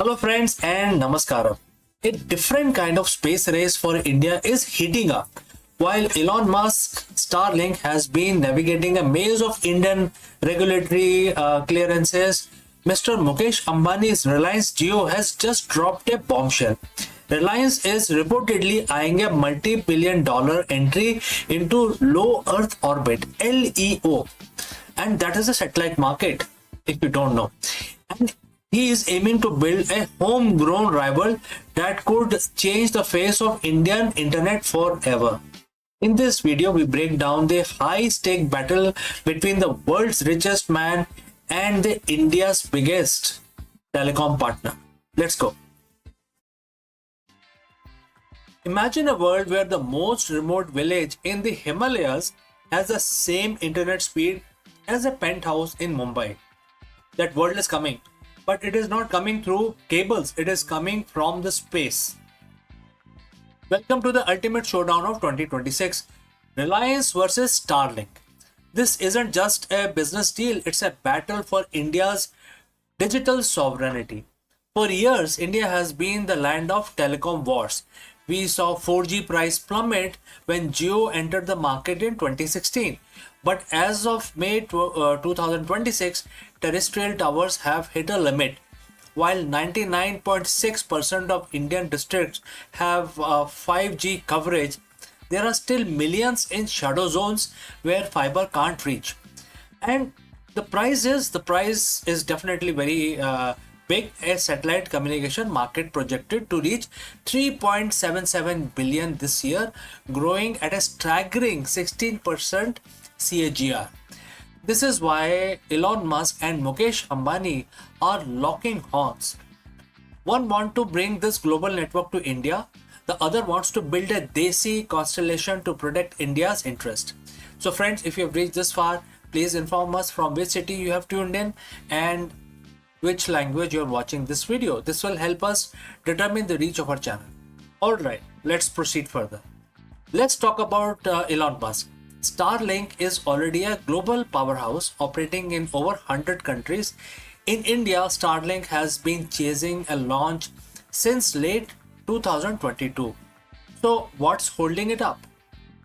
Hello friends and namaskaram. A different kind of space race for India is heating up. While Elon Musk Starlink has been navigating a maze of Indian regulatory clearances, Mr. Mukesh Ambani's Reliance Jio has just dropped a bombshell. Reliance is reportedly eyeing a multi-billion dollar entry into low Earth orbit (LEO), and that is a satellite market, if you don't know. And he is aiming to build a homegrown rival that could change the face of Indian internet forever. In this video, we break down the high-stake battle between the world's richest man and the India's biggest telecom partner. Let's go. Imagine a world where the most remote village in the Himalayas has the same internet speed as a penthouse in Mumbai. That world is coming, but it is not coming through cables, it is coming from the space. Welcome to the ultimate showdown of 2026, Reliance versus Starlink. This isn't just a business deal, it's a battle for India's digital sovereignty. For years, India has been the land of telecom wars. We saw 4G price plummet when Jio entered the market in 2016. But as of May 2026, terrestrial towers have hit a limit. While 99.6% of Indian districts have 5G coverage, there are still millions in shadow zones where fiber can't reach. And the price is definitely very big. A satellite communication market projected to reach 3.77 billion this year, growing at a staggering 16% CAGR. This is why Elon Musk and Mukesh Ambani are locking horns. One wants to bring this global network to India. The other wants to build a Desi constellation to protect India's interest. So friends, if you have reached this far, please inform us from which city you have tuned in and which language you are watching this video. This will help us determine the reach of our channel. Alright, let's proceed further. Let's talk about Elon Musk. Starlink is already a global powerhouse operating in over 100 countries. In India, Starlink has been chasing a launch since late 2022. So what's holding it up?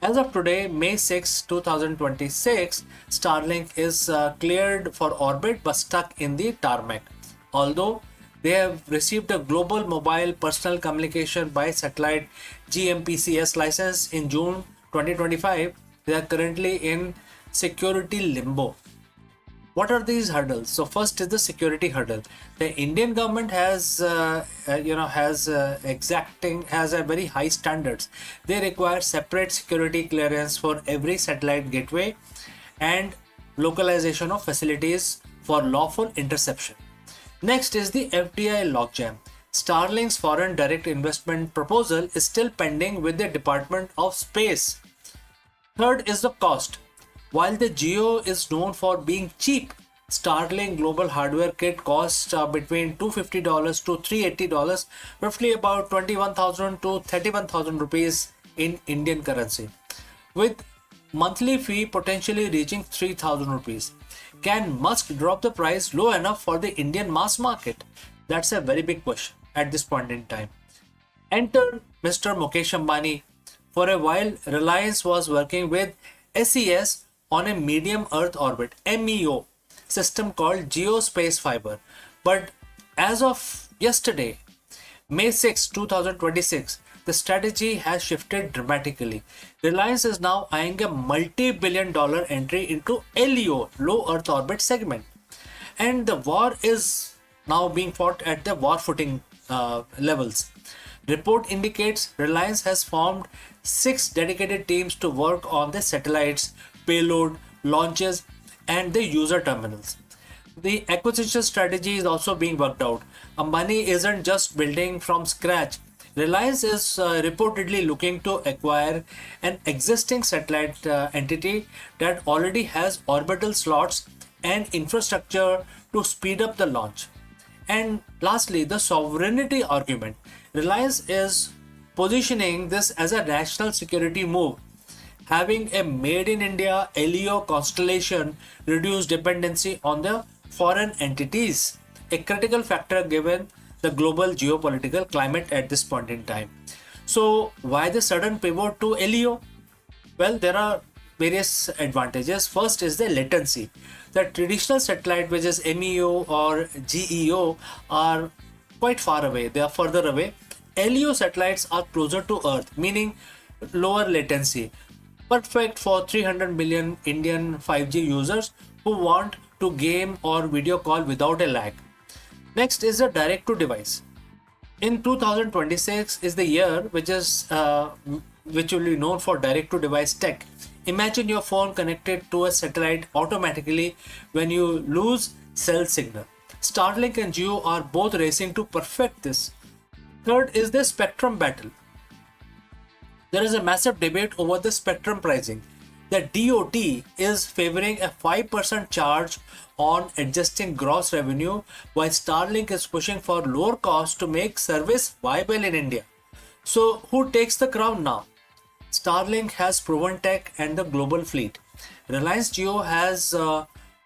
As of today, May 6, 2026, Starlink is cleared for orbit but stuck in the tarmac. Although they have received a global mobile personal communication by satellite GMPCS license in June 2025, they are currently in security limbo. What are these hurdles? So first is the security hurdle. The Indian government has a very high standards. They require separate security clearance for every satellite gateway and localization of facilities for lawful interception. Next is the FDI logjam. Starlink's foreign direct investment proposal is still pending with the Department of Space. Third is the cost. While the Jio is known for being cheap, Starlink global hardware kit costs between $250 to $380, roughly about 21,000 to 31,000 rupees in Indian currency, with monthly fee potentially reaching 3,000 rupees. Can Musk drop the price low enough for the Indian mass market? That's a very big question at this point in time. Enter Mr. Mukesh Ambani. For a while, Reliance was working with SES on a medium Earth orbit (MEO) system called Geospace Fiber. But as of yesterday, May 6, 2026, the strategy has shifted dramatically. Reliance is now eyeing a multi-billion dollar entry into LEO, low Earth orbit segment. And the war is now being fought at the war footing levels. Report indicates Reliance has formed 6 dedicated teams to work on the satellites, payload, launches, and the user terminals. The acquisition strategy is also being worked out. Ambani isn't just building from scratch. Reliance is reportedly looking to acquire an existing satellite entity that already has orbital slots and infrastructure to speed up the launch. And lastly, the sovereignty argument. Reliance is positioning this as a national security move. Having a made in India LEO constellation reduce dependency on the foreign entities, a critical factor given the global geopolitical climate at this point in time. So why the sudden pivot to LEO? Well, there are various advantages. First is the latency. The traditional satellite, which is MEO or GEO, are quite far away. They are further away. LEO satellites are closer to Earth, meaning lower latency. Perfect for 300 million Indian 5G users who want to game or video call without a lag. Next is the direct to device. In 2026 is the year which will be known for direct to device tech. Imagine your phone connected to a satellite automatically when you lose cell signal. Starlink and Geo are both racing to perfect this. Third is the spectrum battle. There is a massive debate over the spectrum pricing. The DOT is favoring a 5% charge on adjusting gross revenue, while Starlink is pushing for lower costs to make service viable in India. So who takes the crown now? Starlink has proven tech and the global fleet. Reliance Jio has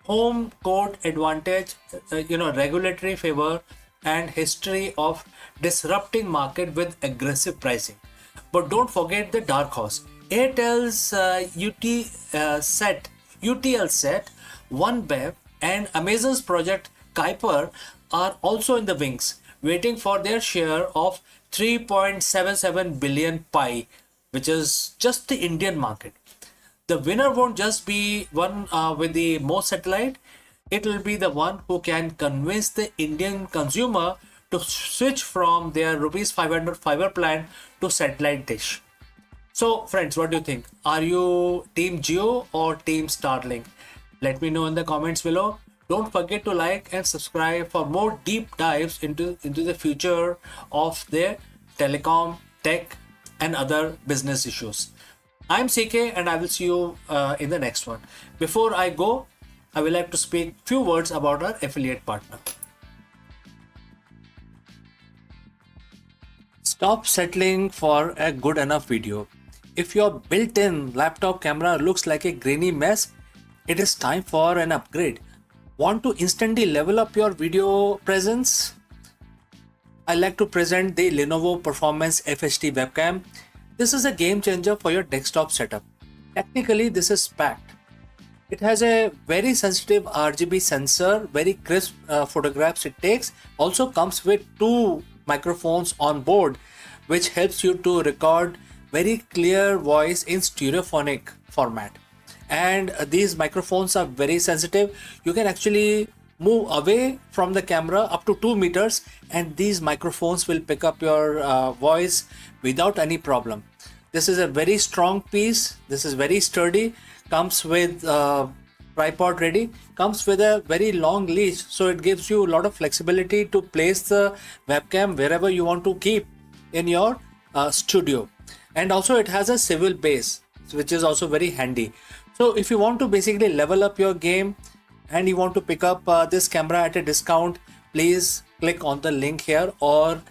home court advantage, regulatory favor and history of disrupting market with aggressive pricing. But don't forget the dark horse. Airtel's UTL set, OneBev and Amazon's project Kuiper are also in the wings, waiting for their share of 3.77 billion pie, which is just the Indian market. The winner won't just be one with the most satellite, it will be the one who can convince the Indian consumer to switch from their rupees 500 fiber plan to satellite dish. So friends, what do you think? Are you team Jio or team Starlink? Let me know in the comments below. Don't forget to like and subscribe for more deep dives into the future of their telecom, tech and other business issues. I'm CK and I will see you in the next one. Before I go, I will like to speak few words about our affiliate partner. Stop settling for a good enough video. If your built-in laptop camera looks like a grainy mess, it is time for an upgrade. Want to instantly level up your video presence? I like to present the Lenovo Performance FHD webcam. This is a game changer for your desktop setup. Technically, this is packed. It has a very sensitive RGB sensor, very crisp photographs it takes. Also comes with two microphones on board, which helps you to record very clear voice in stereophonic format. And these microphones are very sensitive. You can actually move away from the camera up to 2 meters and these microphones will pick up your voice without any problem. This is a very strong piece. This is very sturdy. Comes with tripod ready. Comes with a very long leash, so it gives you a lot of flexibility to place the webcam wherever you want to keep in your studio. And also it has a swivel base, which is also very handy. So if you want to basically level up your game and you want to pick up this camera at a discount, please click on the link here or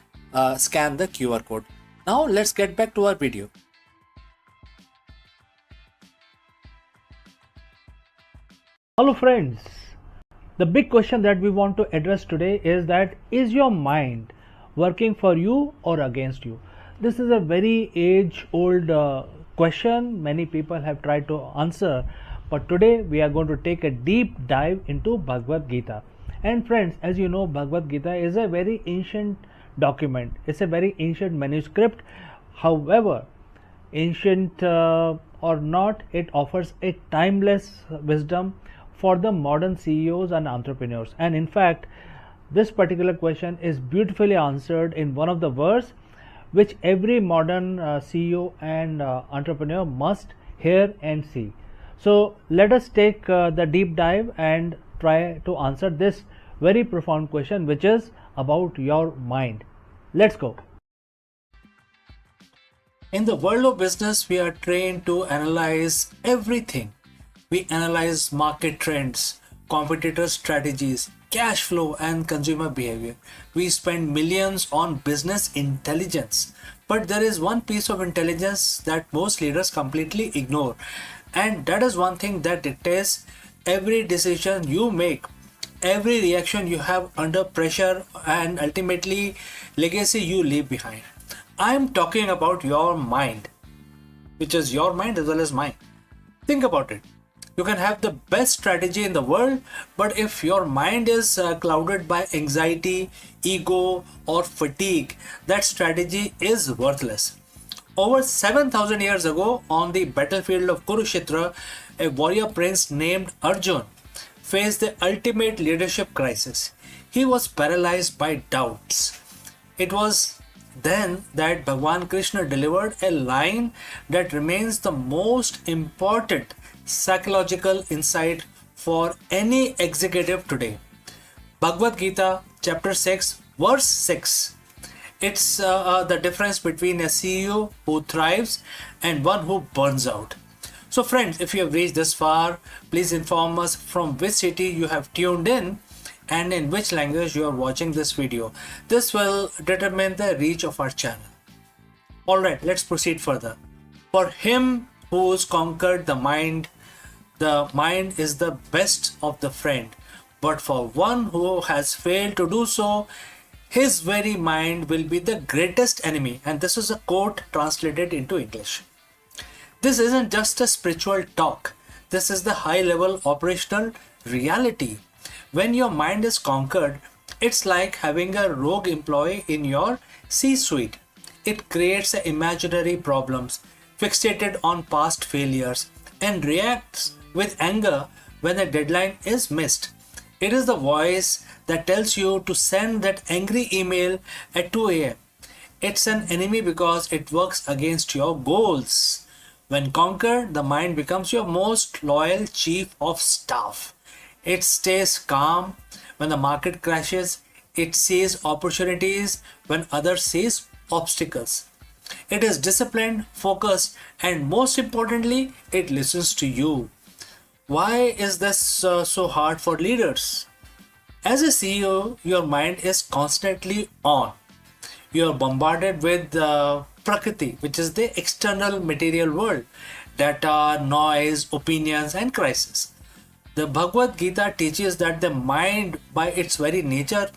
scan the QR code. Now let's get back to our video. Hello friends, the big question that we want to address today is that is your mind working for you or against you? This is a very age-old question many people have tried to answer, but today we are going to take a deep dive into Bhagavad Gita. And friends, as you know, Bhagavad Gita is a very ancient document. It's a very ancient manuscript. However, ancient or not, it offers a timeless wisdom for the modern CEOs and entrepreneurs. And in fact, this particular question is beautifully answered in one of the verse which every modern CEO and entrepreneur must hear and see. So let us take the deep dive and try to answer this very profound question, which is about your mind. Let's go. In the world of business, we are trained to analyze everything. We analyze market trends, competitor strategies, cash flow and consumer behavior. We spend millions on business intelligence. But there is one piece of intelligence that most leaders completely ignore. And that is one thing that dictates every decision you make. every reaction you have under pressure, and ultimately legacy you leave behind. I am talking about your mind, which is your mind as well as mine. Think about it. You can have the best strategy in the world, but if your mind is clouded by anxiety, ego, or fatigue, that strategy is worthless. Over 7,000 years ago, on the battlefield of Kurukshetra, a warrior prince named Arjun faced the ultimate leadership crisis. He was paralyzed by doubts. It was then that Bhagwan Krishna delivered a line that remains the most important psychological insight for any executive today. Bhagavad Gita, chapter 6, verse 6. It's the difference between a CEO who thrives and one who burns out. So, friends, if you have reached this far, please inform us from which city you have tuned in and in which language you are watching this video. This will determine the reach of our channel. Alright, let's proceed further. For him who's conquered the mind is the best of the friend. But for one who has failed to do so, his very mind will be the greatest enemy. And this is a quote translated into English. This isn't just a spiritual talk. This is the high level operational reality. When your mind is conquered, it's like having a rogue employee in your C-suite. It creates imaginary problems, fixated on past failures, and reacts with anger when a deadline is missed. It is the voice that tells you to send that angry email at 2 a.m. It's an enemy because it works against your goals. When conquered, the mind becomes your most loyal chief of staff. It stays calm when the market crashes. It sees opportunities when others sees obstacles. It is disciplined, focused, and most importantly, it listens to you. Why is this so hard for leaders? As a CEO, your mind is constantly on. You are bombarded with Prakriti, which is the external material world, data, noise, opinions, and crisis. The Bhagavad Gita teaches that the mind, by its very nature,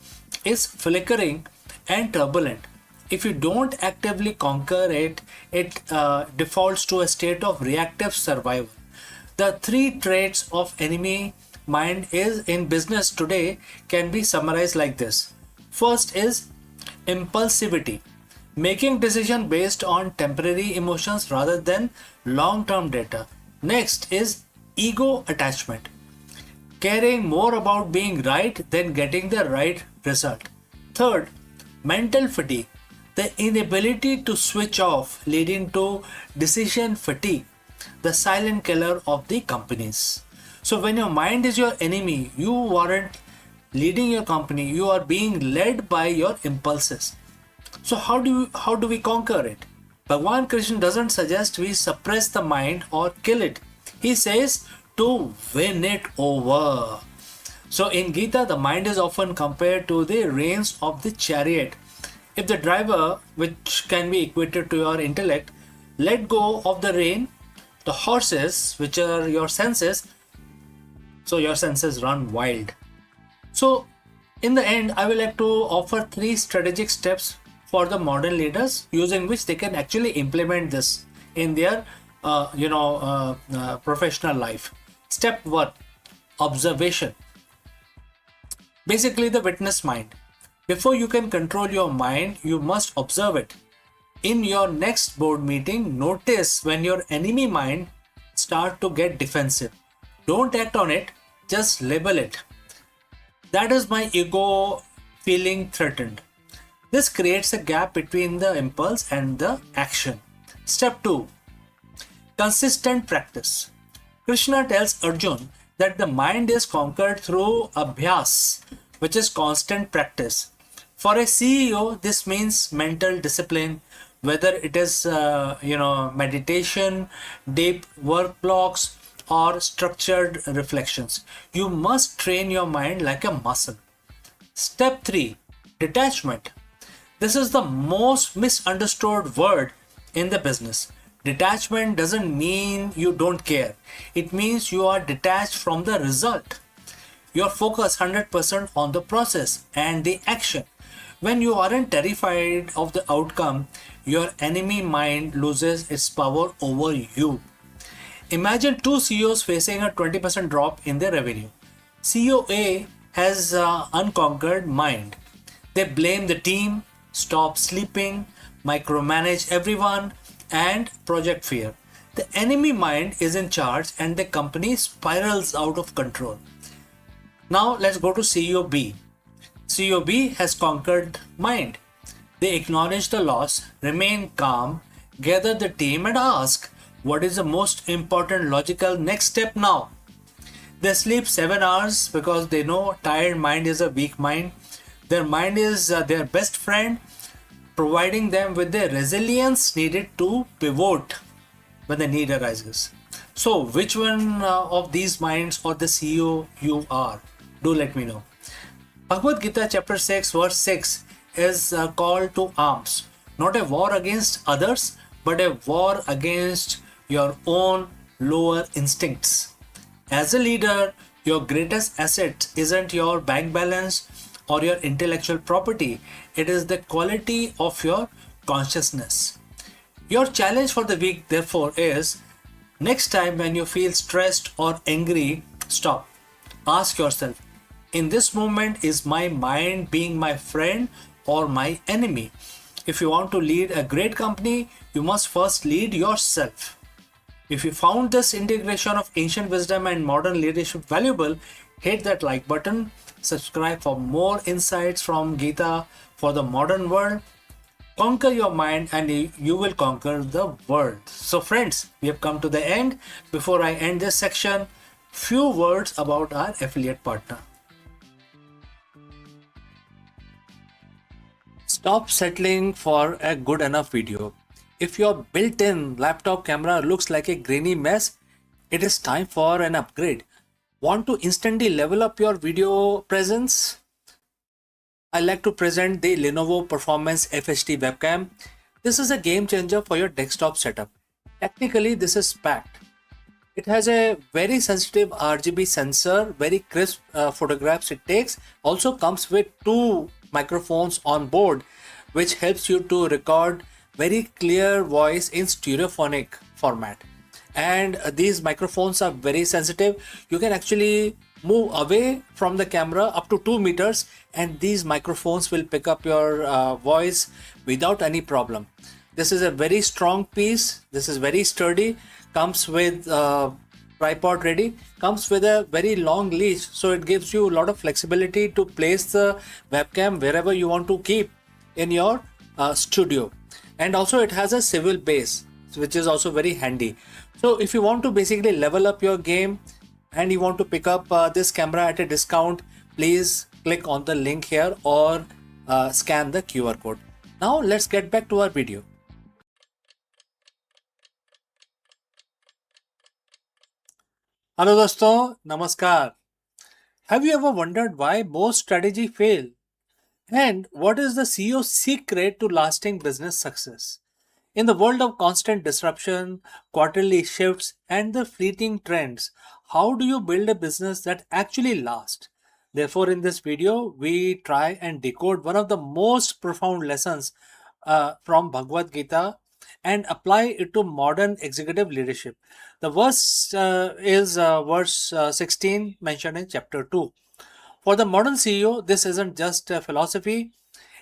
is flickering and turbulent. If you don't actively conquer it, it defaults to a state of reactive survival. The three traits of enemy mind is in business today can be summarized like this. First is impulsivity, making decision based on temporary emotions rather than long-term data. Next is ego attachment, caring more about being right than getting the right result. Third, mental fatigue, the inability to switch off, leading to decision fatigue, the silent killer of the companies. So when your mind is your enemy, you aren't leading your company, you are being led by your impulses. So how do we conquer it? Bhagwan Krishna doesn't suggest we suppress the mind or kill it. He says to win it over. So in Gita, the mind is often compared to the reins of the chariot. If the driver, which can be equated to your intellect, let go of the rein, the horses, which are your senses, so your senses run wild. So in the end, I will like to offer 3 strategic steps for the modern leaders using which they can actually implement this in their professional life. Step 1, observation. Basically the witness mind. Before you can control your mind, you must observe it. In your next board meeting, notice when your enemy mind start to get defensive. Don't act on it, just label it. That is my ego feeling threatened. This creates a gap between the impulse and the action. Step 2, consistent practice. Krishna tells Arjun that the mind is conquered through abhyas, which is constant practice. For a CEO, this means mental discipline, whether it is meditation, deep work blocks, or structured reflections. You must train your mind like a muscle. Step 3, detachment. This is the most misunderstood word in the business. Detachment doesn't mean you don't care. It means you are detached from the result. You're focused 100% on the process and the action. When you aren't terrified of the outcome, your enemy mind loses its power over you. Imagine two CEOs facing a 20% drop in their revenue. CEO A has unconquered mind. They blame the team, stop sleeping, micromanage everyone, and project fear. The enemy mind is in charge and the company spirals out of control. Now let's go to CEO B. CEO B has conquered mind. They acknowledge the loss, remain calm, gather the team, and ask, what is the most important logical next step now? They sleep 7 hours because they know tired mind is a weak mind. Their mind is their best friend, providing them with the resilience needed to pivot when the need arises. So, which one of these minds or the CEO you are? Do let me know. Bhagavad Gita chapter 6 verse 6 is a call to arms, not a war against others, but a war against your own lower instincts. As a leader, your greatest asset isn't your bank balance or your intellectual property, it is the quality of your consciousness. Your challenge for the week, therefore, is next time when you feel stressed or angry, stop. Ask yourself, in this moment, is my mind being my friend or my enemy? If you want to lead a great company, you must first lead yourself. If you found this integration of ancient wisdom and modern leadership valuable, hit that like button, subscribe for more insights from Gita for the modern world. Conquer your mind and you will conquer the world. So friends, we have come to the end. Before I end this section, few words about our affiliate partner. Stop settling for a good enough video. If your built-in laptop camera looks like a grainy mess, it is time for an upgrade. Want to instantly level up your video presence? I like to present the Lenovo Performance FHD webcam. This is a game changer for your desktop setup. Technically, this is packed. It has a very sensitive RGB sensor, very crisp photographs it takes. Also comes with two microphones on board, which helps you to record very clear voice in stereophonic format. And these microphones are very sensitive. You can actually move away from the camera up to 2 meters and these microphones will pick up your voice without any problem. This is a very strong piece. This is very sturdy. Comes with tripod ready. Comes with a very long leash, so it gives you a lot of flexibility to place the webcam wherever you want to keep in your studio. And also it has a swivel base, which is also very handy. So if you want to basically level up your game and you want to pick up this camera at a discount, please click on the link here or scan the QR code. Now let's get back to our video. Hello दोस्तों, नमस्कार. Have you ever wondered why most strategy fail? And what is the CEO's secret to lasting business success? In the world of constant disruption, quarterly shifts, and the fleeting trends, how do you build a business that actually lasts? Therefore, in this video, we try and decode one of the most profound lessons from Bhagavad Gita and apply it to modern executive leadership. The verse is verse 16 mentioned in chapter 2. For the modern CEO, this isn't just a philosophy,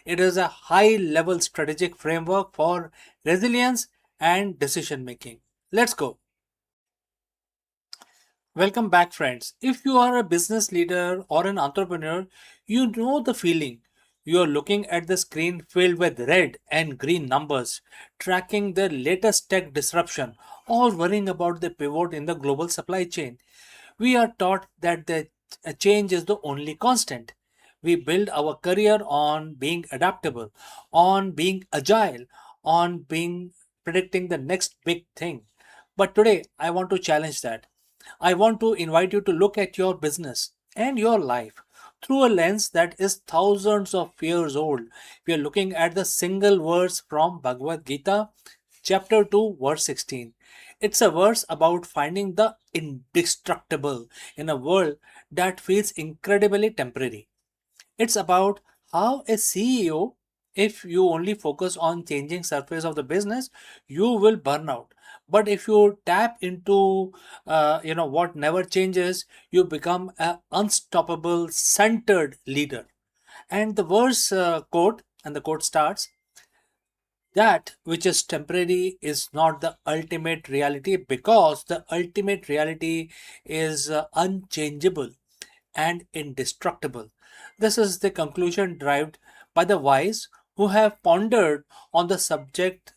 it is a high level strategic framework for resilience and decision making. Let's go. Welcome back, friends. If you are a business leader or an entrepreneur, you know the feeling. You are looking at the screen filled with red and green numbers, tracking the latest tech disruption, or worrying about the pivot in the global supply chain. We are taught that the change is the only constant. We build our career on being adaptable, on being agile, on being predicting the next big thing. But today, I want to challenge that. I want to invite you to look at your business and your life through a lens that is thousands of years old. We are looking at the single verse from Bhagavad Gita, chapter 2, verse 16. It's a verse about finding the indestructible in a world that feels incredibly temporary. It's about how a CEO, if you only focus on changing surface of the business, you will burn out. But if you tap into what never changes, you become an unstoppable, centered leader. And the verse quote, and the quote starts, that which is temporary is not the ultimate reality, because the ultimate reality is unchangeable and indestructible. This is the conclusion derived by the wise who have pondered on the subject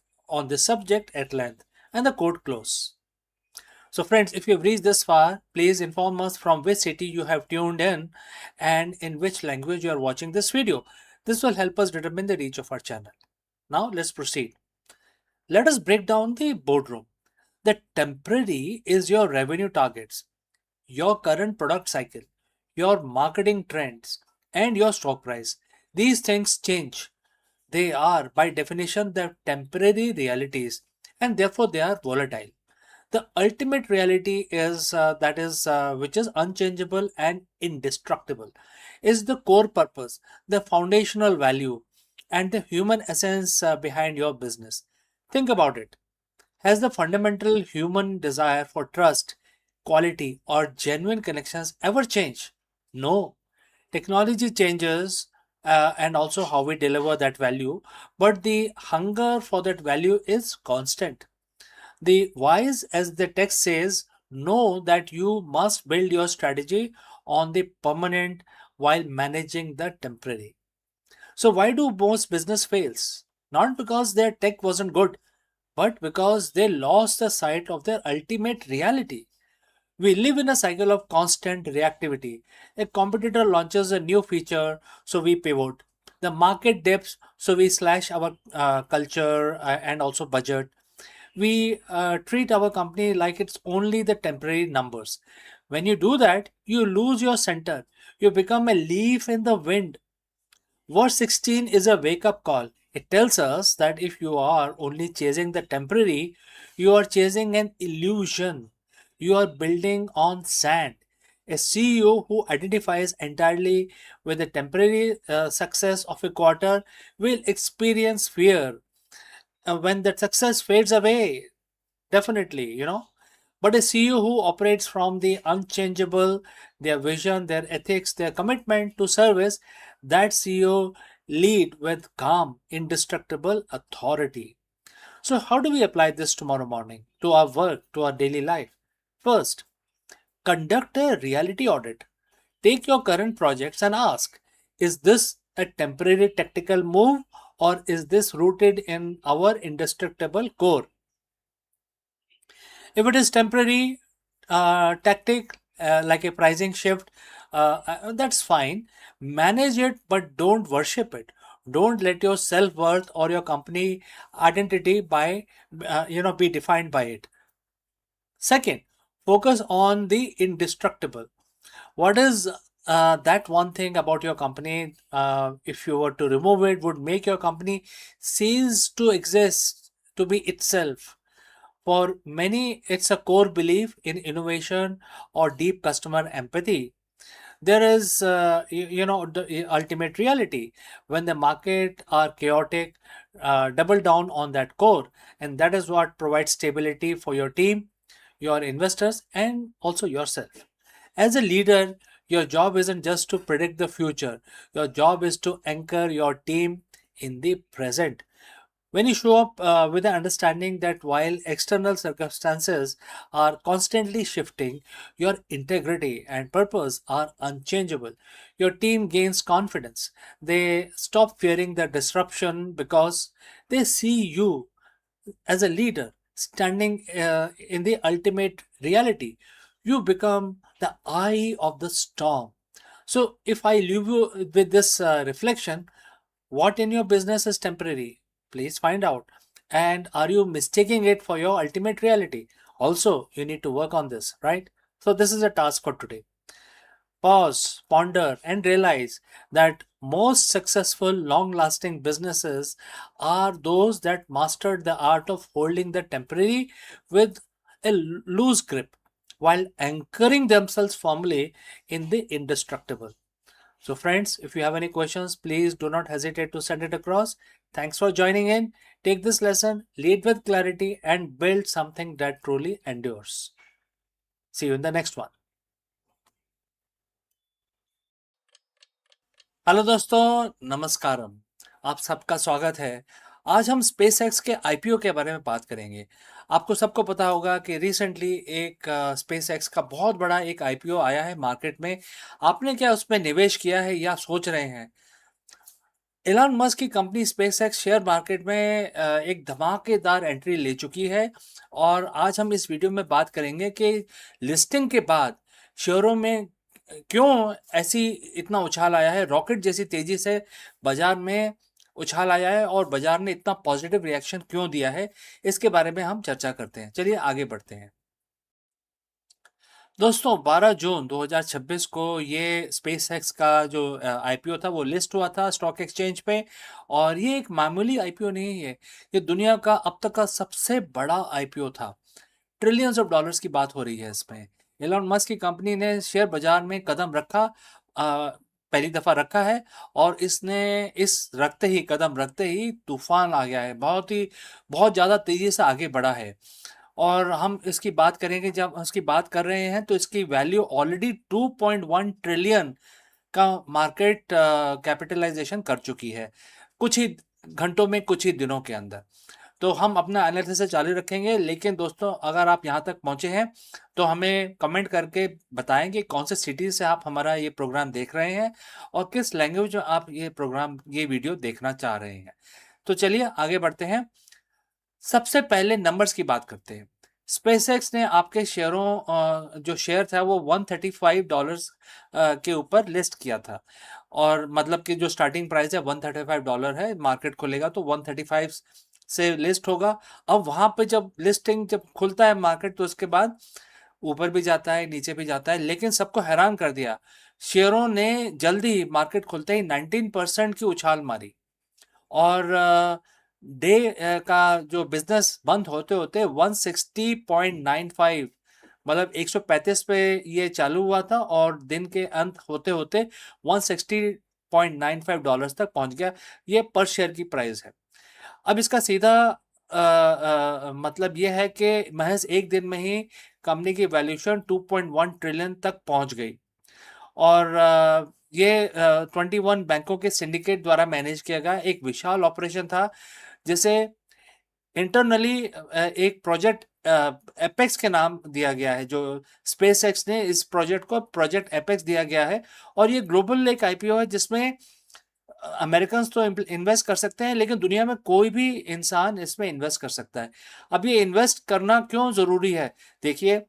at length. And the quote close. So friends, if you've reached this far, please inform us from which city you have tuned in and in which language you are watching this video. This will help us determine the reach of our channel. Now let's proceed. Let us break down the boardroom. The temporary is your revenue targets, your current product cycle, your marketing trends, and your stock price. These things change. They are, by definition, the temporary realities, and therefore they are volatile. The ultimate reality is which is unchangeable and indestructible, is the core purpose, the foundational value, and the human essence behind your business. Think about it. Has the fundamental human desire for trust, quality, or genuine connections ever changed? No. Technology changes and also how we deliver that value, but the hunger for that value is constant. The wise, as the text says, know that you must build your strategy on the permanent while managing the temporary. So why do most business fails? Not because their tech wasn't good, but because they lost the sight of their ultimate reality. We live in a cycle of constant reactivity. A competitor launches a new feature, so we pivot. The market dips, so we slash our culture and also budget. We treat our company like it's only the temporary numbers. When you do that, you lose your center. You become a leaf in the wind. Verse 16 is a wake up call. It tells us that if you are only chasing the temporary, you are chasing an illusion. You are building on sand. A CEO who identifies entirely with the temporary success of a quarter will experience fear when that success fades away. Definitely, But a CEO who operates from the unchangeable, their vision, their ethics, their commitment to service, that CEO lead with calm, indestructible authority. So, how do we apply this tomorrow morning to our work, to our daily life? First, conduct a reality audit. Take your current projects and ask, is this a temporary tactical move, or is this rooted in our indestructible core? If it is temporary tactic, like a pricing shift, that's fine. Manage it, but don't worship it. Don't let your self worth or your company identity be defined by it. Second, focus on the indestructible. What is that one thing about your company, if you were to remove it, would make your company cease to exist, to be itself? For many, it's a core belief in innovation or deep customer empathy. There is, the ultimate reality. When the market are chaotic, double down on that core, and that is what provides stability for your team, your investors, and also yourself. As a leader, your job isn't just to predict the future. Your job is to anchor your team in the present. When you show up with the understanding that while external circumstances are constantly shifting, your integrity and purpose are unchangeable. Your team gains confidence. They stop fearing the disruption because they see you as a leader standing in the ultimate reality. You become the eye of the storm. So, if I leave you with this reflection, what in your business is temporary? Please find out. And are you mistaking it for your ultimate reality? Also, you need to work on this, right? So, this is a task for today. Pause, ponder, and realize that most successful, long lasting businesses are those that mastered the art of holding the temporary with a loose grip while anchoring themselves firmly in the indestructible. So, friends, if you have any questions, please do not hesitate to send it across. Thanks for joining in. Take this lesson, lead with clarity, and build something that truly endures. See you in the next one. Hello दोस्तों, नमस्कारम। आप सबका स्वागत है। आज हम SpaceX के IPO के बारे में बात करेंगे। आपको सबको पता होगा कि रिसेंटली एक स्पेसएक्स का बहुत बड़ा एक आईपीओ आया है मार्केट में। आपने क्या उसमें निवेश किया है या सोच रहे हैं? एलन मस्क की कंपनी स्पेसएक्स शेयर मार्केट में एक धमाकेदार एंट्री ले चुकी है और आज हम इस वीडियो में बात करेंगे कि लिस्टिंग के बाद शेयरों में क्यों ऐसी इतना उछाल आया है, रॉकेट जैसी तेजी से बाजार में उछाल आया है और बाजार ने इतना पॉजिटिव रिएक्शन क्यों दिया है, इसके बारे में हम चर्चा करते हैं। चलिए आगे बढ़ते हैं। दोस्तों, 12 जून 2026 को ये स्पेसएक्स का जो आईपीओ था वो लिस्ट हुआ था स्टॉक एक्सचेंज पे। और ये एक मामूली आईपीओ नहीं है, ये दुनिया का अब तक का सबसे बड़ा आईपीओ था। ट्रिलियंस ऑफ डॉलर्स की बात हो रही है इसमें। एलन मस्क की कंपनी ने शेयर बाजार में कदम रखा, पहली दफा रखा है और इसने इस रखते ही कदम रखते ही तूफान आ गया है, बहुत ज़्यादा तेज़ी से आगे बढ़ा है। और हम इसकी बात करेंगे, जब इसकी बात कर रहे हैं तो इसकी वैल्यू ऑलरेडी 2.1 ट्रिलियन का मार्केट कैपिटलाइजेशन कर चुकी है कुछ ही घंटों में, कुछ ही दिनों के अंदर। तो हम अपना एनालिसिस चालू रखेंगे, लेकिन दोस्तों अगर आप यहाँ तक पहुँचे हैं तो हमें कमेंट करके बताएं कि कौन से सिटी से आप हमारा ये प्रोग्राम देख रहे हैं और किस लैंग्वेज में आप ये वीडियो देखना चाह रहे हैं। तो चलिए आगे बढ़ते हैं। सबसे पहले नंबर्स की बात करते हैं। स्पेसएक्स ने आपके शेयरों जो शेयर था वो $135 के ऊपर लिस्ट किया था और मतलब कि जो स्टार्टिंग प्राइस है $135 है, मार्केट खुलेगा तो 135 से लिस्ट होगा। अब वहाँ पे जब खुलता है मार्केट तो उसके बाद ऊपर भी जाता है, नीचे भी जाता है, लेकिन सबको हैरान कर दिया। शेयरों ने जल्दी मार्केट खुलते ही 19% की उछाल मारी और डे का जो बिजनेस बंद होते होते 160.95 मतलब 135 पे ये चालू हुआ था और दिन के अंत होते होते $160.95 तक पहुंच गया। ये पर शेयर की प्राइस है। अब इसका सीधा मतलब ये है कि महज एक दिन में ही कंपनी की वैल्यूएशन 2.1 ट्रिलियन तक पहुंच गई और ये 21 बैंकों के सिंडिकेट द्वारा मैनेज किया गया एक विशाल ऑपरेशन था, जिसे इंटरनली एक प्रोजेक्ट एपेक्स के नाम दिया गया है। जो स्पेसएक्स ने इस प्रोजेक्ट को प्रोजेक्ट एपेक्स दिया गया है और ये ग्लोबल एक आईपीओ है जिसमें अमेरिकन्स तो इन्वेस्ट कर सकते हैं, लेकिन दुनिया में कोई भी इंसान इसमें इन्वेस्ट कर सकता है। अब ये इन्वेस्ट करना क्यों ज़रूरी है? देखिए,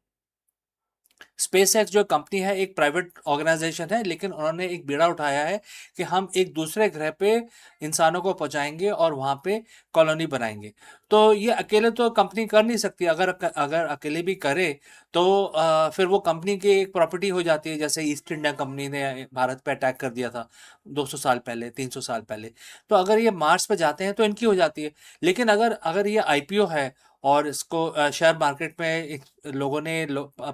स्पेसएक्स जो कंपनी है एक प्राइवेट ऑर्गेनाइजेशन है, लेकिन उन्होंने एक बीड़ा उठाया है कि हम एक दूसरे ग्रह पे इंसानों को पहुंचाएंगे और वहां पे कॉलोनी बनाएंगे। तो ये अकेले तो कंपनी कर नहीं सकती। अगर अकेले भी करे तो फिर वो कंपनी की एक प्रॉपर्टी हो जाती है, जैसे ईस्ट इंडिया कंपनी ने भारत पे अटैक कर दिया था 200 साल पहले, 300 साल पहले। तो अगर ये मार्स पे जाते हैं तो इनकी हो जाती है। लेकिन अगर अगर ये आईपीओ है और इसको शेयर मार्केट में लोगों ने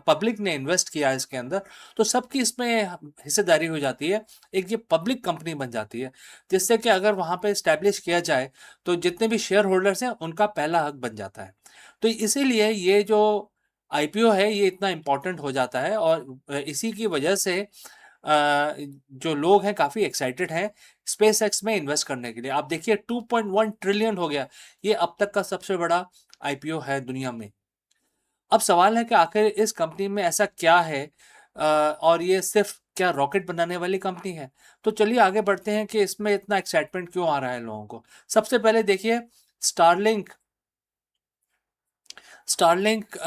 पब्लिक ने इन्वेस्ट किया इसके अंदर, तो सबकी इसमें हिस्सेदारी हो जाती है। एक ये पब्लिक कंपनी बन जाती है, जिससे कि अगर वहाँ पे इस्टेब्लिश किया जाए तो जितने भी शेयर होल्डर्स हैं उनका पहला हक बन जाता है। तो इसीलिए ये जो आईपीओ है ये इतना इम्पोर्टेंट हो जाता है और इसी की वजह से जो लोग हैं काफ़ी एक्साइटेड हैं स्पेसएक्स में इन्वेस्ट करने के लिए। आप देखिए 2.1 ट्रिलियन हो गया, ये अब तक का सबसे बड़ा आईपीओ है दुनिया में। अब सवाल है कि आखिर इस कंपनी में ऐसा क्या है और ये सिर्फ क्या रॉकेट बनाने वाली कंपनी है? तो चलिए आगे बढ़ते हैं कि इसमें इतना एक्साइटमेंट क्यों आ रहा है लोगों को। सबसे पहले देखिए, स्टारलिंक स्टारलिंक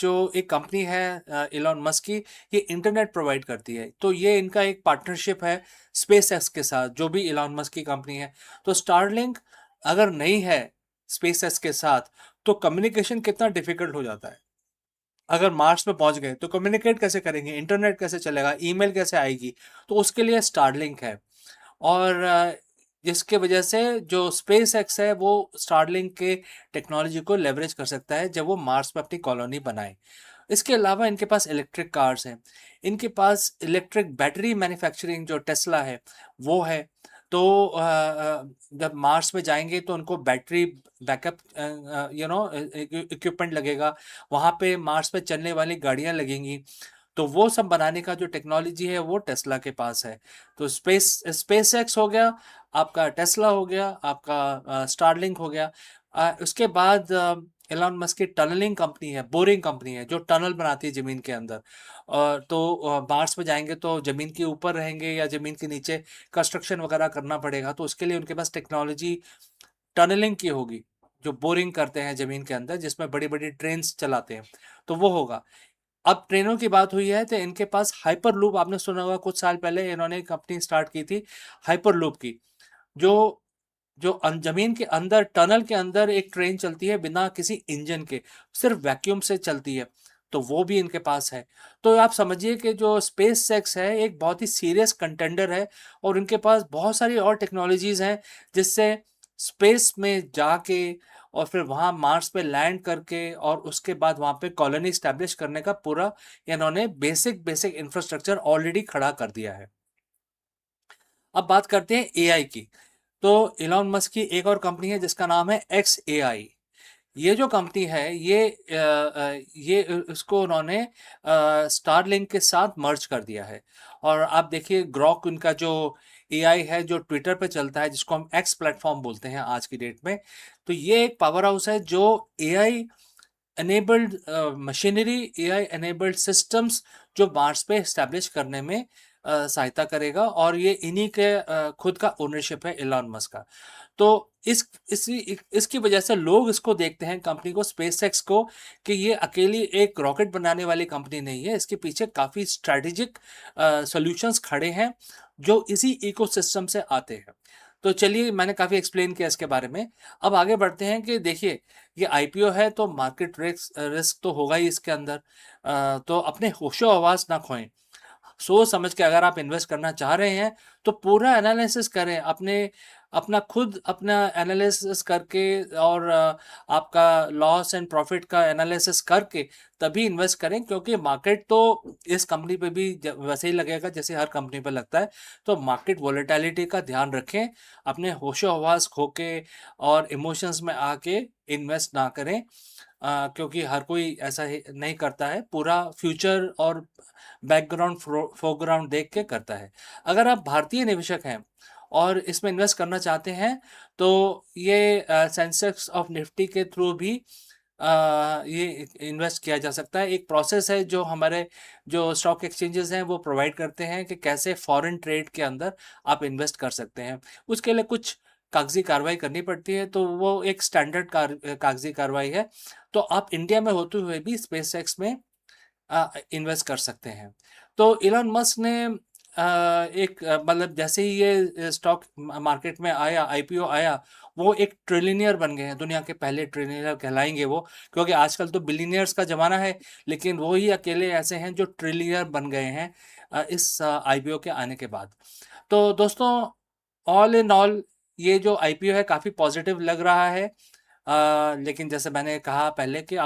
जो एक कंपनी है इलॉन मस्क की, ये इंटरनेट प्रोवाइड करती है। तो ये इनका एक पार्टनरशिप है स्पेसएक्स के साथ, जो भी इलॉन मस्क की कंपनी है। तो स्टारलिंक अगर नहीं है स्पेसएक्स के साथ तो कम्युनिकेशन कितना डिफिकल्ट हो जाता है। अगर मार्स पे पहुंच गए तो कम्युनिकेट कैसे करेंगे, इंटरनेट कैसे चलेगा, ईमेल कैसे आएगी? तो उसके लिए स्टारलिंक है। और जिसके वजह से जो स्पेस एक्स है वो स्टारलिंक के टेक्नोलॉजी को लेवरेज कर सकता है जब वो मार्स पे अपनी कॉलोनी बनाए। इसके अलावा इनके पास इलेक्ट्रिक कार्स हैं, इनके पास इलेक्ट्रिक बैटरी मैन्युफैक्चरिंग जो टेस्ला है वो है। तो जब मार्स पे जाएंगे तो उनको बैटरी बैकअप इक्विपमेंट लगेगा, वहाँ पे मार्स पे चलने वाली गाड़ियाँ लगेंगी। तो वो सब बनाने का जो टेक्नोलॉजी है वो टेस्ला के पास है। तो स्पेस एक्स हो गया आपका, टेस्ला हो गया आपका, स्टारलिंक हो गया। उसके बाद एलॉन मस्क की टनलिंग कंपनी है, बोरिंग कंपनी है, जो टनल बनाती है ज़मीन के अंदर। तो मार्स पे जाएंगे तो ज़मीन के ऊपर रहेंगे या ज़मीन के नीचे कंस्ट्रक्शन वगैरह करना पड़ेगा, तो उसके लिए उनके पास टेक्नोलॉजी टनलिंग की होगी, जो बोरिंग करते हैं ज़मीन के अंदर, जिसमें बड़ी बड़ी ट्रेन्स चलाते हैं, तो वो होगा। अब ट्रेनों की बात हुई है तो इनके पास हाइपर लूप, आपने सुना होगा, कुछ साल पहले इन्होंने कंपनी स्टार्ट की थी हाइपर लूप की, जो जो जमीन के अंदर टनल के अंदर एक ट्रेन चलती है बिना किसी इंजन के, सिर्फ वैक्यूम से चलती है, तो वो भी इनके पास है। तो आप समझिए कि जो स्पेस सेक्स है एक बहुत ही सीरियस कंटेंडर है, और इनके पास बहुत सारी और टेक्नोलॉजीज हैं जिससे स्पेस में जाके और फिर वहाँ मार्स पे लैंड करके और उसके बाद वहाँ पे कॉलोनी स्टैब्लिश करने का पूरा इन्होंने बेसिक बेसिक इंफ्रास्ट्रक्चर ऑलरेडी खड़ा कर दिया है। अब बात करते हैं एआई की। तो इलॉन मस्क की एक और कंपनी है जिसका नाम है एक्स एआई। ये जो कंपनी है ये इसको उन्होंने स्टारलिंक के साथ मर्ज कर दिया है। और आप देखिए ग्रॉक उनका जो एआई है जो ट्विटर पे चलता है, जिसको हम एक्स प्लेटफॉर्म बोलते हैं आज की डेट में, तो ये एक पावर हाउस है जो AI enabled machinery, AI enabled systems जो मार्स पे एस्टैब्लिश करने में सहायता करेगा, और ये इन्हीं के खुद का ओनरशिप है एलॉन मस्क का। तो इसकी वजह से लोग इसको देखते हैं कंपनी को, स्पेसएक्स को, कि ये अकेली एक रॉकेट बनाने वाली कंपनी नहीं है, इसके पीछे काफ़ी स्ट्रैटेजिक सॉल्यूशंस खड़े हैं जो इसी इकोसिस्टम से आते हैं। तो चलिए, मैंने काफ़ी एक्सप्लेन किया इसके बारे में। अब आगे बढ़ते हैं कि देखिए, ये आईपीओ है तो मार्केट रिस्क रिस्क तो होगा ही इसके अंदर। तो अपने होशो हवास ना खोएं, सोच समझ के अगर आप इन्वेस्ट करना चाह रहे हैं तो पूरा एनालिसिस करें, अपना एनालिसिस करके, और आपका लॉस एंड प्रॉफिट का एनालिसिस करके तभी इन्वेस्ट करें, क्योंकि मार्केट तो इस कंपनी पे भी वैसे ही लगेगा जैसे हर कंपनी पे लगता है। तो मार्केट वॉलेटिलिटी का ध्यान रखें, अपने होशो हवास खो के और इमोशंस में आके इन्वेस्ट ना करें, क्योंकि हर कोई ऐसा नहीं करता है, पूरा फ्यूचर और बैकग्राउंड फोरग्राउंड देख के करता है। अगर आप भारतीय निवेशक हैं और इसमें इन्वेस्ट करना चाहते हैं तो ये सेंसेक्स ऑफ निफ्टी के थ्रू भी ये इन्वेस्ट किया जा सकता है। एक प्रोसेस है जो हमारे जो स्टॉक एक्सचेंजेस हैं वो प्रोवाइड करते हैं कि कैसे फॉरेन ट्रेड के अंदर आप इन्वेस्ट कर सकते हैं। उसके लिए कुछ कागजी कार्रवाई करनी पड़ती है, तो वो एक स्टैंडर्ड कागजी कार्रवाई है। तो आप इंडिया में होते हुए भी स्पेस एक्स में इन्वेस्ट कर सकते हैं। तो इलॉन मस्क ने मतलब जैसे ही ये स्टॉक मार्केट में आया, आईपीओ आया, वो एक ट्रिलियनियर बन गए हैं, दुनिया के पहले ट्रिलियनियर कहलाएंगे वो, क्योंकि आजकल तो बिलियनियर्स का ज़माना है, लेकिन वो ही अकेले ऐसे हैं जो ट्रिलियनियर बन गए हैं इस आईपीओ के आने के बाद। तो दोस्तों, ऑल इन ऑल ये जो आईपीओ है काफ़ी पॉजिटिव लग रहा है, लेकिन जैसे मैंने कहा पहले कि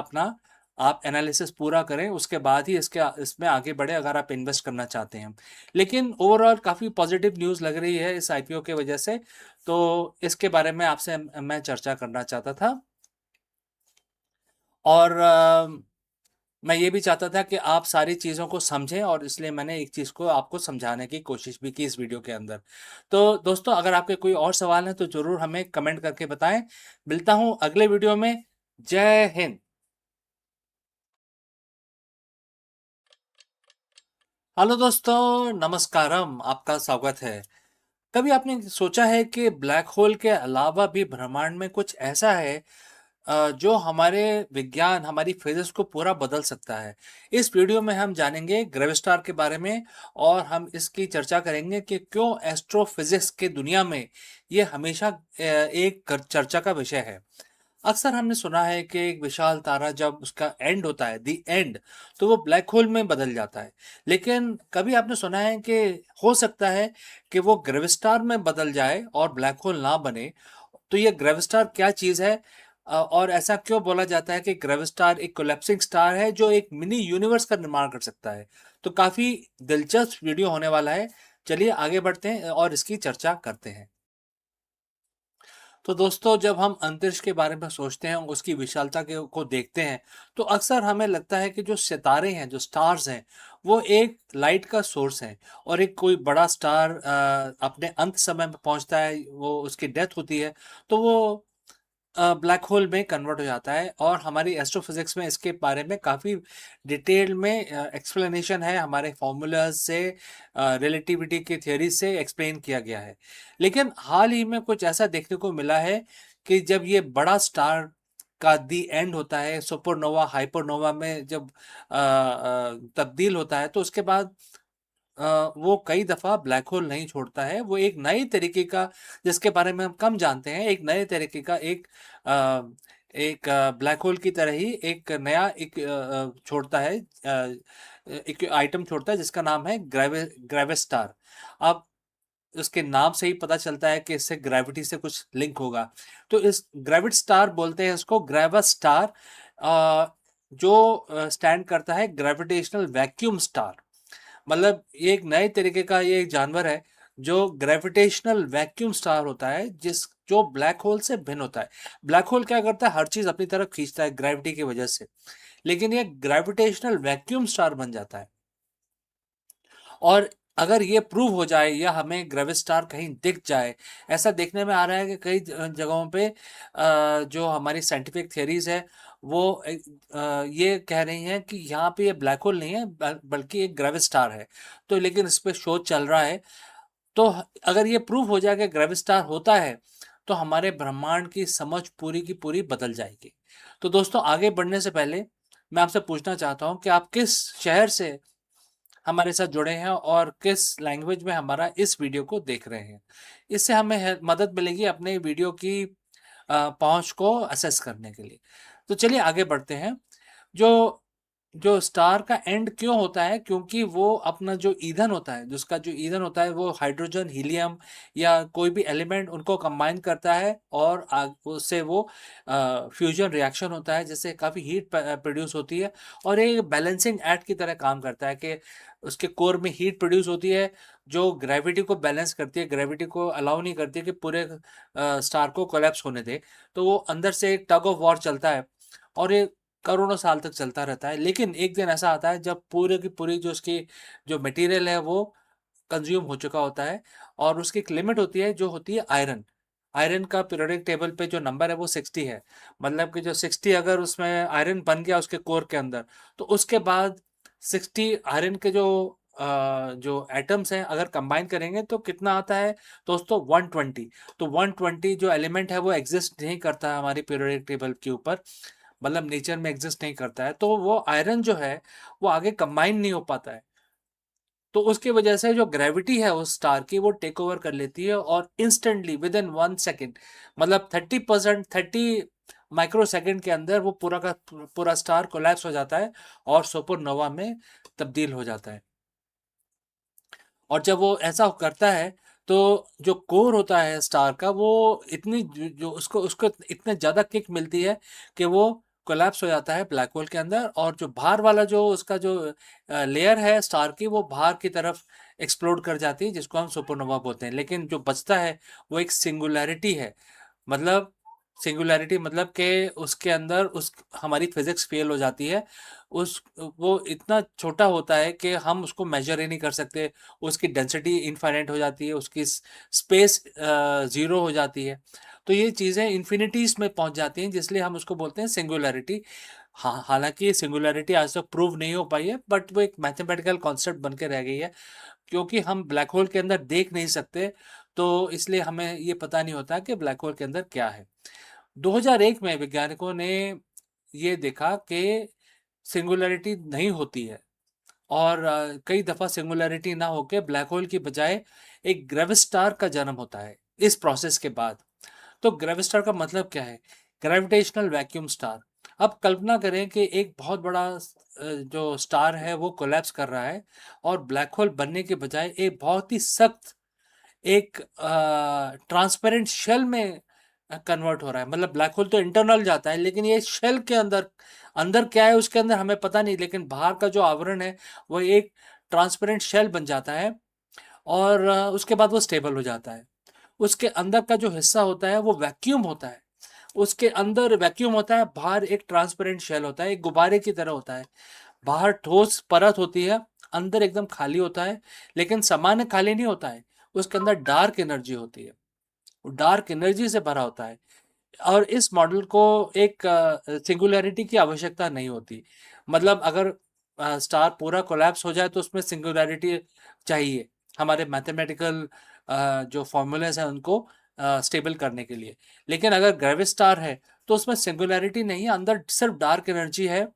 आप एनालिसिस पूरा करें, उसके बाद ही इसमें आगे बढ़े अगर आप इन्वेस्ट करना चाहते हैं। लेकिन ओवरऑल काफ़ी पॉजिटिव न्यूज़ लग रही है इस आईपीओ के वजह से, तो इसके बारे में आपसे मैं चर्चा करना चाहता था। और मैं ये भी चाहता था कि आप सारी चीज़ों को समझें, और इसलिए मैंने एक चीज़ को आपको समझाने की कोशिश भी की इस वीडियो के अंदर। तो दोस्तों, अगर आपके कोई और सवाल हैं तो ज़रूर हमें कमेंट करके बताएं। मिलता हूँ अगले वीडियो में। जय हिंद। हेलो दोस्तों, नमस्कारम, आपका स्वागत है। कभी आपने सोचा है कि ब्लैक होल के अलावा भी ब्रह्मांड में कुछ ऐसा है जो हमारे विज्ञान, हमारी फिजिक्स को पूरा बदल सकता है? इस वीडियो में हम जानेंगे ग्रेविस्टार के बारे में, और हम इसकी चर्चा करेंगे कि क्यों एस्ट्रोफिजिक्स की दुनिया में ये हमेशा एक चर्चा का विषय है। अक्सर हमने सुना है कि एक विशाल तारा जब उसका एंड होता है, दी एंड, तो वो ब्लैक होल में बदल जाता है। लेकिन कभी आपने सुना है कि हो सकता है कि वो ग्रेविस्टार में बदल जाए और ब्लैक होल ना बने? तो ये ग्रेविस्टार क्या चीज़ है? और ऐसा क्यों बोला जाता है कि ग्रेविस्टार एक कोलैप्सिंग स्टार है जो एक मिनी यूनिवर्स का निर्माण कर सकता है? तो काफ़ी दिलचस्प वीडियो होने वाला है। चलिए आगे बढ़ते हैं और इसकी चर्चा करते हैं। तो दोस्तों, जब हम अंतरिक्ष के बारे में सोचते हैं, उसकी विशालता के को देखते हैं, तो अक्सर हमें लगता है कि जो सितारे हैं, जो स्टार्स हैं, वो एक लाइट का सोर्स हैं और एक कोई बड़ा स्टार अपने अंत समय में पहुंचता है, वो उसकी डेथ होती है, तो वो ब्लैक होल में कन्वर्ट हो जाता है। और हमारी एस्ट्रोफिजिक्स में इसके बारे में काफ़ी डिटेल में एक्सप्लेनेशन है, हमारे फॉर्मूलाज से, रिलेटिविटी की थ्योरी से एक्सप्लेन किया गया है। लेकिन हाल ही में कुछ ऐसा देखने को मिला है कि जब ये बड़ा स्टार का दी एंड होता है, सुपरनोवा हाइपरनोवा में जब तब्दील होता है, तो उसके बाद वो कई दफ़ा ब्लैक होल नहीं छोड़ता है। वो एक नए तरीके का, जिसके बारे में हम कम जानते हैं, एक नए तरीके का एक ब्लैक होल की तरह ही एक नया एक छोड़ता है, एक आइटम छोड़ता है जिसका नाम है ग्रेविस्टार। अब उसके नाम से ही पता चलता है कि इससे ग्रेविटी से कुछ लिंक होगा। तो इस ग्रेविट स्टार बोलते हैं इसको, ग्रेविस स्टार, जो स्टैंड करता है ग्रेविटेशनल वैक्यूम स्टार। मतलब ये एक नए तरीके का ये एक जानवर है जो ग्रेविटेशनल वैक्यूम स्टार होता है, जिस जो ब्लैक होल से भिन्न होता है। ब्लैक होल क्या करता है, हर चीज अपनी तरफ खींचता है ग्रेविटी की वजह से, लेकिन ये ग्रेविटेशनल वैक्यूम स्टार बन जाता है। और अगर ये प्रूव हो जाए या हमें ग्रेविस्टार कहीं दिख जाए, ऐसा देखने में आ रहा है कि कई जगहों पे जो हमारी साइंटिफिक थियरीज है वो ये कह रही हैं कि यहाँ पे ये ब्लैक होल नहीं है, बल्कि एक ग्रेविस्टार है। तो लेकिन इस पे शोध चल रहा है। तो अगर ये प्रूव हो जाए कि ग्रेविस्टार होता है, तो हमारे ब्रह्मांड की समझ पूरी की पूरी बदल जाएगी। तो दोस्तों, आगे बढ़ने से पहले मैं आपसे पूछना चाहता हूँ कि आप किस शहर से हमारे साथ जुड़े हैं और किस लैंग्वेज में हमारा इस वीडियो को देख रहे हैं। इससे हमें मदद मिलेगी अपने वीडियो की पहुंच को असेस करने के लिए। तो चलिए आगे बढ़ते हैं। जो जो स्टार का एंड क्यों होता है, क्योंकि वो अपना जो ईंधन होता है, जिसका जो ईंधन होता है वो हाइड्रोजन, हीलियम या कोई भी एलिमेंट उनको कंबाइन करता है और उससे वो फ्यूजन रिएक्शन होता है, जिससे काफ़ी हीट प्रोड्यूस होती है। और ये बैलेंसिंग एक्ट की तरह काम करता है कि उसके कोर में हीट प्रोड्यूस होती है जो ग्रेविटी को बैलेंस करती है, ग्रेविटी को अलाउ नहीं करती कि पूरे स्टार को कोलैप्स होने दे। तो वो अंदर से एक टग ऑफ वॉर चलता है और ये करोड़ों साल तक चलता रहता है। लेकिन एक दिन ऐसा आता है जब पूरे की पूरी जो उसकी जो मटेरियल है वो कंज्यूम हो चुका होता है और उसकी एक लिमिट होती है जो होती है आयरन। आयरन का पीरियोडिक टेबल पे जो नंबर है वो 60 है। मतलब कि जो 60 अगर उसमें आयरन बन गया उसके कोर के अंदर, तो उसके बाद 60 आयरन के जो एटम्स हैं अगर कंबाइन करेंगे तो कितना आता है दोस्तों, 120। तो 120 जो एलिमेंट है वो एग्जिस्ट नहीं करता है हमारी पीरियोडिक टेबल के ऊपर, मतलब नेचर में एग्जिस्ट नहीं करता है। तो वो आयरन जो है वो आगे कंबाइन नहीं हो पाता है। तो उसकी वजह से जो ग्रेविटी है उस स्टार की वो टेक ओवर कर लेती है और इंस्टेंटली विद इन 1 सेकेंड, मतलब 30%, 30 माइक्रो सेकेंड के अंदर वो पूरा का पूरा स्टार कोलैप्स हो जाता है और सुपरनोवा में तब्दील हो जाता है। और जब वो ऐसा करता है तो जो कोर होता है स्टार का वो इतनी जो उसको उसको इतने ज़्यादा किक मिलती है कि वो कोलैप्स हो जाता है ब्लैक होल के अंदर। और जो बाहर वाला जो उसका जो लेयर है स्टार की, वो बाहर की तरफ एक्सप्लोड कर जाती है, जिसको हम सुपरनोवा बोलते हैं। लेकिन जो बचता है वो एक सिंगुलैरिटी है। मतलब सिंगुलैरिटी मतलब कि उसके अंदर उस हमारी फिजिक्स फेल हो जाती है। उस वो इतना छोटा होता है कि हम उसको मेजर ही नहीं कर सकते। उसकी डेंसिटी इनफाइनाइट हो जाती है, उसकी स्पेस ज़ीरो हो जाती है। तो ये चीज़ें इन्फिनिटीज़ में पहुंच जाती हैं, जिसलिए हम उसको बोलते हैं सिंगुलैरिटी। हाँ, हालांकि सिंगुलैरिटी आज तक प्रूव नहीं हो पाई है, बट वो एक मैथमेटिकल कॉन्सेप्ट बन के रह गई है। क्योंकि हम ब्लैक होल के अंदर देख नहीं सकते, तो इसलिए हमें ये पता नहीं होता कि ब्लैक होल के अंदर क्या है। 2001 में वैज्ञानिकों ने ये देखा कि सिंगुलैरिटी नहीं होती है और कई दफ़ा सिंगुलैरिटी ना होके ब्लैक होल की बजाय एक ग्रेविस्टार का जन्म होता है इस प्रोसेस के बाद। तो ग्रेविस्टार का मतलब क्या है? Gravitational vacuum star. अब कल्पना करें कि एक बहुत बड़ा जो स्टार है वो कोलैप्स कर रहा है और ब्लैक होल बनने के बजाय एक बहुत ही सख्त एक ट्रांसपेरेंट शेल में कन्वर्ट हो रहा है। मतलब ब्लैक होल तो इंटरनल जाता है, लेकिन ये शेल के अंदर अंदर क्या है उसके अंदर हमें पता नहीं, लेकिन बाहर का जो आवरण है वो एक ट्रांसपेरेंट शेल बन जाता है और उसके बाद वो स्टेबल हो जाता है। उसके अंदर का जो हिस्सा होता है वो वैक्यूम होता है, उसके अंदर वैक्यूम होता है, बाहर एक ट्रांसपेरेंट शेल होता है, एक गुब्बारे की तरह होता है। बाहर ठोस परत होती है, अंदर एकदम खाली होता है, लेकिन सामान्य खाली नहीं होता है, उसके अंदर डार्क एनर्जी होती है, डार्क एनर्जी से भरा होता है। और इस मॉडल को एक सिंगुलैरिटी की आवश्यकता नहीं होती। मतलब अगर स्टार पूरा कोलैप्स हो जाए तो उसमें सिंगुलैरिटी चाहिए हमारे मैथमेटिकल जो फॉर्मूलेज हैं उनको स्टेबल करने के लिए। लेकिन अगर ग्रेविट स्टार है तो उसमें सिंगुलैरिटी नहीं है, अंदर सिर्फ डार्क एनर्जी है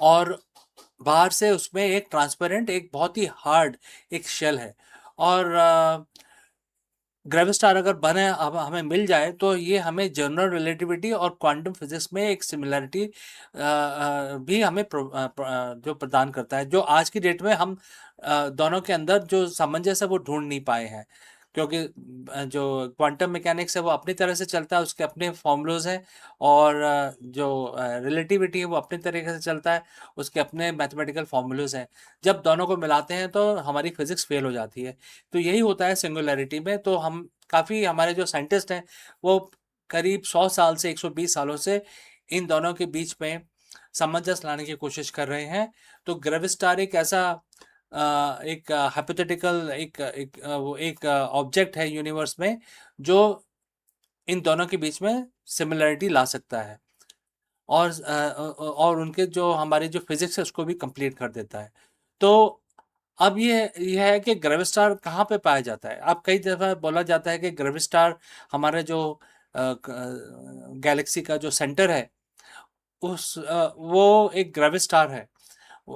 और बाहर से उसमें एक ट्रांसपेरेंट एक बहुत ही हार्ड एक शेल है। और ग्रेविस्टार अगर बने अब हमें मिल जाए तो ये हमें जनरल रिलेटिविटी और क्वांटम फिजिक्स में एक सिमिलरिटी भी हमें जो प्रदान करता है, जो आज की डेट में हम दोनों के अंदर जो सामंजस्य है वो ढूंढ नहीं पाए हैं। क्योंकि जो क्वांटम मैकेनिक्स है वो अपनी तरह से चलता है, उसके अपने फॉर्मूलाज हैं, और जो रिलेटिविटी है वो अपनी तरीके से चलता है, उसके अपने मैथमेटिकल फॉर्मूलाज हैं। जब दोनों को मिलाते हैं तो हमारी फिजिक्स फेल हो जाती है। तो यही होता है सिंगुलैरिटी में। तो हम काफ़ी हमारे जो साइंटिस्ट हैं वो करीब 100 साल से 120 सालों से इन दोनों के बीच में सामंजस्य लाने की कोशिश कर रहे हैं। तो ग्रेविस्टार एक ऐसा एक हाइपोथेटिकल एक ऑब्जेक्ट है यूनिवर्स में जो इन दोनों के बीच में सिमिलरिटी ला सकता है और उनके जो हमारी जो फिजिक्स है उसको भी कंप्लीट कर देता है। तो अब ये है कि ग्रेविस्टार कहाँ पे पाया जाता है। अब कई दफ़ा बोला जाता है कि ग्रेविस्टार हमारे जो गैलेक्सी का जो सेंटर है वो एक ग्रेविस्टार है।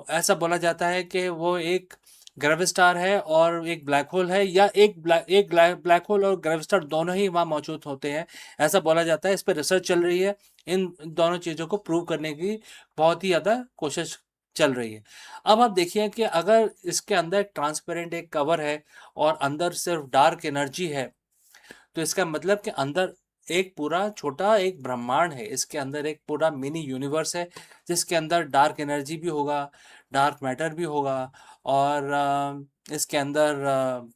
ऐसा बोला जाता है कि वो एक ग्रेविस्टार है और एक ब्लैक होल है, या एक ब्लैक होल और ग्रेविस्टार दोनों ही वहाँ मौजूद होते हैं, ऐसा बोला जाता है। इस पर रिसर्च चल रही है, इन दोनों चीज़ों को प्रूव करने की बहुत ही ज़्यादा कोशिश चल रही है। अब आप देखिए कि अगर इसके अंदर ट्रांसपेरेंट एक कवर है और अंदर सिर्फ डार्क एनर्जी है, तो इसका मतलब कि अंदर एक पूरा छोटा एक ब्रह्मांड है, इसके अंदर एक पूरा मिनी यूनिवर्स है जिसके अंदर डार्क एनर्जी भी होगा, डार्क मैटर भी होगा, और इसके अंदर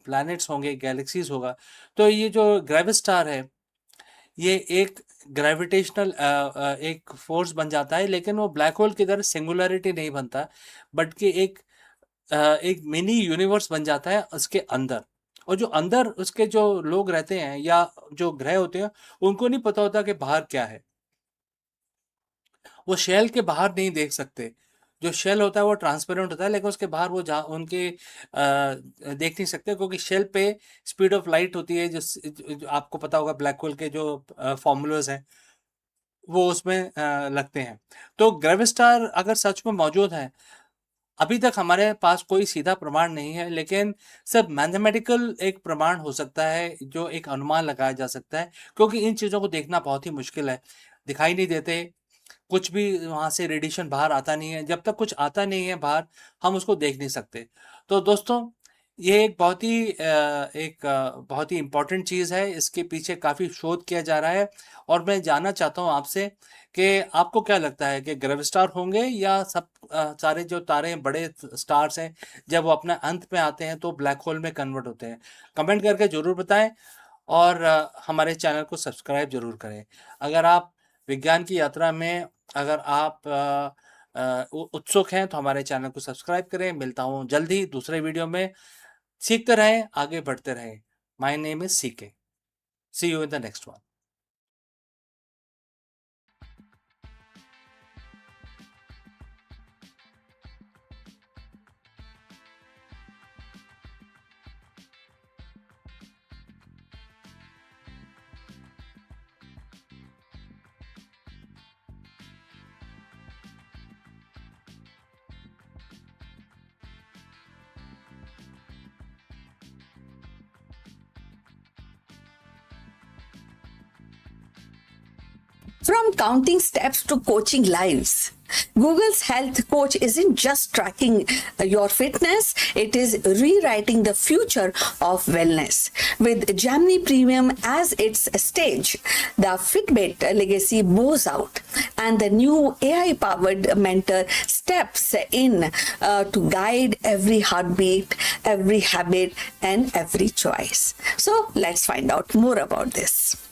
प्लैनेट्स होंगे, गैलेक्सीज होगा। तो ये जो ग्रेविस्टार है ये एक ग्रेविटेशनल एक फोर्स बन जाता है, लेकिन वो ब्लैक होल की तरह सिंगुलरिटी नहीं बनता, बल्कि एक मिनी यूनिवर्स बन जाता है उसके अंदर। और जो अंदर उसके जो लोग रहते हैं या जो ग्रह होते हैं उनको नहीं पता होता कि बाहर क्या है। वो शेल के बाहर नहीं देख सकते। जो शेल होता है वो ट्रांसपेरेंट होता है, लेकिन उसके बाहर वो जहाँ उनके देख नहीं सकते, क्योंकि शेल पे स्पीड ऑफ लाइट होती है, जो आपको पता होगा ब्लैक होल के जो फॉर्मूलाज हैं वो उसमें लगते हैं। तो ग्रेविस्टार अगर सच में मौजूद है, अभी तक हमारे पास कोई सीधा प्रमाण नहीं है, लेकिन सिर्फ मैथमेटिकल एक प्रमाण हो सकता है, जो एक अनुमान लगाया जा सकता है, क्योंकि इन चीज़ों को देखना बहुत ही मुश्किल है, दिखाई नहीं देते, कुछ भी वहाँ से रेडिएशन बाहर आता नहीं है। जब तक कुछ आता नहीं है बाहर हम उसको देख नहीं सकते। तो दोस्तों ये एक बहुत ही इम्पोर्टेंट चीज़ है, इसके पीछे काफ़ी शोध किया जा रहा है। और मैं जानना चाहता हूँ आपसे कि आपको क्या लगता है कि ग्रेविस्टार होंगे या सब सारे जो तारे हैं, बड़े स्टार्स हैं, जब वो अपना अंत में आते हैं तो ब्लैक होल में कन्वर्ट होते हैं। कमेंट करके ज़रूर बताएं और हमारे चैनल को सब्सक्राइब ज़रूर करें। अगर आप विज्ञान की यात्रा में अगर आप उत्सुक हैं तो हमारे चैनल को सब्सक्राइब करें। मिलता हूँ जल्दी दूसरे वीडियो में। सीखते रहें, आगे बढ़ते रहें। My name is CK. See you in the next one. From counting steps to coaching lives, Google's health coach isn't just tracking your fitness, it is rewriting the future of wellness. With Gemini Premium as its stage, the Fitbit legacy bows out, and the new AI powered mentor steps in to guide every heartbeat, every habit, and every choice. So, let's find out more about this.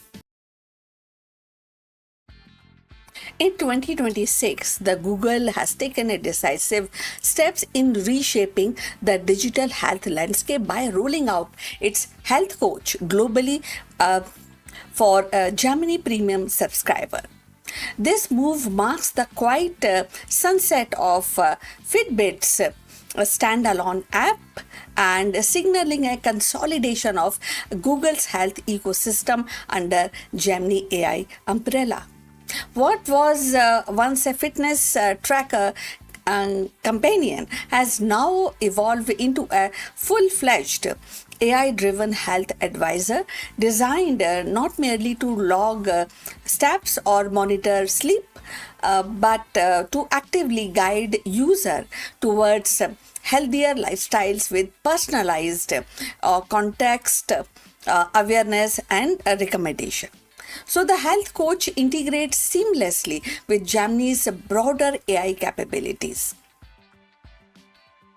In 2026, the Google has taken a decisive steps in reshaping the digital health landscape by rolling out its health coach globally for a Gemini Premium subscriber. This move marks the quiet sunset of Fitbit's a standalone app and signaling a consolidation of Google's health ecosystem under Gemini AI umbrella. What was once a fitness tracker and companion has now evolved into a full-fledged AI-driven health advisor designed not merely to log steps or monitor sleep, but to actively guide user towards healthier lifestyles with personalized context, awareness, and recommendation. So the health coach integrates seamlessly with Gemini's broader AI capabilities,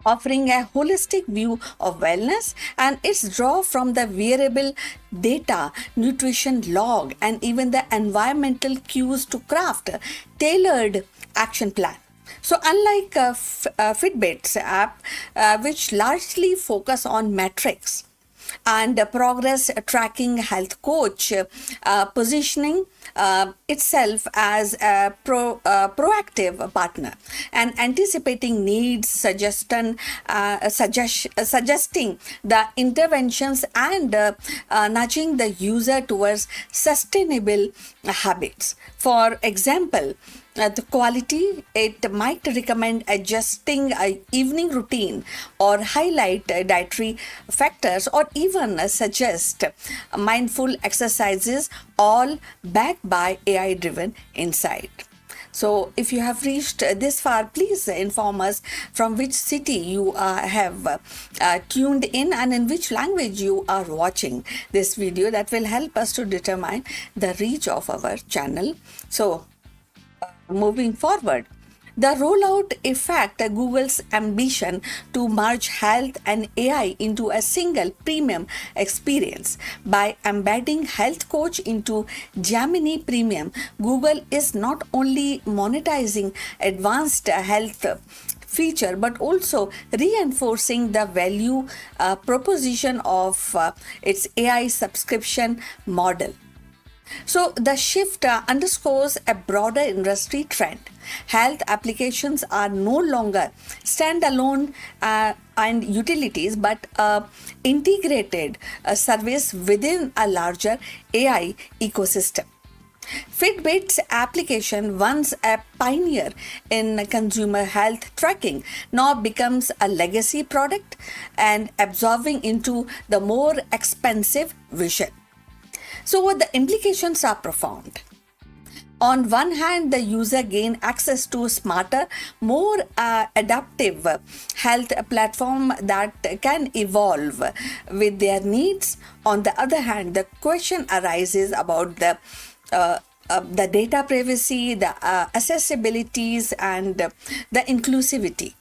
offering a holistic view of wellness, and its draw from the wearable data, nutrition log, and even the environmental cues to craft a tailored action plan. So unlike Fitbit's app, which largely focus on metrics, and progress tracking health coach positioning itself as a proactive partner and anticipating needs, suggesting the interventions and nudging the user towards sustainable habits. For example, the quality, it might recommend adjusting a evening routine or highlight dietary factors or even suggest mindful exercises, all backed by AI driven insight. So if you have reached this far, please inform us from which city you have tuned in and in which language you are watching this video. That will help us to determine the reach of our channel. So moving forward, the rollout effect Google's ambition to merge health and AI into a single premium experience. By embedding health coach into Gemini Premium, Google is not only monetizing advanced health feature but also reinforcing the value proposition of its AI subscription model. So the shift underscores a broader industry trend. Health applications are no longer standalone and utilities, but integrated service within a larger AI ecosystem. Fitbit's application, once a pioneer in consumer health tracking, now becomes a legacy product and absorbing into the more expensive vision. So the implications are profound. On one hand, the user gain access to smarter, more adaptive health platform that can evolve with their needs. On the other hand, the question arises about the data privacy, the accessibilities, and the inclusivity.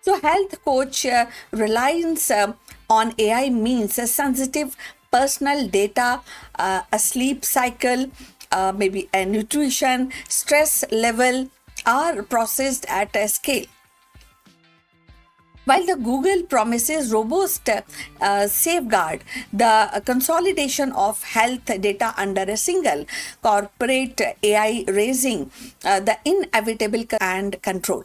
So health coach reliance on AI means a sensitive personal data, a sleep cycle, maybe a nutrition, stress level are processed at a scale. While the Google promises robust safeguard, the consolidation of health data under a single corporate AI raising the inevitable and control.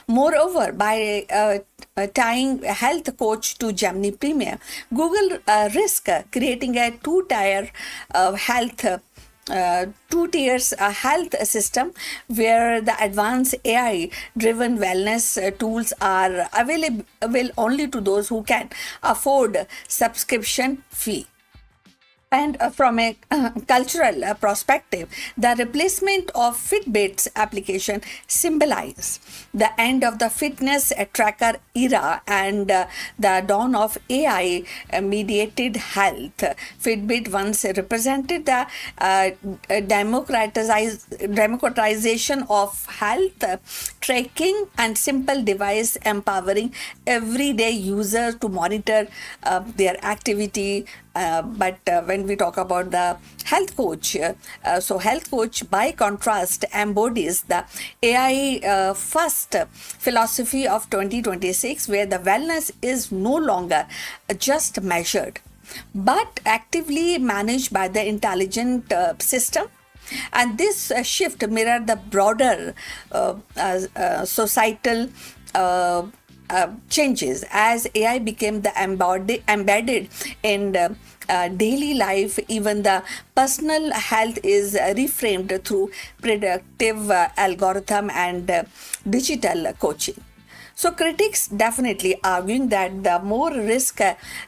Moreover, by tying a health coach to Gemini Premium, Google risk creating a two-tier health system where the advanced AI-driven wellness tools are available only to those who can afford subscription fee. And from a cultural perspective, the replacement of Fitbit's application symbolize the end of the fitness tracker era and the dawn of AI mediated health. Fitbit once represented the democratization of health tracking and simple device empowering everyday users to monitor their activity. But when we talk about the health coach, so health coach by contrast embodies the AI first philosophy of 2026, where the wellness is no longer just measured but actively managed by the intelligent system. And this shift mirrored the broader societal changes as AI became the embedded in daily life. Even the personal health is reframed through predictive algorithm and digital coaching. So critics definitely arguing that the more risk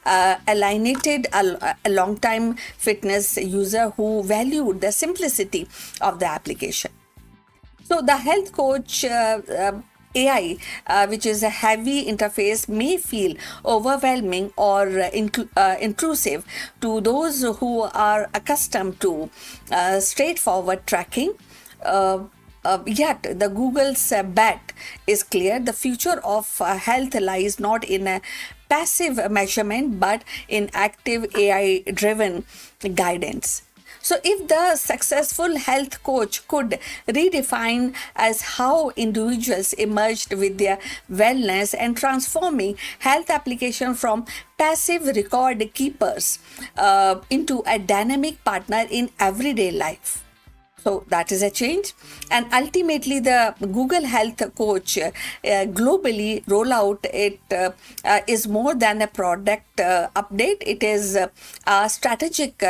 alienated a long time fitness user who valued the simplicity of the application. So the health coach AI, which is a heavy interface, may feel overwhelming or intrusive to those who are accustomed to straightforward tracking. Yet the Google's bet is clear. The future of health lies not in a passive measurement but in active AI driven guidance. So, if the successful health coach could redefine as how individuals emerged with their wellness and transforming health application from passive record keepers into a dynamic partner in everyday life. So that is a change. And ultimately, the Google Health Coach globally rollout it is more than a product update. It is a strategic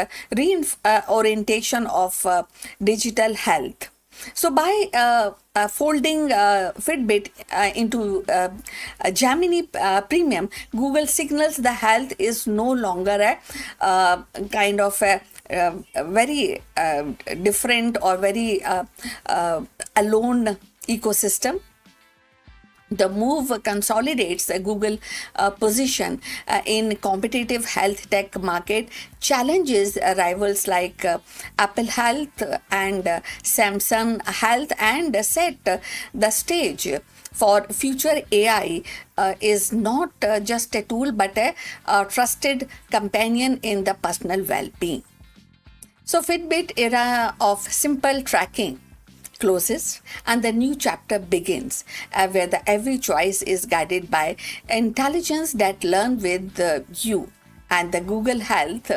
orientation of digital health. So by folding Fitbit into Gemini Premium, Google signals the health is no longer a kind of a very different or very alone ecosystem. The move consolidates the Google position in competitive health tech market, challenges rivals like Apple Health and Samsung Health, and set the stage for future AI is not just a tool but a trusted companion in the personal well-being. So Fitbit era of simple tracking closes and the new chapter begins, where the every choice is guided by intelligence that learn with you. And the Google Health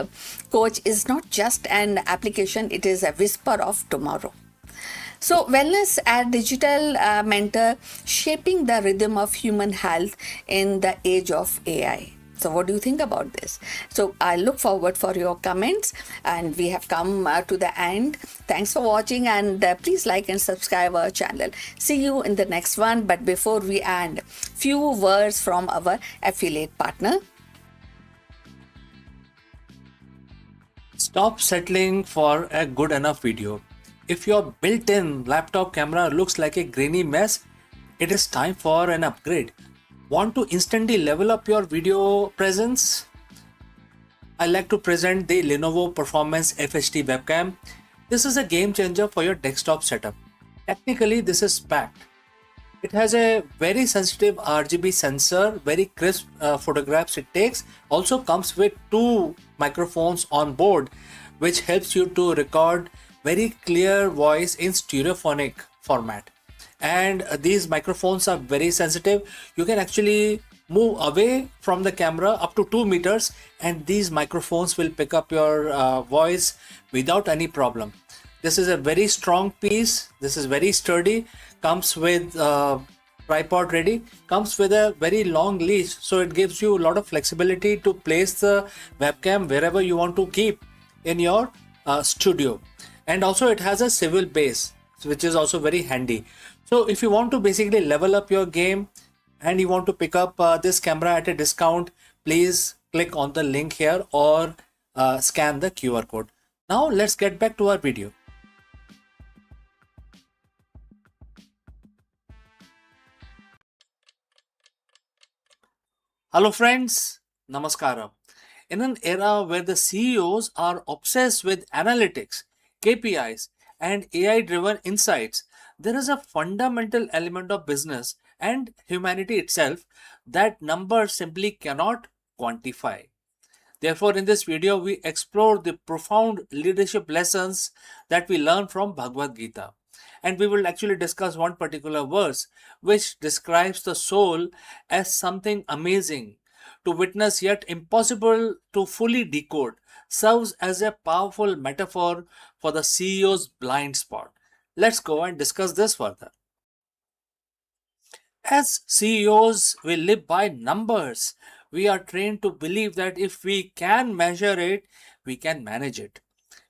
Coach is not just an application, it is a whisper of tomorrow. So wellness as digital mentor shaping the rhythm of human health in the age of AI. So what do you think about this? So I look forward for your comments, and we have come to the end. Thanks for watching, and please like and subscribe our channel. See you in the next one. But before we end, few words from our affiliate partner. Stop settling for a good enough video. If your built-in laptop camera looks like a grainy mess, it is time for an upgrade. Want to instantly level up your video presence? I like to present the Lenovo Performance FHD webcam. This is a game changer for your desktop setup. Technically, this is packed. It has a very sensitive RGB sensor, very crisp photographs it takes. Also comes with 2 microphones on board, which helps you to record very clear voice in stereophonic format. And these microphones are very sensitive. You can actually move away from the camera up to 2 meters and these microphones will pick up your voice without any problem. This is a very strong piece. This is very sturdy. Comes with tripod ready. Comes with a very long leash, so it gives you a lot of flexibility to place the webcam wherever you want to keep in your studio. And also it has a swivel base, which is also very handy. So if you want to basically level up your game and you want to pick up this camera at a discount, please click on the link here or scan the QR code. Now let's get back to our video. Hello friends, Namaskaram. In an era where the CEOs are obsessed with analytics, KPIs, and AI driven insights, there is a fundamental element of business and humanity itself that numbers simply cannot quantify. Therefore, in this video, we explore the profound leadership lessons that we learn from Bhagavad Gita. And we will actually discuss one particular verse which describes the soul as something amazing to witness yet impossible to fully decode, serves as a powerful metaphor for the CEO's blind spot. Let's go and discuss this further. As CEOs, we live by numbers. We are trained to believe that if we can measure it, we can manage it.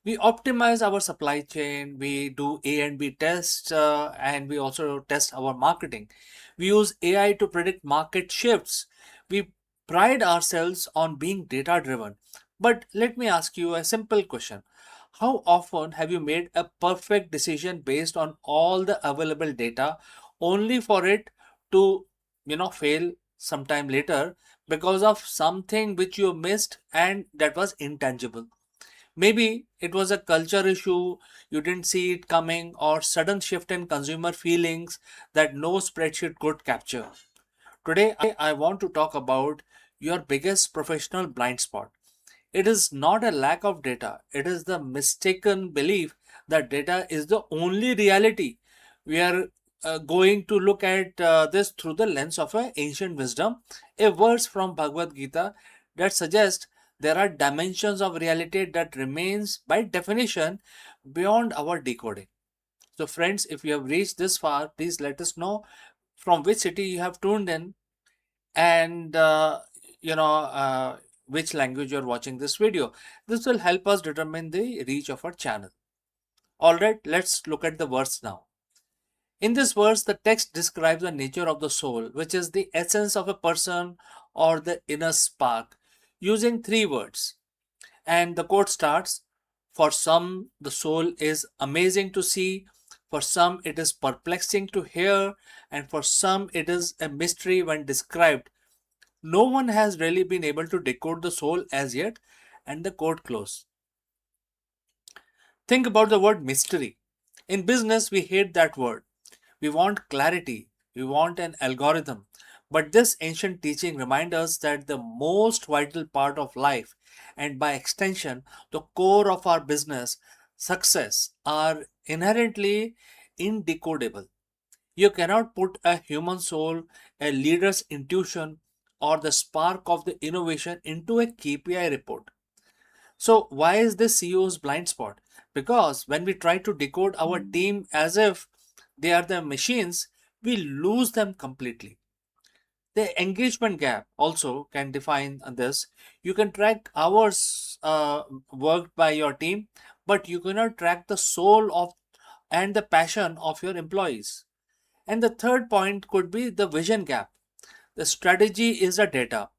We optimize our supply chain, we do A and B tests, and we also test our marketing. We use AI to predict market shifts. We pride ourselves on being data driven. But let me ask you a simple question. How often have you made a perfect decision based on all the available data only for it to fail sometime later because of something which you missed and that was intangible? Maybe it was a culture issue, you didn't see it coming, or sudden shift in consumer feelings that no spreadsheet could capture. Today, I want to talk about your biggest professional blind spot. It is not a lack of data, it is the mistaken belief that data is the only reality. We are going to look at this through the lens of an ancient wisdom, a verse from Bhagavad Gita that suggests there are dimensions of reality that remains by definition beyond our decoding. So friends, if you have reached this far, please let us know from which city you have tuned in, and you know which language you are watching this video. This will help us determine the reach of our channel. All right, let's look at the verse now. In this verse, the text describes the nature of the soul, which is the essence of a person or the inner spark, using three words. And the quote starts: for some, the soul is amazing to see, for some, it is perplexing to hear, and for some, it is a mystery when described. No one has really been able to decode the soul as yet. And the quote close. Think about the word mystery. In business, we hate that word. We want clarity, we want an algorithm. But this ancient teaching reminds us that the most vital part of life, and by extension, the core of our business success, are inherently indecodable. You cannot put a human soul, a leader's intuition, or the spark of the innovation into a KPI report. So, why is this CEO's blind spot? Because when we try to decode our team as if they are the machines, we lose them completely. The engagement gap also can define this. You can track hours worked by your team, but you cannot track the soul of and the passion of your employees. And the third point could be the vision gap. The strategy is a data,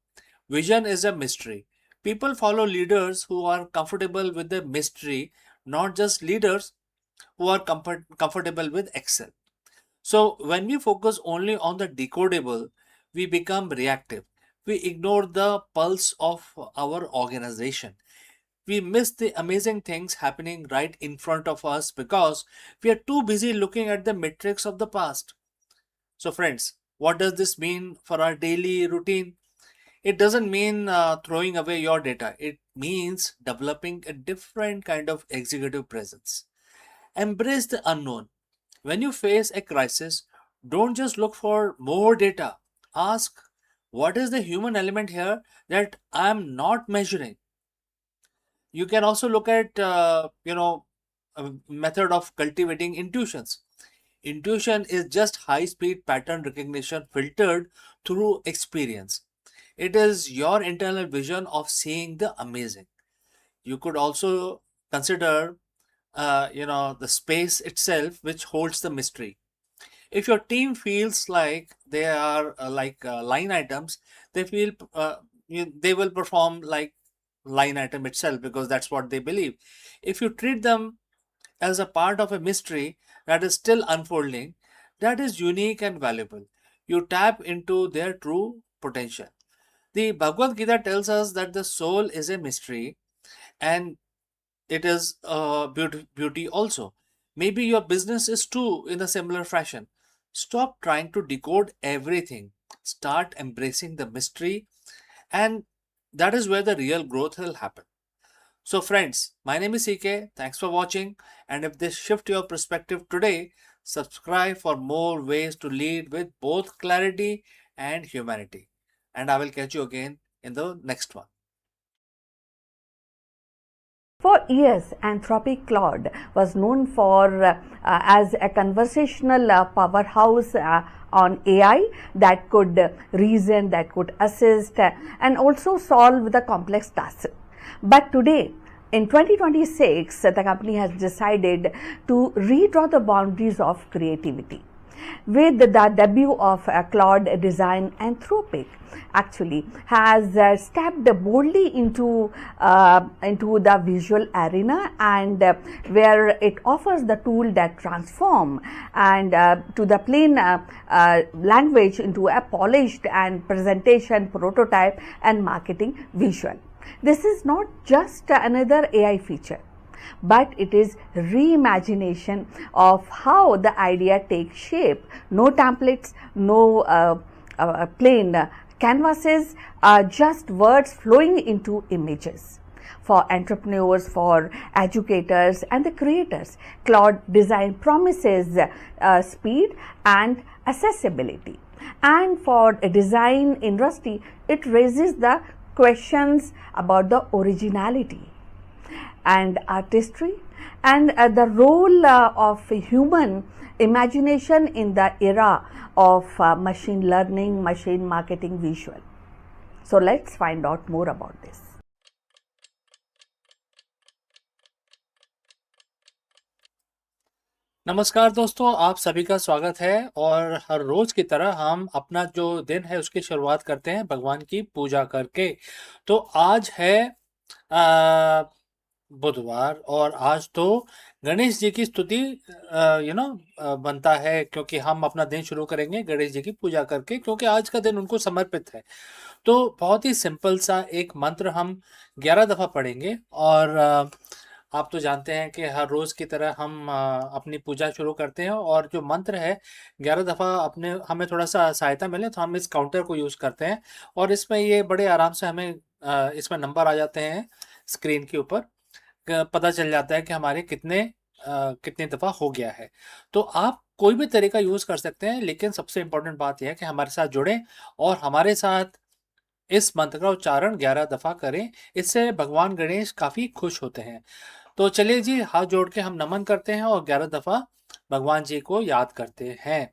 vision is a mystery. People follow leaders who are comfortable with the mystery, not just leaders who are comfortable with Excel. So, when we focus only on the decodable, we become reactive. We ignore the pulse of our organization. We miss the amazing things happening right in front of us because we are too busy looking at the metrics of the past. So, friends, what does this mean for our daily routine? It doesn't mean throwing away your data, it means developing a different kind of executive presence. Embrace the unknown. When you face a crisis, don't just look for more data. Ask, what is the human element here that I'm not measuring? You can also look at, a method of cultivating intuitions. Intuition is just high speed pattern recognition filtered through experience. It is your internal vision of seeing the amazing. You could also consider, the space itself, which holds the mystery. If your team feels like they are line items, they feel they will perform like line item itself, because that's what they believe. If you treat them as a part of a mystery that is still unfolding, that is unique and valuable. You tap into their true potential. The Bhagavad Gita tells us that the soul is a mystery, and it is beauty also. Maybe your business is too, in a similar fashion. Stop trying to decode everything. Start embracing the mystery, and that is where the real growth will happen. So, friends, my name is CK. Thanks for watching. And if this shift your perspective today, subscribe for more ways to lead with both clarity and humanity. And I will catch you again in the next one. For years, Anthropic Claude was known for as a conversational powerhouse on AI that could reason, that could assist, and also solve the complex tasks. But today, in 2026, the company has decided to redraw the boundaries of creativity. With the debut of Claude Design, Anthropic actually has stepped boldly into the visual arena, and where it offers the tool that transform and to the plain language into a polished and presentation prototype and marketing visual. This is not just another AI feature, but it is reimagination of how the idea takes shape. No templates, no plain canvases, just words flowing into images. For entrepreneurs, for educators and the creators, Claude Design promises speed and accessibility. And for a design industry, it raises the questions about the originality and artistry, and the role of human imagination in the era of machine learning, machine marketing, visual. So let's find out more about this. नमस्कार दोस्तों, आप सभी का स्वागत है। और हर रोज की तरह हम अपना जो दिन है उसकी शुरुआत करते हैं भगवान की पूजा करके। तो आज है बुधवार, और आज तो गणेश जी की स्तुति बनता है, क्योंकि हम अपना दिन शुरू करेंगे गणेश जी की पूजा करके, क्योंकि आज का दिन उनको समर्पित है। तो बहुत ही सिंपल सा एक मंत्र हम 11 दफा पढ़ेंगे। और आप तो जानते हैं कि हर रोज की तरह हम अपनी पूजा शुरू करते हैं, और जो मंत्र है 11 दफा हमें थोड़ा सा सहायता मिले तो हम इस काउंटर को यूज करते हैं, और इसमें ये बड़े आराम से हमें इसमें नंबर आ जाते हैं स्क्रीन के ऊपर, पता चल जाता है कि हमारे कितने दफा हो गया है। तो आप कोई भी तरीका यूज कर सकते हैं, लेकिन सबसे इंपॉर्टेंट बात यह है कि हमारे साथ जुड़ें और हमारे साथ इस मंत्र का उच्चारण 11 दफा करें। इससे भगवान गणेश काफी खुश होते हैं। तो चलिए जी, हाथ जोड़ के हम नमन करते हैं और 11 दफा भगवान जी को याद करते हैं।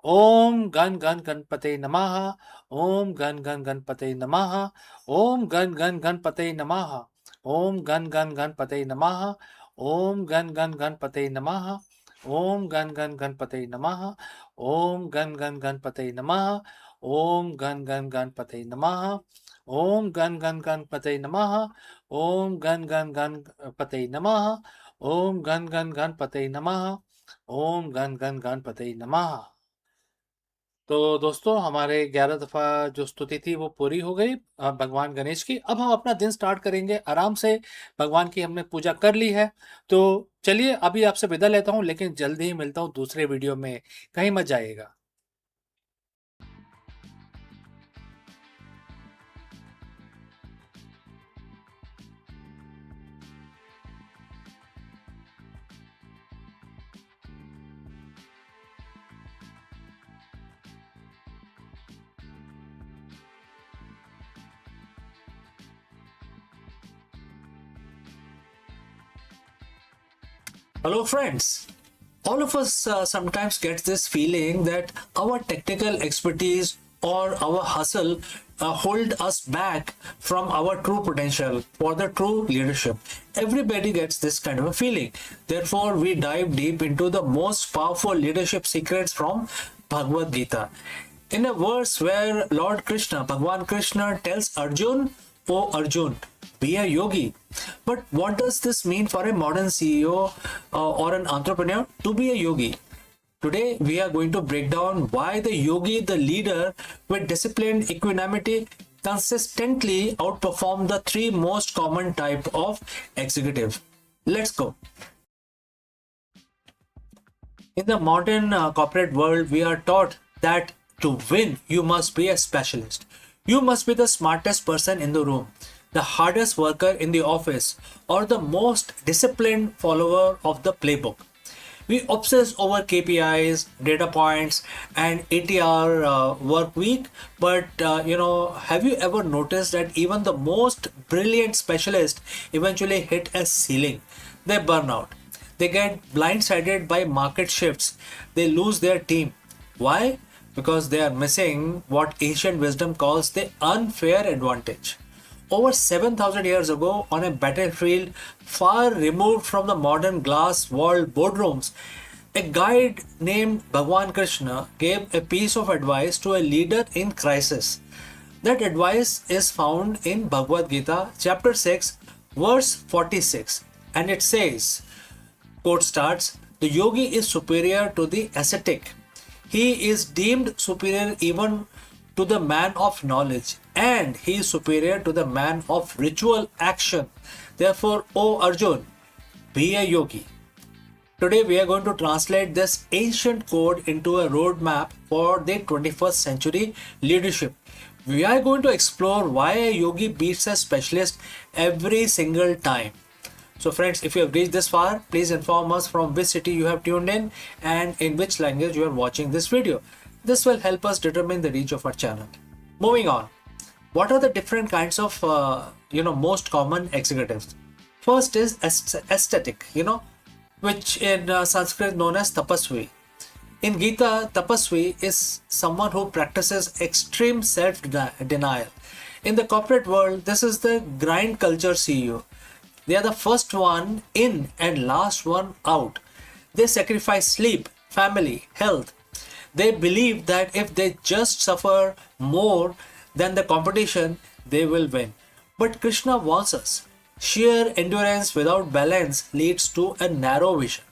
ओम गण गण गणपते नमः, ओम गण गण गणपते नमः, ओम गण गण गणपते नमः, ओम गण गण गणपते नमः, ओम गण गण गणपते नमः, ओम गण गण गणपते नमः, ओम गण गण गणपते नमः, ओम गण गण गणपते नमः, ओम गण गण गणपते नमः, ओम गण गण गणपते नमः, ओम गण गण गणपते नमः, ओम गण गण गणपते नमः। तो दोस्तों, हमारे 11 दफा जो स्तुति थी वो पूरी हो गई भगवान गणेश की। अब हम अपना दिन स्टार्ट करेंगे आराम से। भगवान की हमने पूजा कर ली है, तो चलिए अभी आपसे विदा लेता हूँ, लेकिन जल्दी ही मिलता हूँ दूसरे वीडियो में। कहीं मत जाइएगा। Hello friends, all of us sometimes get this feeling that our technical expertise or our hustle hold us back from our true potential for the true leadership. Everybody gets this kind of a feeling. Therefore, we dive deep into the most powerful leadership secrets from Bhagavad Gita. In a verse where Lord Krishna, Bhagwan Krishna tells Arjun, "O Arjun, be a yogi. But what does this mean for a modern CEO or an entrepreneur to be a yogi? Today, we are going to break down why the yogi, the leader with disciplined equanimity, consistently outperform the three most common type of executive. Let's go. In the modern corporate world, we are taught that to win, you must be a specialist. You must be the smartest person in the room, the hardest worker in the office, or the most disciplined follower of the playbook. We obsess over KPIs, data points, and ATR work week. But have you ever noticed that even the most brilliant specialists eventually hit a ceiling? They burn out. They get blindsided by market shifts. They lose their team. Why? Because they are missing what ancient wisdom calls the unfair advantage. Over 7,000 years ago, on a battlefield far removed from the modern glass-walled boardrooms, a guide named Bhagwan Krishna gave a piece of advice to a leader in crisis. That advice is found in Bhagavad Gita, chapter 6, verse 46, and it says, quote starts, "The yogi is superior to the ascetic. He is deemed superior even to the man of knowledge, and he is superior to the man of ritual action. Therefore, O Arjun, be a yogi." Today, we are going to translate this ancient code into a roadmap for the 21st century leadership. We are going to explore why a yogi beats a specialist every single time. So friends, if you have reached this far, please inform us from which city you have tuned in and in which language you are watching this video. This will help us determine the reach of our channel. Moving on, what are the different kinds of most common executives? First is aesthetic, which in Sanskrit known as tapasvi. In Gita, tapasvi is someone who practices extreme self-denial. In the corporate world, this is the grind culture CEO. They are the first one in and last one out. They sacrifice sleep, family, health. They believe that if they just suffer more than the competition, they will win. But Krishna warns us, sheer endurance without balance leads to a narrow vision.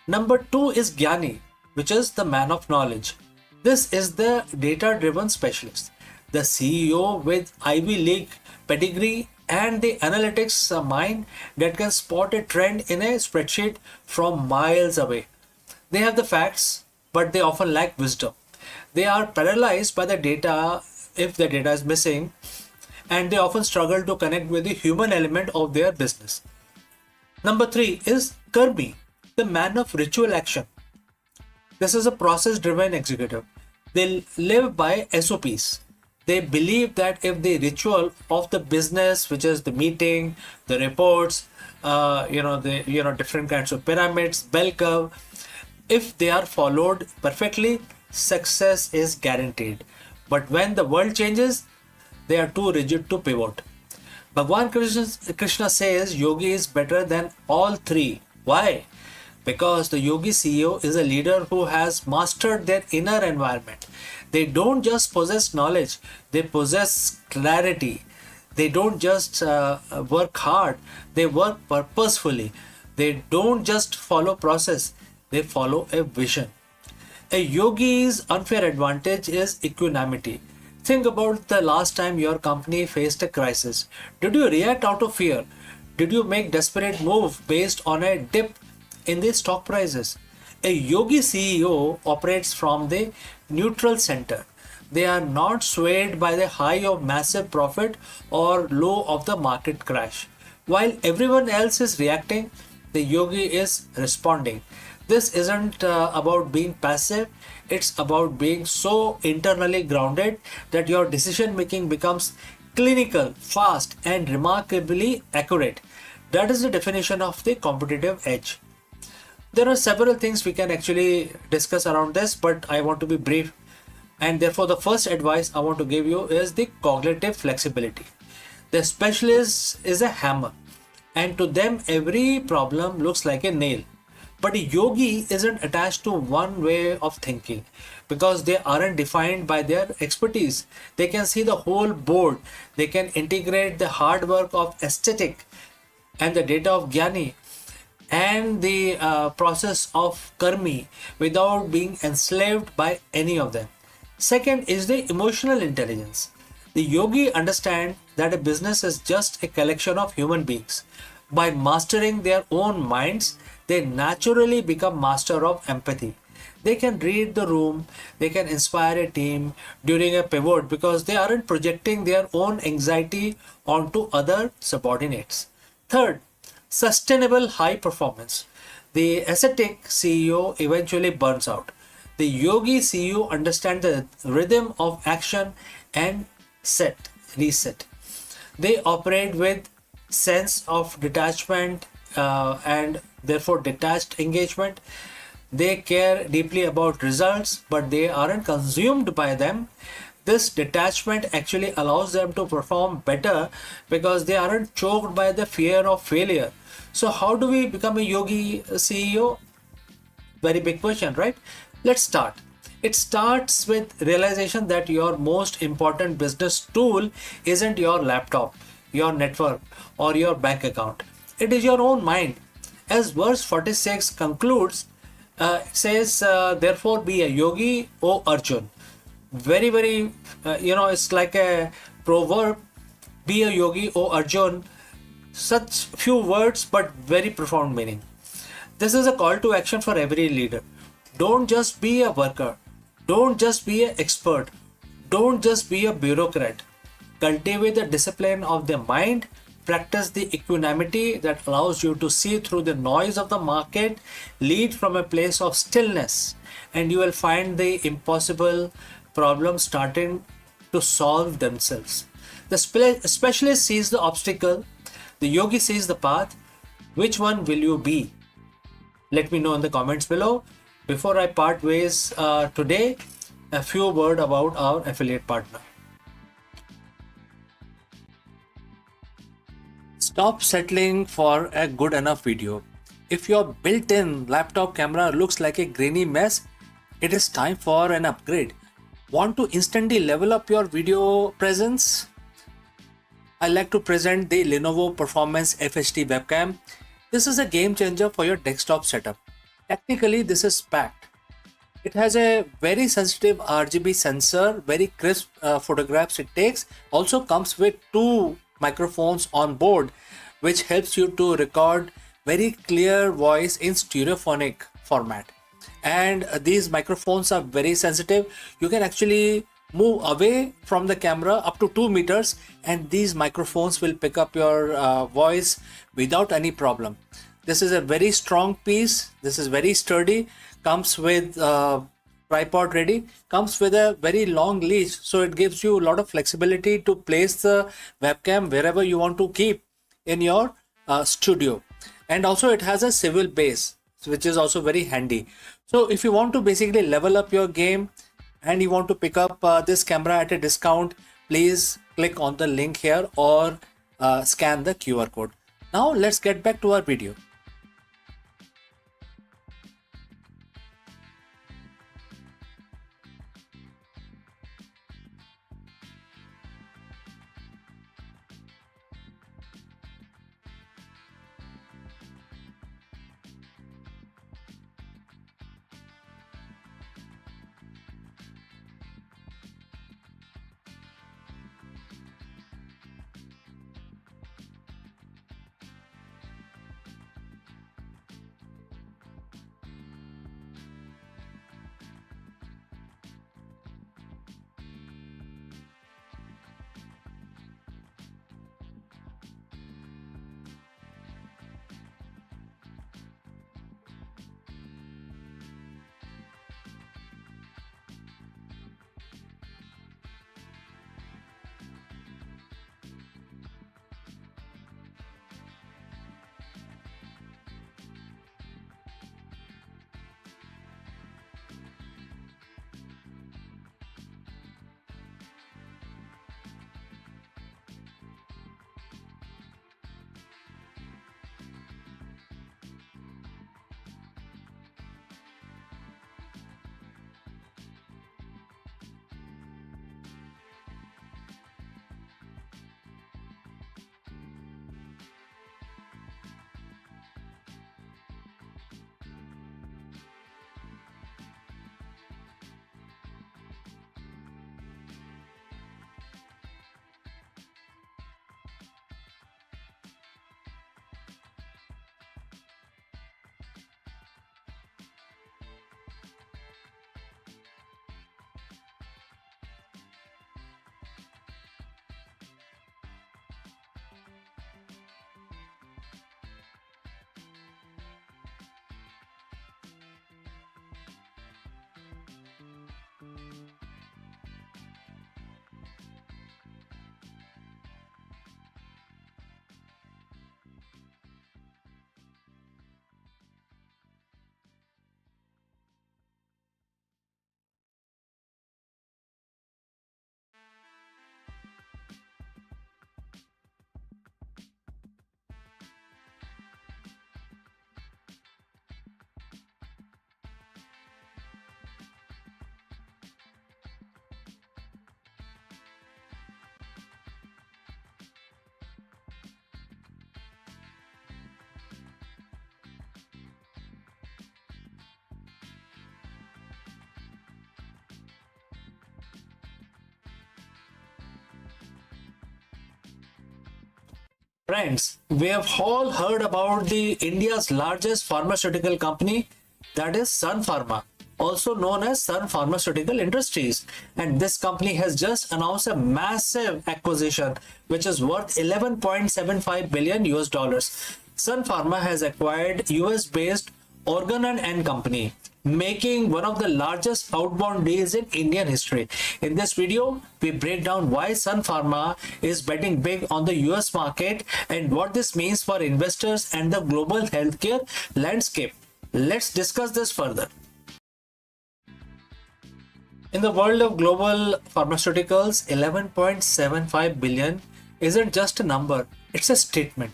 Number two is Jnani, which is the man of knowledge. This is the data-driven specialist, the CEO with Ivy League pedigree and the analytics mind that can spot a trend in a spreadsheet from miles away. They have the facts, but they often lack wisdom. They are paralyzed by the data if the data is missing, and they often struggle to connect with the human element of their business. Number three is Karmi, the man of ritual action. This is a process-driven executive. They live by SOPs. They believe that if the ritual of the business, which is the meeting, the reports, different kinds of pyramids, bell curve, if they are followed perfectly, success is guaranteed. But when the world changes, they are too rigid to pivot. Bhagwan Krishna says yogi is better than all three. Why? Because the yogi CEO is a leader who has mastered their inner environment. They don't just possess knowledge, they possess clarity. They don't just work hard, they work purposefully. They don't just follow process, they follow a vision. A yogi's unfair advantage is equanimity. Think about the last time your company faced a crisis. Did you react out of fear? Did you make desperate move based on a dip in the stock prices? A yogi CEO operates from the neutral center. They are not swayed by the high of massive profit or low of the market crash. While everyone else is reacting, the yogi is responding. This isn't about being passive, it's about being so internally grounded that your decision making becomes clinical, fast, and remarkably accurate. That is the definition of the competitive edge. There are several things we can actually discuss around this, but I want to be brief. And therefore, the first advice I want to give you is the cognitive flexibility. The specialist is a hammer, and to them, every problem looks like a nail. But a yogi isn't attached to one way of thinking because they aren't defined by their expertise. They can see the whole board. They can integrate the hard work of aesthetic and the data of Gyani and the process of karmi without being enslaved by any of them. Second is the emotional intelligence. The yogi understand that a business is just a collection of human beings. By mastering their own minds, they naturally become master of empathy. They can read the room, they can inspire a team during a pivot because they aren't projecting their own anxiety onto other subordinates. Third, sustainable high performance. The ascetic CEO eventually burns out. The yogi CEO understands the rhythm of action and reset. They operate with sense of detachment and therefore detached engagement. They care deeply about results, but they aren't consumed by them. This detachment actually allows them to perform better because they aren't choked by the fear of failure. So, how do we become a yogi CEO? Very big question, right? Let's start. It starts with realization that your most important business tool isn't your laptop, your network, or your bank account. It is your own mind. As verse 46 concludes, it says, therefore be a yogi, O Arjun. Very, it's like a proverb. Be a yogi, O Arjun. Such few words, but very profound meaning. This is a call to action for every leader. Don't just be a worker. Don't just be an expert. Don't just be a bureaucrat. Cultivate the discipline of the mind. Practice the equanimity that allows you to see through the noise of the market. Lead from a place of stillness, and you will find the impossible problems starting to solve themselves. The specialist sees the obstacle, the yogi sees the path. Which one will you be? Let me know in the comments below. Before I part ways today, a few words about our affiliate partner. Stop settling for a good enough video. If your built-in laptop camera looks like a grainy mess, it is time for an upgrade. Want to instantly level up your video presence? I like to present the Lenovo Performance FHD webcam. This is a game changer for your desktop setup. Technically, this is packed. It has a very sensitive RGB sensor, very crisp photographs it takes. Also comes with two microphones on board, which helps you to record very clear voice in stereophonic format. And these microphones are very sensitive. You can actually move away from the camera up to 2 meters, and these microphones will pick up your voice without any problem. This is a very strong piece. This is very sturdy. Comes with tripod ready. Comes with a very long leash, so it gives you a lot of flexibility to place the webcam wherever you want to keep in your studio. And also it has a swivel base, which is also very handy. So if you want to basically level up your game and you want to pick up this camera at a discount, please click on the link here or scan the QR code. Now let's get back to our video. Friends, we have all heard about the India's largest pharmaceutical company, that is Sun Pharma, also known as Sun Pharmaceutical Industries. And this company has just announced a massive acquisition which is worth 11.75 billion US dollars. Sun Pharma has acquired US based Organon and Company, making one of the largest outbound deals in Indian history. In this video, we break down why Sun Pharma is betting big on the US market and what this means for investors and the global healthcare landscape. Let's discuss this further. In the world of global pharmaceuticals, 11.75 billion isn't just a number, it's a statement.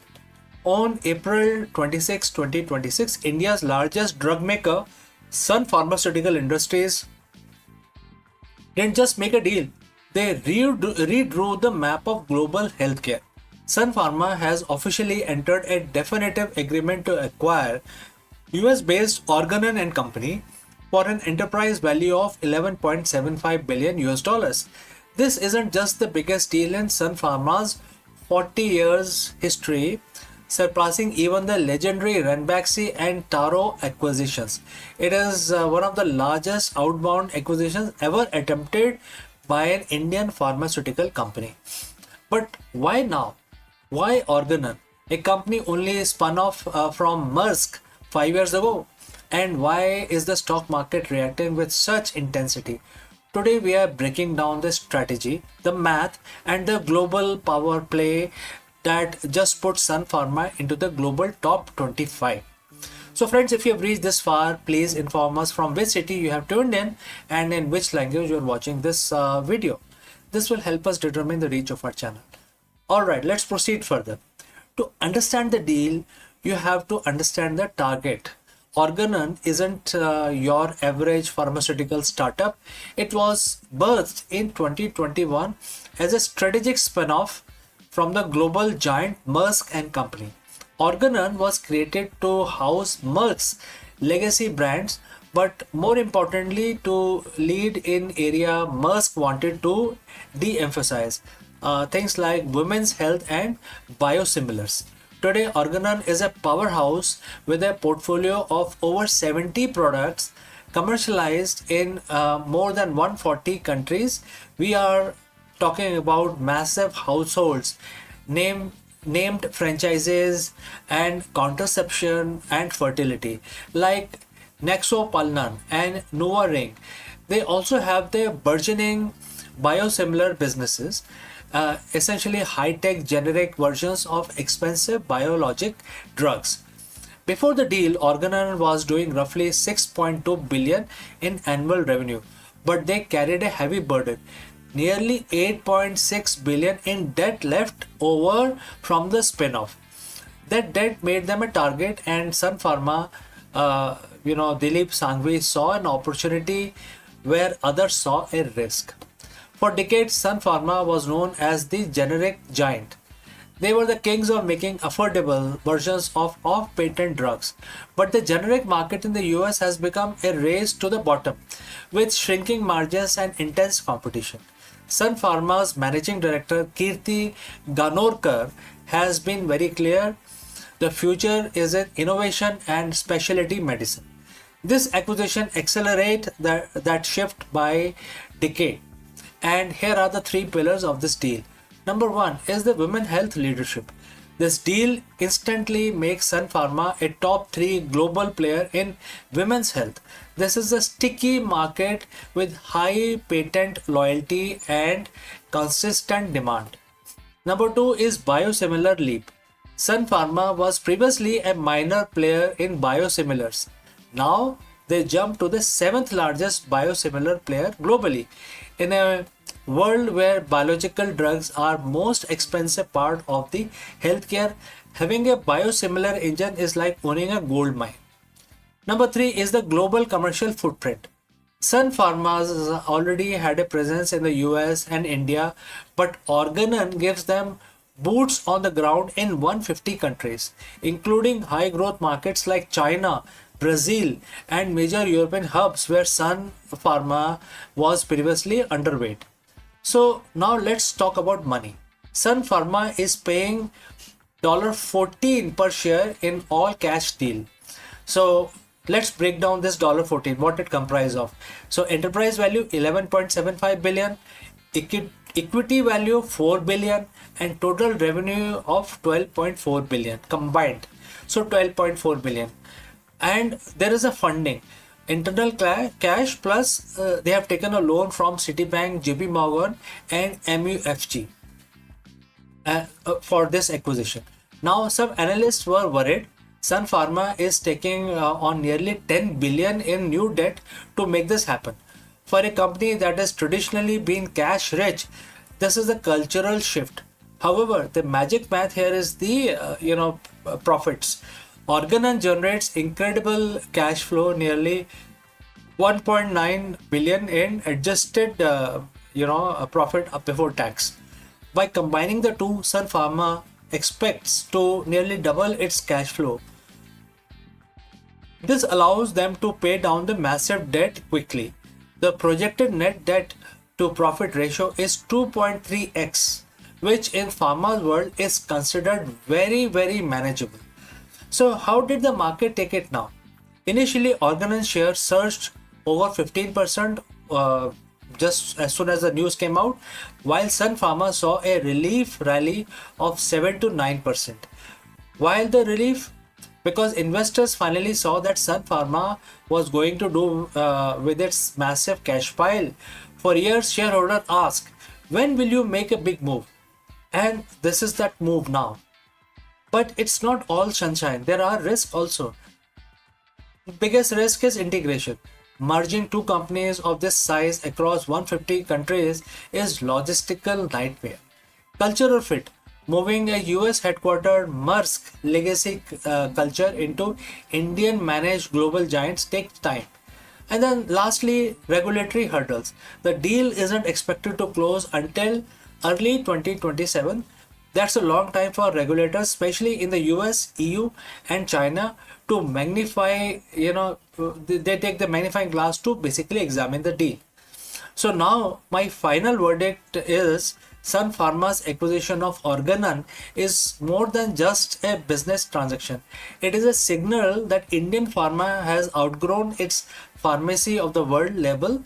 On April 26, 2026, India's largest drug maker, Sun Pharmaceutical Industries, didn't just make a deal, they redrew the map of global healthcare. Sun Pharma has officially entered a definitive agreement to acquire US-based Organon and Company for an enterprise value of 11.75 billion US dollars. This isn't just the biggest deal in Sun Pharma's 40 years history, surpassing even the legendary Ranbaxy and Taro acquisitions. It is one of the largest outbound acquisitions ever attempted by an Indian pharmaceutical company. But why now? Why Organon, a company only spun off from Maersk 5 years ago? And why is the stock market reacting with such intensity? Today we are breaking down the strategy, the math, and the global power play that just put Sun Pharma into the global top 25. So friends, if you have reached this far, please inform us from which city you have tuned in and in which language you are watching this video. This will help us determine the reach of our channel. Alright, let's proceed further. To understand the deal, you have to understand the target. Organon isn't your average pharmaceutical startup. It was birthed in 2021 as a strategic spin-off from the global giant Maersk and Company. Organon was created to house Maersk's legacy brands, but more importantly to lead in area Maersk wanted to de-emphasize, things like women's health and biosimilars. Today, Organon is a powerhouse with a portfolio of over 70 products commercialized in more than 140 countries. We are talking about massive households, named franchises and contraception and fertility like Nexopalnan and NuvaRing. They also have their burgeoning biosimilar businesses, essentially high-tech generic versions of expensive biologic drugs. Before the deal, Organon was doing roughly 6.2 billion in annual revenue, but they carried a heavy burden, nearly 8.6 billion in debt left over from the spin-off. That debt made them a target, and Sun Pharma, Dilip Sanghvi saw an opportunity where others saw a risk. For decades, Sun Pharma was known as the generic giant. They were the kings of making affordable versions of off-patent drugs. But the generic market in the US has become a race to the bottom, with shrinking margins and intense competition. Sun Pharma's managing director Kirti Ganorkar has been very clear. The future is in innovation and specialty medicine. This acquisition accelerates that shift by decade. And here are the three pillars of this deal. Number one is the women health leadership. This deal instantly makes Sun Pharma a top 3 global player in women's health. This is a sticky market with high patent loyalty and consistent demand. Number 2 is biosimilar leap. Sun Pharma was previously a minor player in biosimilars. Now they jump to the 7th largest biosimilar player globally. In a world where biological drugs are most expensive part of the healthcare, having a biosimilar engine is like owning a gold mine. Number 3 is the global commercial footprint. Sun Pharma already had a presence in the US and India, but Organon gives them boots on the ground in 150 countries, including high growth markets like China, Brazil, and major European hubs where Sun Pharma was previously underweight. So now let's talk about money. Sun Pharma is paying $14 per share in all cash deal. So let's break down this $14, what it comprises of. So enterprise value 11.75 billion, equity value 4 billion, and total revenue of 12.4 billion combined. So 12.4 billion. And there is a funding, internal cash plus they have taken a loan from Citibank, JP Morgan, and MUFG for this acquisition. Now, some analysts were worried Sun Pharma is taking on nearly 10 billion in new debt to make this happen. For a company that has traditionally been cash rich, this is a cultural shift. However, the magic math here is the profits. Organon generates incredible cash flow, nearly 1.9 billion in adjusted profit before tax. By combining the two, Sun Pharma expects to nearly double its cash flow. This allows them to pay down the massive debt quickly. The projected net debt to profit ratio is 2.3x, which in pharma's world is considered very, very manageable. So how did the market take it now? Initially, Organon shares surged over 15% just as soon as the news came out, while Sun Pharma saw a relief rally of 7 to 9%. While the relief, because investors finally saw that Sun Pharma was going to do with its massive cash pile. For years, shareholders asked, when will you make a big move? And this is that move now. But it's not all sunshine. There are risks also. The biggest risk is integration. Merging two companies of this size across 150 countries is logistical nightmare. Cultural fit. Moving a US headquartered Maersk legacy culture into Indian managed global giants takes time. And then lastly, regulatory hurdles. The deal isn't expected to close until early 2027. That's a long time for regulators, especially in the US, EU, and China, to magnify, they take the magnifying glass to basically examine the deal. So now my final verdict is Sun Pharma's acquisition of Organon is more than just a business transaction. It is a signal that Indian pharma has outgrown its pharmacy of the world label.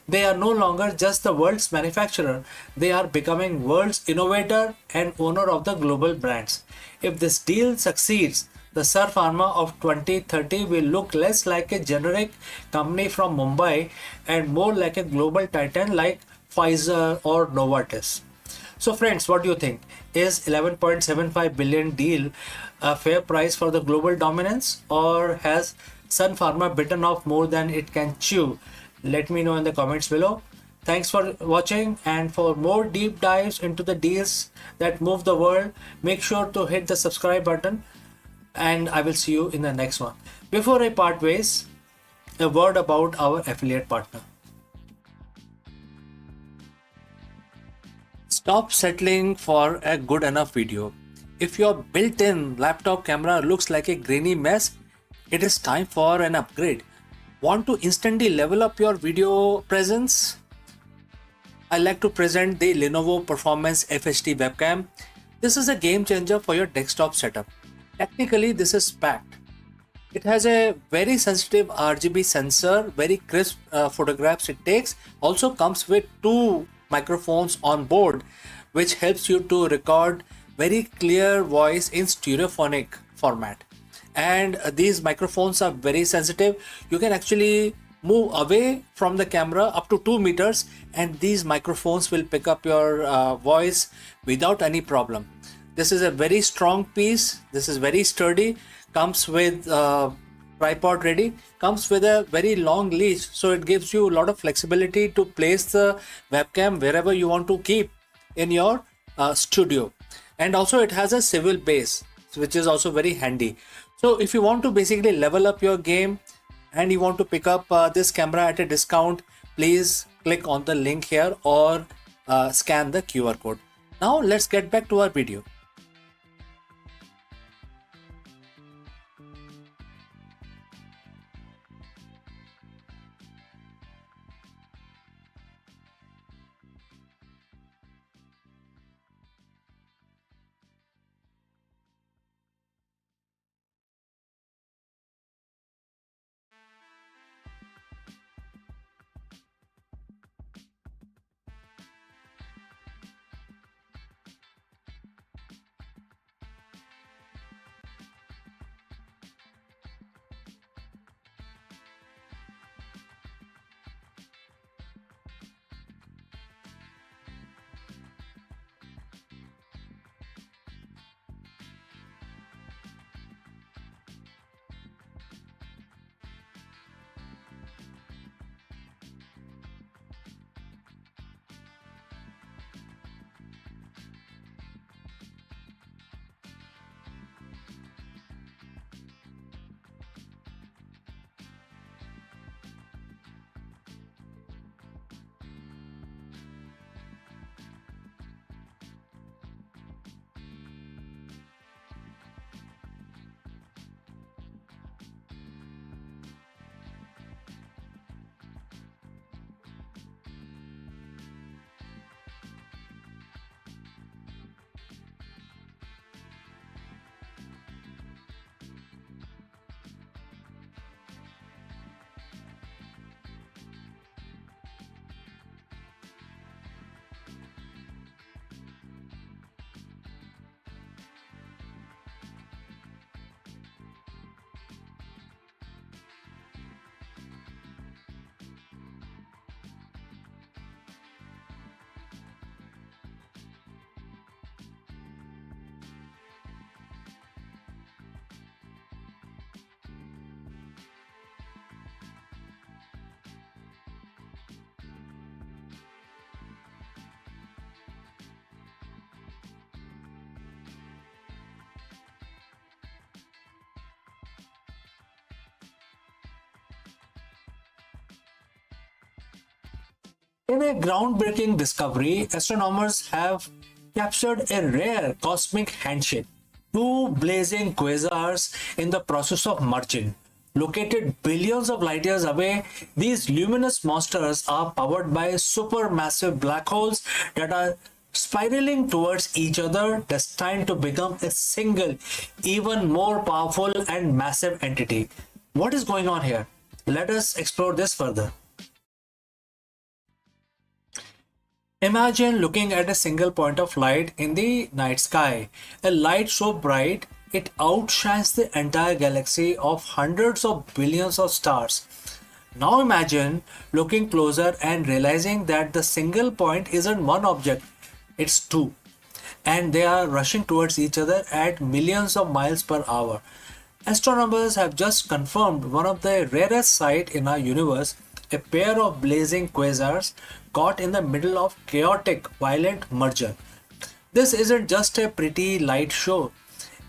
They are no longer just the world's manufacturer, they are becoming world's innovator and owner of the global brands. If this deal succeeds, the Sun Pharma of 2030 will look less like a generic company from Mumbai and more like a global titan like Pfizer or Novartis. So friends, what do you think? Is 11.75 billion deal a fair price for the global dominance, or has Sun Pharma bitten off more than it can chew? Let me know in the comments below. Thanks for watching, and for more deep dives into the deals that move the world, make sure to hit the subscribe button, and I will see you in the next one. Before I part ways, a word about our affiliate partner. Stop settling for a good enough video. If your built-in laptop camera looks like a grainy mess, it is time for an upgrade. Want to instantly level up your video presence? I like to present the Lenovo Performance FHD webcam. This is a game changer for your desktop setup. Technically, this is packed. It has a very sensitive RGB sensor, very crisp photographs it takes. Also comes with two microphones on board, which helps you to record very clear voice in stereophonic format. And these microphones are very sensitive. You can actually move away from the camera up to 2 meters, and these microphones will pick up your voice without any problem. This is a very strong piece. This is very sturdy. Comes with tripod ready. Comes with a very long leash, so it gives you a lot of flexibility to place the webcam wherever you want to keep in your studio. And also it has a swivel base, which is also very handy. So if you want to basically level up your game and you want to pick up this camera at a discount, please click on the link here or scan the QR code. Now let's get back to our video. In a groundbreaking discovery, astronomers have captured a rare cosmic handshake. Two blazing quasars in the process of merging. Located billions of light years away, these luminous monsters are powered by supermassive black holes that are spiraling towards each other, destined to become a single, even more powerful and massive entity. What is going on here? Let us explore this further. Imagine looking at a single point of light in the night sky, a light so bright it outshines the entire galaxy of hundreds of billions of stars. Now imagine looking closer and realizing that the single point isn't one object, it's two, and they are rushing towards each other at millions of miles per hour. Astronomers have just confirmed one of the rarest sights in our universe, a pair of blazing quasars caught in the middle of chaotic, violent merger. This isn't just a pretty light show.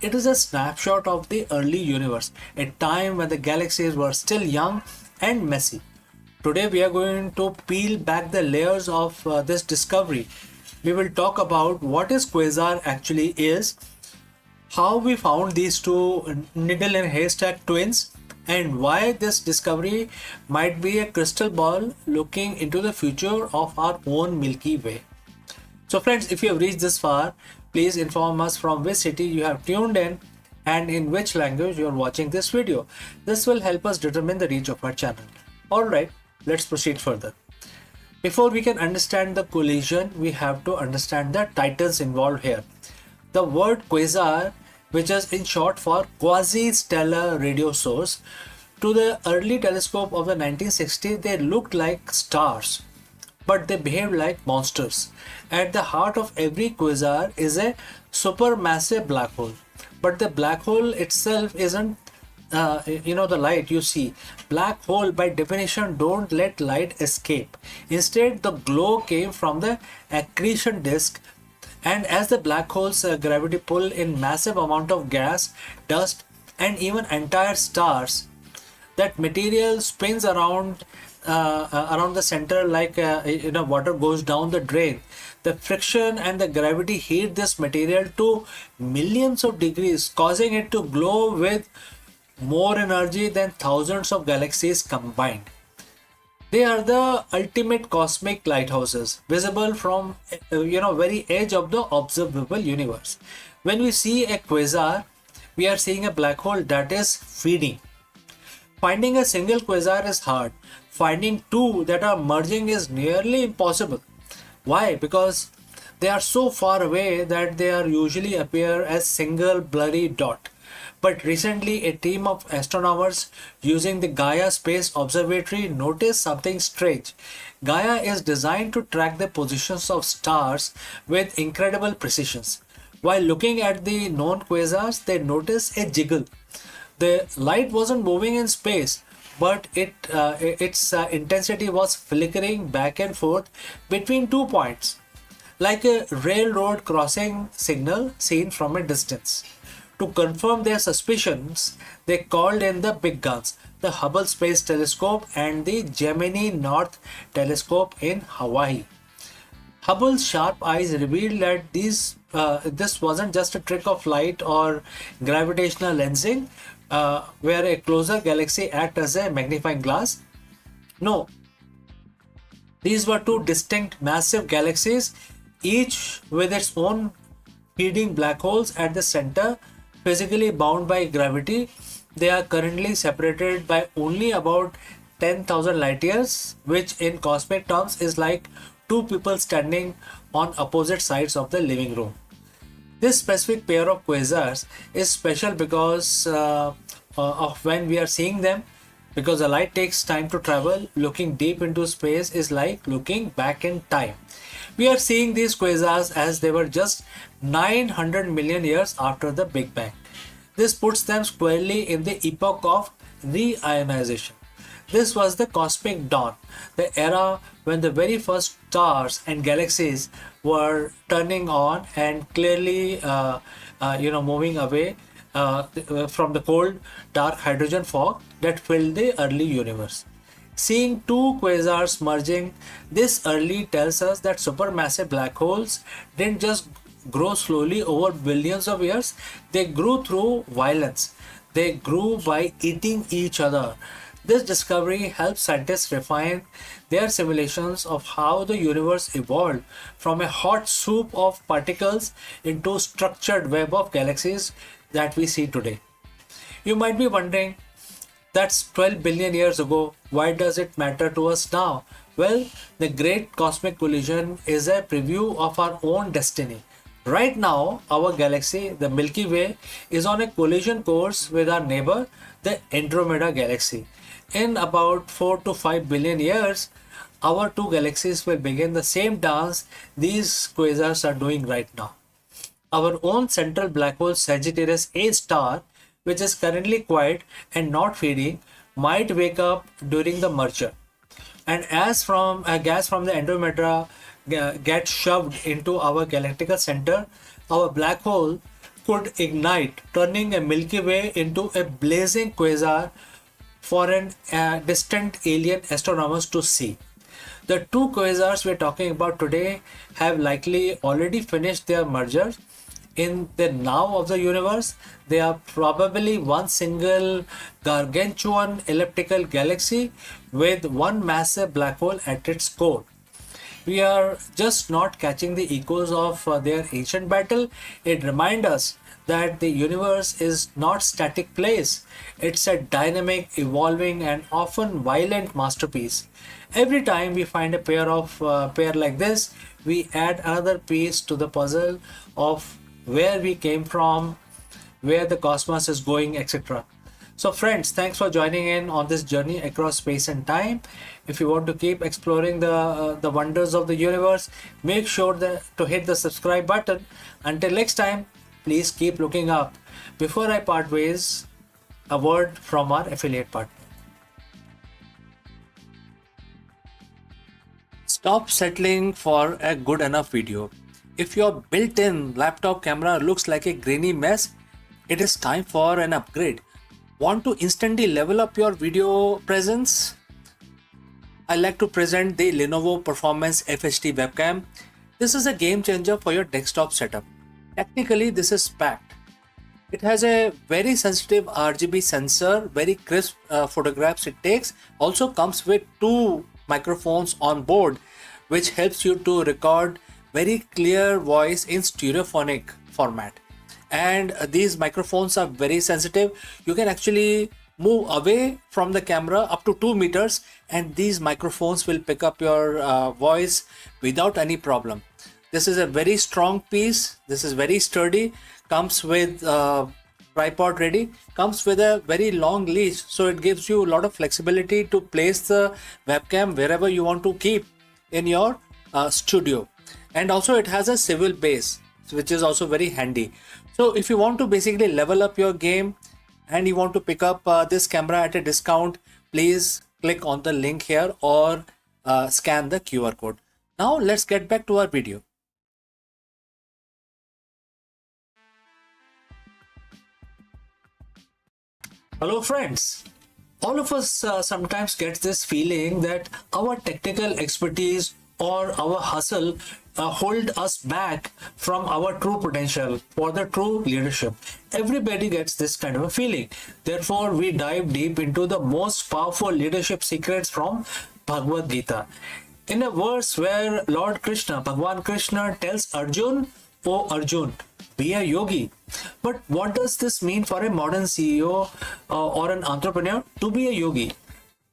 It is a snapshot of the early universe, a time when the galaxies were still young and messy. Today we are going to peel back the layers of this discovery. We will talk about what is quasar actually is, how we found these two needle in haystack twins, and why this discovery might be a crystal ball looking into the future of our own Milky Way. So friends, if you have reached this far, please inform us from which city you have tuned in and in which language you are watching this video. This will help us determine the reach of our channel. Alright, let's proceed further. Before we can understand the collision, we have to understand the titans involved here. The word quasar, which is in short for quasi-stellar radio source, to the early telescope of the 1960s, they looked like stars, but they behaved like monsters. At the heart of every quasar is a supermassive black hole, but the black hole itself isn't the light you see. Black hole by definition don't let light escape. Instead, the glow came from the accretion disk, and as the black hole's gravity pull in massive amount of gas, dust, and even entire stars, that material spins around the center like water goes down the drain. The friction and the gravity heat this material to millions of degrees, causing it to glow with more energy than thousands of galaxies combined. They are the ultimate cosmic lighthouses, visible from very edge of the observable universe. When we see a quasar, we are seeing a black hole that is feeding. Finding a single quasar is hard. Finding two that are merging is nearly impossible. Why? Because they are so far away that they are usually appear as single blurry dot. But recently, a team of astronomers using the Gaia Space Observatory noticed something strange. Gaia is designed to track the positions of stars with incredible precision. While looking at the known quasars, they noticed a jiggle. The light wasn't moving in space, but its intensity was flickering back and forth between 2 points, like a railroad crossing signal seen from a distance. To confirm their suspicions, they called in the big guns, the Hubble Space Telescope and the Gemini North Telescope in Hawaii. Hubble's sharp eyes revealed that this wasn't just a trick of light or gravitational lensing, where a closer galaxy acts as a magnifying glass. No, these were two distinct massive galaxies, each with its own feeding black holes at the center, physically bound by gravity. They are currently separated by only about 10,000 light years, which in cosmic terms is like two people standing on opposite sides of the living room. This specific pair of quasars is special because of when we are seeing them, because the light takes time to travel. Looking deep into space is like looking back in time. We are seeing these quasars as they were just 900 million years after the Big Bang. This puts them squarely in the epoch of reionization. This was the cosmic dawn, the era when the very first stars and galaxies were turning on and clearly moving away from the cold, dark hydrogen fog that filled the early universe. Seeing two quasars merging this early tells us that supermassive black holes didn't just grow slowly over billions of years, they grew through violence. They grew by eating each other. This discovery helps scientists refine their simulations of how the universe evolved from a hot soup of particles into a structured web of galaxies that we see today. You might be wondering, that's 12 billion years ago. Why does it matter to us now? Well, the Great Cosmic Collision is a preview of our own destiny. Right now, our galaxy, the Milky Way, is on a collision course with our neighbor, the Andromeda Galaxy. In about 4 to 5 billion years, our two galaxies will begin the same dance these quasars are doing right now. Our own central black hole Sagittarius A star, which is currently quiet and not feeding, might wake up during the merger. And as from gas from the Andromeda gets shoved into our galactical center, our black hole could ignite, turning a Milky Way into a blazing quasar for an distant alien astronomers to see. The two quasars we're talking about today have likely already finished their merger. In the now of the universe, they are probably one single gargantuan elliptical galaxy with one massive black hole at its core. We are just not catching the echoes of their ancient battle. It reminds us that the universe is not static place. It's a dynamic, evolving, and often violent masterpiece. Every time we find a pair like this, we add another piece to the puzzle of where we came from, where the cosmos is going, etc. So friends, thanks for joining in on this journey across space and time. If you want to keep exploring the wonders of the universe, make sure to hit the subscribe button. Until next time, please keep looking up. Before I part ways, a word from our affiliate partner. Stop settling for a good enough video. If your built-in laptop camera looks like a grainy mess, it is time for an upgrade. Want to instantly level up your video presence? I like to present the Lenovo Performance FHD webcam. This is a game changer for your desktop setup. Technically, this is packed. It has a very sensitive RGB sensor, very crisp photographs it takes. Also comes with two microphones on board, which helps you to record very clear voice in stereophonic format. And these microphones are very sensitive. You can actually move away from the camera up to 2 meters and these microphones will pick up your voice without any problem. This is a very strong piece. This is very sturdy. Comes with tripod ready. Comes with a very long leash, so it gives you a lot of flexibility to place the webcam wherever you want to keep in your studio. And also it has a swivel base, which is also very handy. So if you want to basically level up your game and you want to pick up this camera at a discount, please click on the link here or scan the QR code. Now let's get back to our video. Hello friends. All of us sometimes get this feeling that our technical expertise or our hustle hold us back from our true potential for the true leadership. Everybody gets this kind of a feeling. Therefore, we dive deep into the most powerful leadership secrets from Bhagavad Gita. In a verse where Lord Krishna, Bhagwan Krishna tells Arjun, "Oh Arjun, be a yogi." But what does this mean for a modern CEO or an entrepreneur to be a yogi?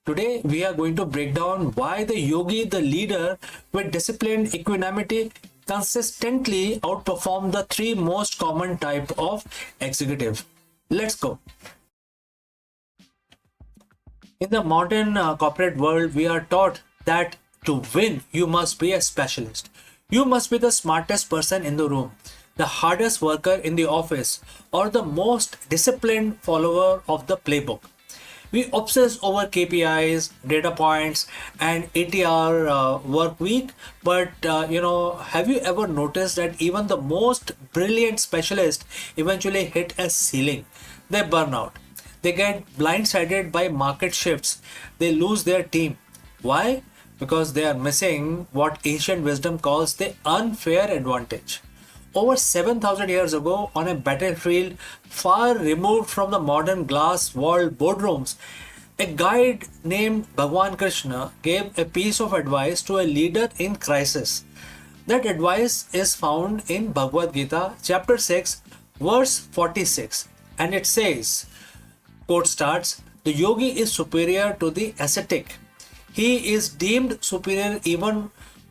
Today, we are going to break down why the yogi, the leader with disciplined equanimity, consistently outperform the three most common type of executive. Let's go. In the modern corporate world, we are taught that to win, you must be a specialist. You must be the smartest person in the room, the hardest worker in the office, or the most disciplined follower of the playbook. We obsess over KPIs, data points, and 80-hour work week. But have you ever noticed that even the most brilliant specialists eventually hit a ceiling? They burn out. They get blindsided by market shifts. They lose their team. Why? Because they are missing what ancient wisdom calls the unfair advantage. Over 7,000 years ago, on a battlefield far removed from the modern glass walled boardrooms, a guide named Bhagwan Krishna gave a piece of advice to a leader in crisis. That advice is found in Bhagavad Gita, chapter 6, verse 46, and it says, quote starts, "The yogi is superior to the ascetic. He is deemed superior even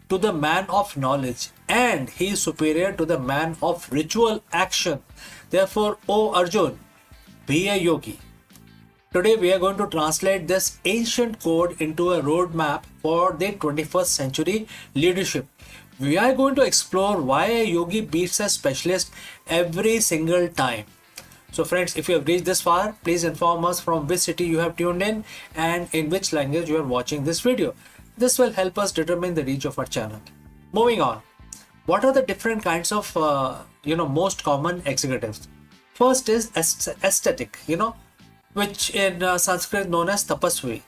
to the man of knowledge, and he is superior to the man of ritual action. Therefore, O Arjun, be a yogi." Today, we are going to translate this ancient code into a roadmap for the 21st century leadership. We are going to explore why a yogi beats a specialist every single time. So friends, if you have reached this far, please inform us from which city you have tuned in and in which language you are watching this video. This will help us determine the reach of our channel. Moving on, what are the different kinds of most common executives? First is aesthetic, which in Sanskrit known as tapasvi.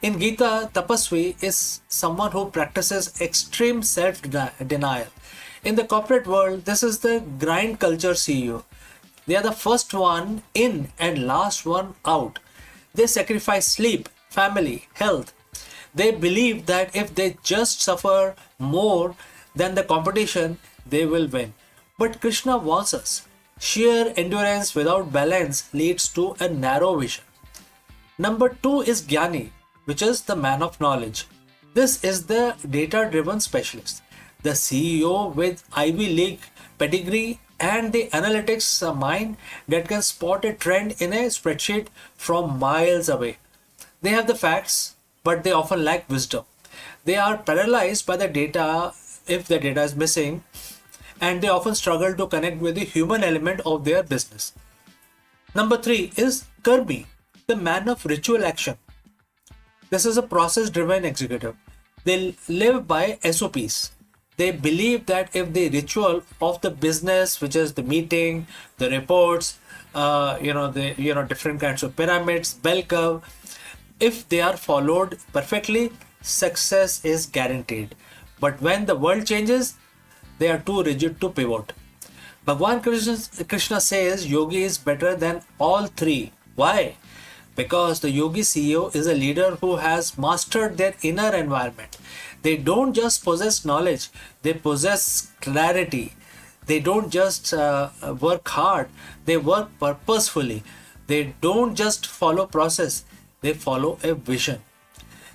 In Gita, tapasvi is someone who practices extreme self-denial. In the corporate world, this is the grind culture CEO. They are the first one in and last one out. They sacrifice sleep, family, health. They believe that if they just suffer more than the competition, they will win. But Krishna warns us, sheer endurance without balance leads to a narrow vision. Number 2 is Jnani, which is the man of knowledge. This is the data-driven specialist, the CEO with Ivy League pedigree and the analytics mind that can spot a trend in a spreadsheet from miles away. They have the facts, but they often lack wisdom. They are paralyzed by the data if the data is missing, and they often struggle to connect with the human element of their business. Number 3 is Karmi, the man of ritual action. This is a process-driven executive. They live by SOPs. They believe that if the ritual of the business, which is the meeting, the reports, different kinds of pyramids, bell curve, if they are followed perfectly, success is guaranteed. But when the world changes, they are too rigid to pivot. Bhagwan Krishna says yogi is better than all three. Why? Because the yogi CEO is a leader who has mastered their inner environment. They don't just possess knowledge, they possess clarity. They don't just work hard, they work purposefully. They don't just follow process, they follow a vision.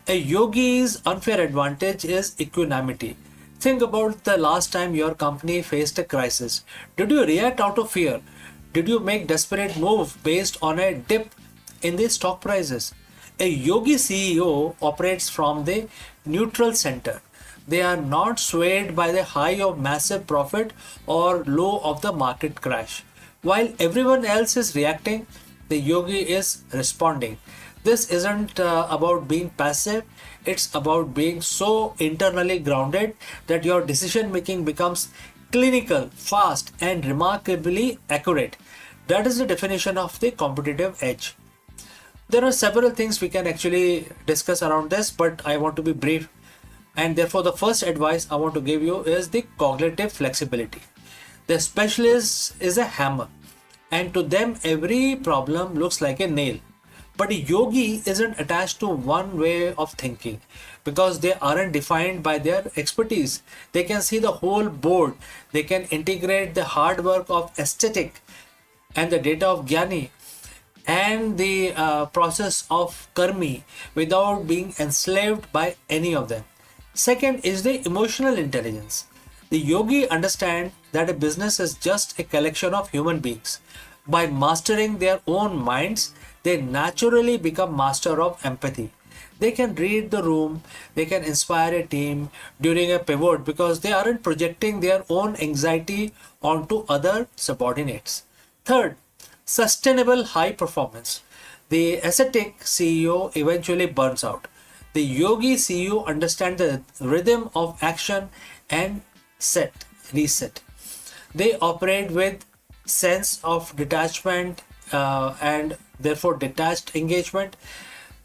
A yogi's unfair advantage is equanimity. Think about the last time your company faced a crisis. Did you react out of fear? Did you make desperate move based on a dip in the stock prices? A yogi CEO operates from the neutral center. They are not swayed by the high of massive profit or low of the market crash. While everyone else is reacting, the yogi is responding. This isn't about being passive, it's about being so internally grounded that your decision making becomes clinical, fast, and remarkably accurate. That is the definition of the competitive edge. There are several things we can actually discuss around this, but I want to be brief. And therefore, the first advice I want to give you is the cognitive flexibility. The specialist is a hammer, and to them, every problem looks like a nail. But a yogi isn't attached to one way of thinking because they aren't defined by their expertise. They can see the whole board. They can integrate the hard work of aesthetic and the data of Jnani and the process of karmi without being enslaved by any of them. Second is the emotional intelligence. The yogi understand that a business is just a collection of human beings. By mastering their own minds, they naturally become master of empathy. They can read the room, they can inspire a team during a pivot because they aren't projecting their own anxiety onto other subordinates. Third, sustainable high performance. The ascetic CEO eventually burns out. The yogi CEO understands the rhythm of action and reset. They operate with sense of detachment and therefore detached engagement.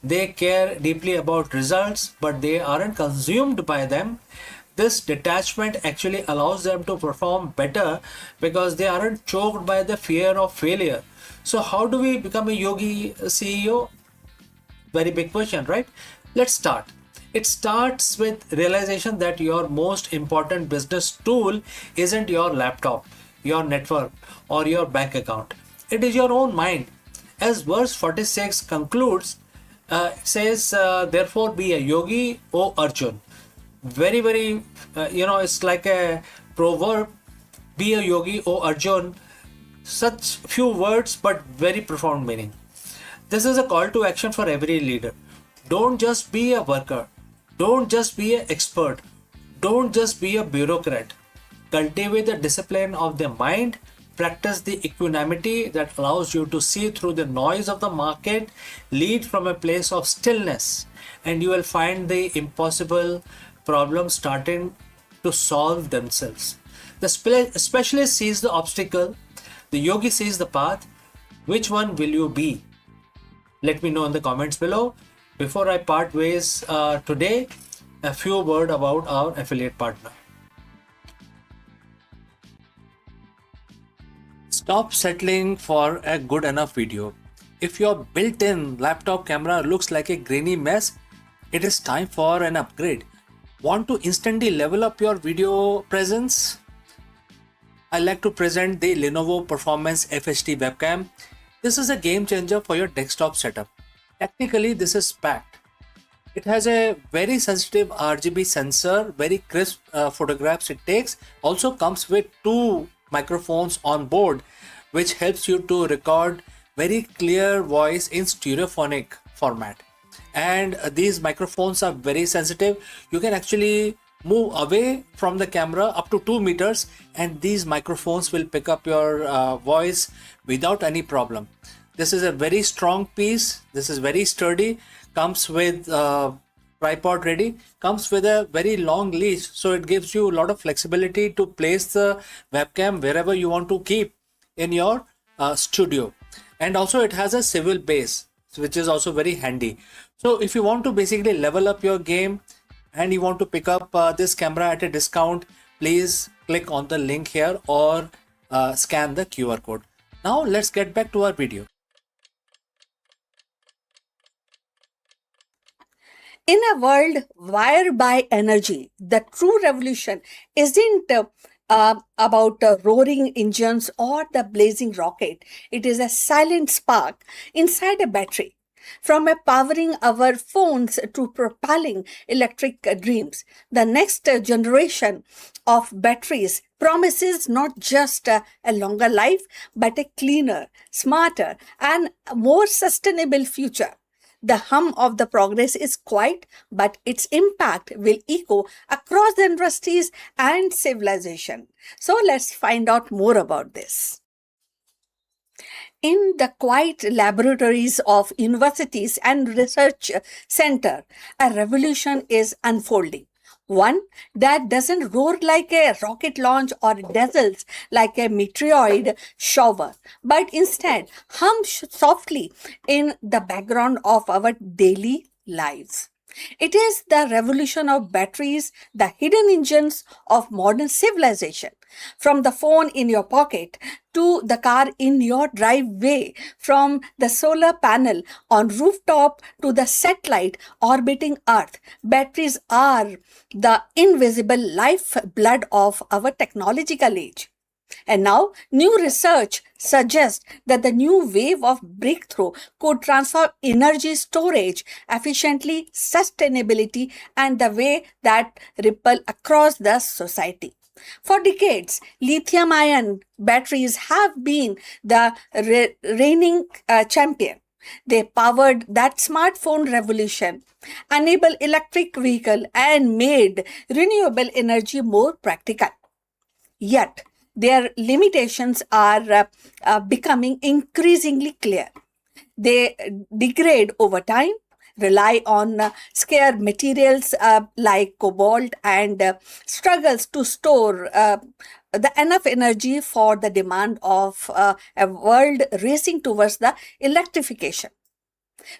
They care deeply about results, but they aren't consumed by them. This detachment actually allows them to perform better because they aren't choked by the fear of failure. So, how do we become a yogi CEO? Very big question, right? Let's start. It starts with realization that your most important business tool isn't your laptop, your network, or your bank account. It is your own mind. As verse 46 concludes, it says, therefore be a yogi, O Arjun. Very, it's like a proverb. Be a yogi, O Arjun. Such few words, but very profound meaning. This is a call to action for every leader. Don't just be a worker. Don't just be an expert. Don't just be a bureaucrat. Cultivate the discipline of the mind. Practice the equanimity that allows you to see through the noise of the market. Lead from a place of stillness, and you will find the impossible problems starting to solve themselves. The specialist sees the obstacle, the yogi sees the path. Which one will you be? Let me know in the comments below. Before I part ways today, a few words about our affiliate partner. Stop settling for a good enough video. If your built-in laptop camera looks like a grainy mess, it is time for an upgrade. Want to instantly level up your video presence? I like to present the Lenovo Performance FHD webcam. This is a game changer for your desktop setup. Technically, this is packed. It has a very sensitive RGB sensor, very crisp photographs it takes. Also comes with 2 microphones on board, which helps you to record very clear voice in stereophonic format. And these microphones are very sensitive. You can actually move away from the camera up to 2 meters, and these microphones will pick up your voice without any problem. This is a very strong piece. This is very sturdy. Comes with tripod ready. Comes with a very long leash, so it gives you a lot of flexibility to place the webcam wherever you want to keep in your studio. And also it has a swivel base, which is also very handy. So if you want to basically level up your game and you want to pick up this camera at a discount, please click on the link here or scan the QR code. Now let's get back to our video. In a world wired by energy, the true revolution isn't about roaring engines or the blazing rocket. It is a silent spark inside a battery. From powering our phones to propelling electric dreams, the next generation of batteries promises not just a longer life, but a cleaner, smarter, and more sustainable future. The hum of the progress is quiet, but its impact will echo across the industries and civilization. So let's find out more about this. In the quiet laboratories of universities and research center, a revolution is unfolding. One that doesn't roar like a rocket launch or dazzles like a meteoroid shower, but instead hums softly in the background of our daily lives. It is the revolution of batteries, the hidden engines of modern civilization. From the phone in your pocket to the car in your driveway, from the solar panel on rooftop to the satellite orbiting Earth, batteries are the invisible lifeblood of our technological age. And now, new research suggests that the new wave of breakthrough could transform energy storage efficiently, sustainability, and the way that ripple across the society. For decades, lithium ion batteries have been the reigning champion. They powered that smartphone revolution, enabled electric vehicle, and made renewable energy more practical. Yet, their limitations are becoming increasingly clear. They degrade over time, rely on scarce materials like cobalt, and struggles to store the enough energy for the demand of a world racing towards the electrification.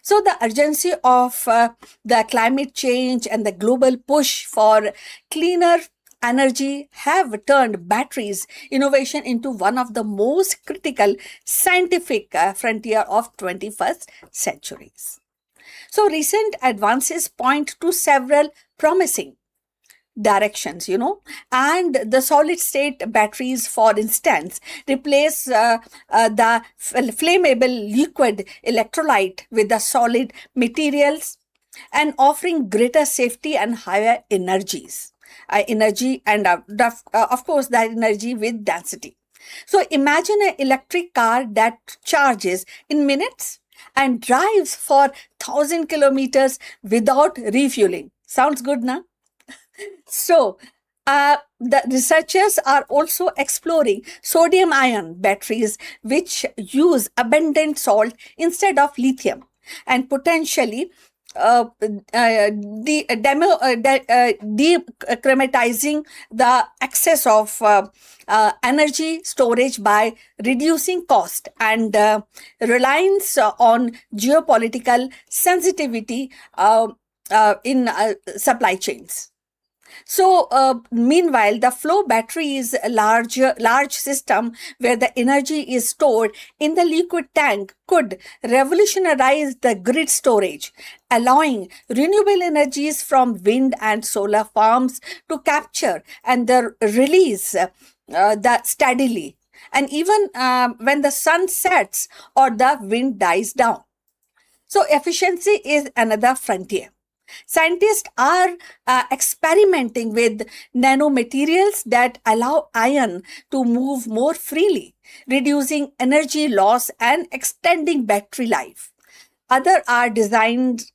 So the urgency of the climate change and the global push for cleaner energy have turned batteries innovation into one of the most critical scientific frontier of 21st centuries. So recent advances point to several promising directions, and the solid state batteries, for instance, replace the flammable liquid electrolyte with the solid materials and offering greater safety and higher energy and of course that energy with density. So imagine an electric car that charges in minutes and drives for 1,000 kilometers without refueling. Sounds good, na? So, the researchers are also exploring sodium ion batteries, which use abundant salt instead of lithium, and potentially decrematizing the excess of energy storage by reducing cost and reliance on geopolitical sensitivity in supply chains. So, meanwhile, the flow battery is a large system where the energy is stored in the liquid tank could revolutionize the grid storage, allowing renewable energies from wind and solar farms to capture and the release that steadily, and even when the sun sets or the wind dies down. So, efficiency is another frontier. Scientists are experimenting with nanomaterials that allow iron to move more freely, reducing energy loss and extending battery life. Other are designed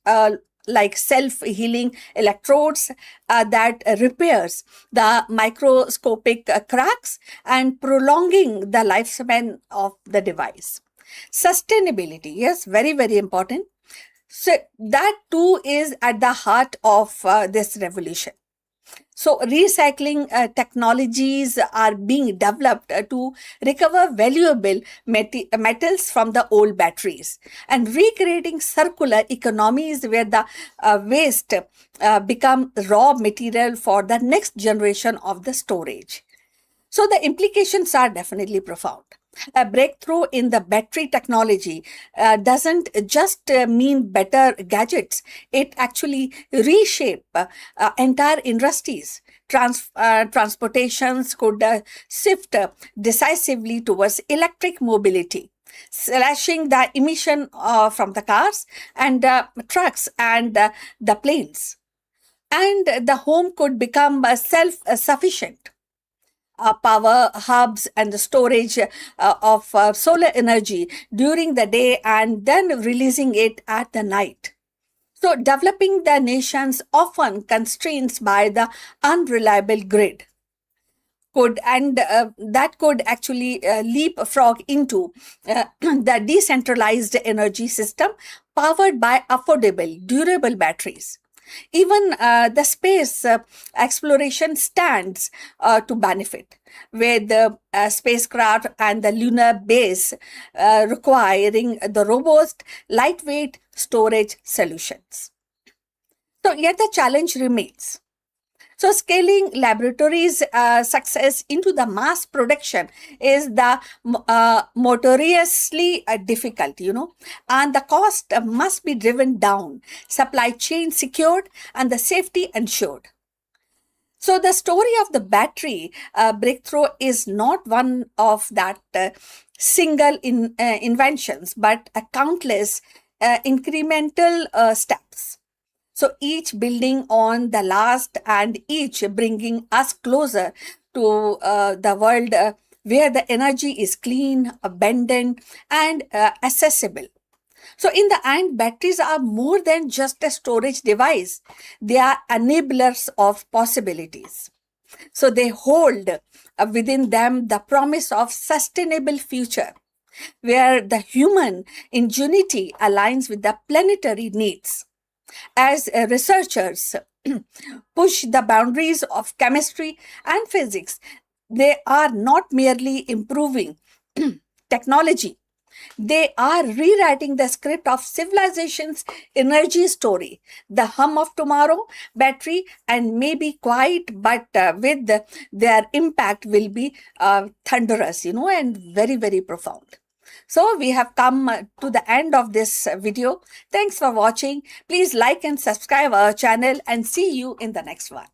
like self-healing electrodes that repairs the microscopic cracks and prolonging the lifespan of the device. Sustainability, yes, very, very important. So that too is at the heart of this revolution. So recycling technologies are being developed to recover valuable metals from the old batteries and recreating circular economies where the waste become raw material for the next generation of the storage. So the implications are definitely profound. A breakthrough in the battery technology doesn't just mean better gadgets. It actually reshape entire industries. Transportations could shift decisively towards electric mobility, slashing the emission from the cars and trucks and the planes. And the home could become self-sufficient. Power hubs and the storage of solar energy during the day and then releasing it at the night. So developing the nations often constrained by the unreliable grid that could actually leapfrog into the decentralized energy system powered by affordable, durable batteries. Even the space exploration stands to benefit, with the spacecraft and the lunar base requiring the robust, lightweight storage solutions. So, yet the challenge remains. So, scaling laboratories' success into the mass production is the notoriously difficult, and the cost must be driven down, supply chain secured, and the safety ensured. So, the story of the battery breakthrough is not one of that single inventions, but a countless incremental steps. So each building on the last and each bringing us closer to the world where the energy is clean, abundant, and accessible. So in the end, batteries are more than just a storage device. They are enablers of possibilities. So they hold within them the promise of sustainable future, where the human ingenuity aligns with the planetary needs. As researchers push the boundaries of chemistry and physics, They are not merely improving technology, they are rewriting the script of civilization's energy story. The hum of tomorrow, battery, and maybe quiet, but with their impact will be thunderous, and very, very profound. So we have come to the end of this video. Thanks for watching. Please like and subscribe our channel and see you in the next one.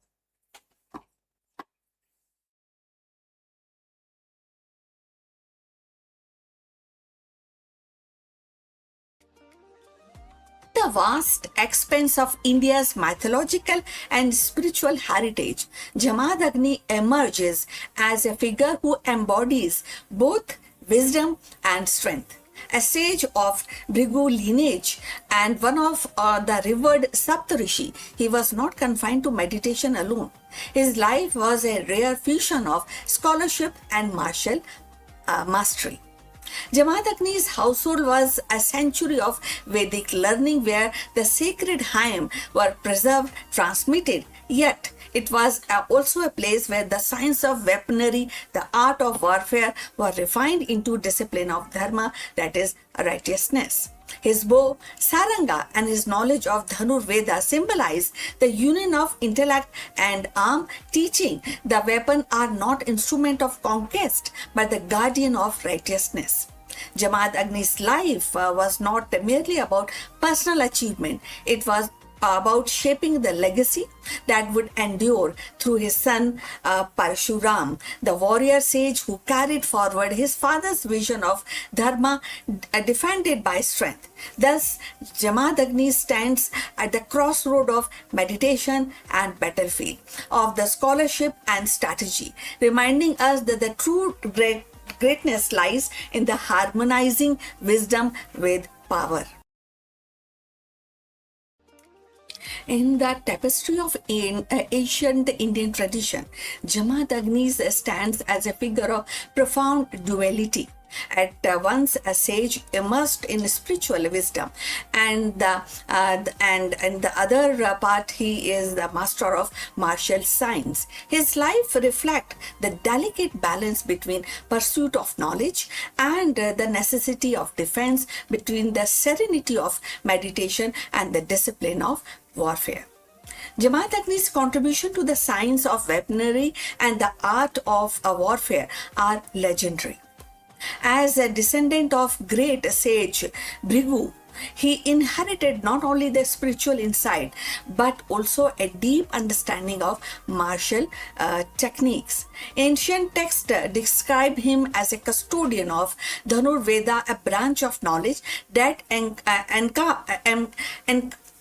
The vast expanse of India's mythological and spiritual heritage, Jamadagni emerges as a figure who embodies both wisdom and strength. A sage of Bhrigu lineage and one of the revered Saptarishi, he was not confined to meditation alone. His life was a rare fusion of scholarship and martial mastery. Jamadagni's household was a sanctuary of Vedic learning where the sacred hymns were preserved, transmitted, yet it was also a place where the science of weaponry, the art of warfare were refined into discipline of dharma, that is righteousness. His bow, Saranga, and his knowledge of Dhanur Veda symbolize the union of intellect and arm, teaching the weapon are not instrument of conquest but the guardian of righteousness. Jamadagni's life was not merely about personal achievement, it was about shaping the legacy that would endure through his son Parshuram, the warrior sage who carried forward his father's vision of dharma defended by strength. Thus, Jamadagni stands at the crossroad of meditation and battlefield, of the scholarship and strategy, reminding us that the true greatness lies in the harmonizing wisdom with power. In the tapestry of ancient Indian tradition, Jamadagni stands as a figure of profound duality. At once a sage immersed in spiritual wisdom, and the other part he is the master of martial science. His life reflects the delicate balance between pursuit of knowledge and the necessity of defense, between the serenity of meditation and the discipline of warfare. Jamadagni's contribution to the science of weaponry and the art of warfare are legendary. As a descendant of great sage Bhrigu, he inherited not only the spiritual insight but also a deep understanding of martial techniques. Ancient texts describe him as a custodian of Dhanur Veda, a branch of knowledge that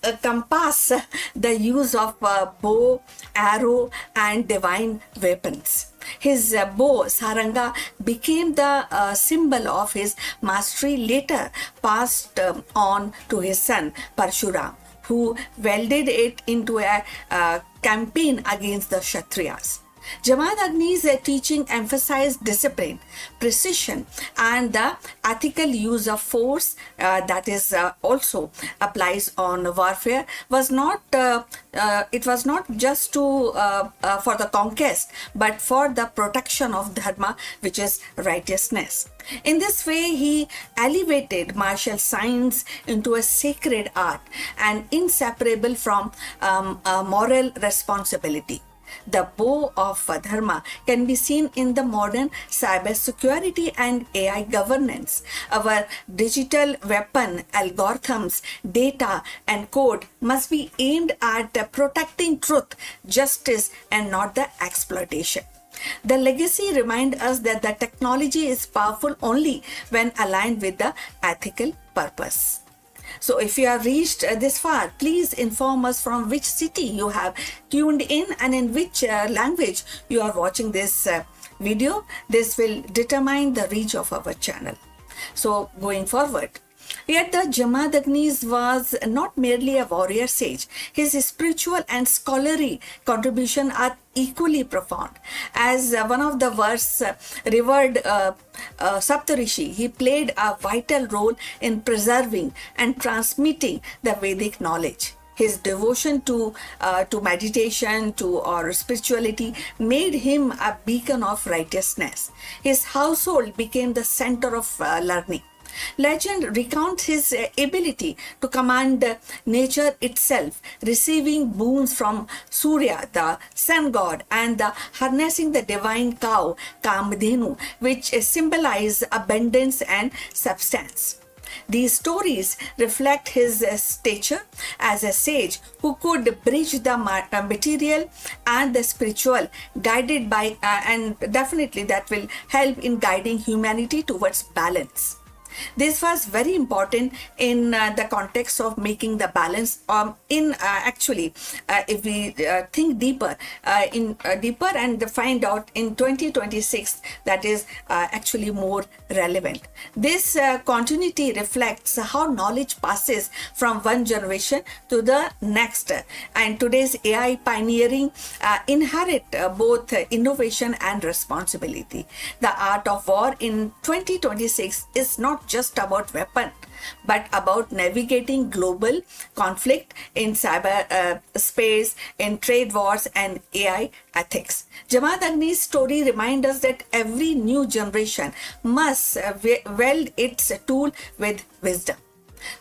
encompass the use of bow, arrow, and divine weapons. His bow, Saranga, became the symbol of his mastery, later passed on to his son Parshuram, who wielded it into a campaign against the Kshatriyas. Jamadagni's teaching emphasized discipline, precision, and the ethical use of force that is also applies on warfare. It was not just for the conquest, but for the protection of dharma, which is righteousness. In this way, he elevated martial science into a sacred art and inseparable from moral responsibility. The bow of dharma can be seen in the modern cybersecurity and AI governance. Our digital weapon, algorithms, data, and code must be aimed at protecting truth, justice, and not the exploitation. The legacy reminds us that the technology is powerful only when aligned with the ethical purpose. So if you have reached this far, please inform us from which city you have tuned in and in which language you are watching this video. This will determine the reach of our channel. So going forward, yet the Jamadagni was not merely a warrior sage. His spiritual and scholarly contribution are equally profound. As one of the world's revered Saptarishi, he played a vital role in preserving and transmitting the Vedic knowledge. His devotion to meditation or spirituality made him a beacon of righteousness. His household became the center of learning. Legend recounts his ability to command nature itself, receiving boons from Surya, the sun god, and harnessing the divine cow, Kamdhenu, which symbolize abundance and substance. These stories reflect his stature as a sage who could bridge the material and the spiritual, guided by, and definitely that will help in guiding humanity towards balance. This was very important in the context of making the balance. If we think deeper, deeper and find out in 2026, that is actually more relevant. This continuity reflects how knowledge passes from one generation to the next, and today's AI pioneering inherit both innovation and responsibility. The art of war in 2026 is not just about weapon, but about navigating global conflict in cyber space, in trade wars, and AI ethics. Jamaat Agni's story reminds us that every new generation must weld its tool with wisdom.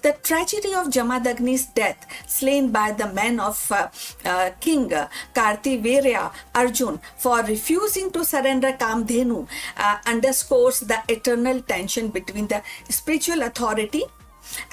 The tragedy of Jamadagni's death, slain by the men of King Kartivirya Arjun for refusing to surrender Kamdhenu, underscores the eternal tension between the spiritual authority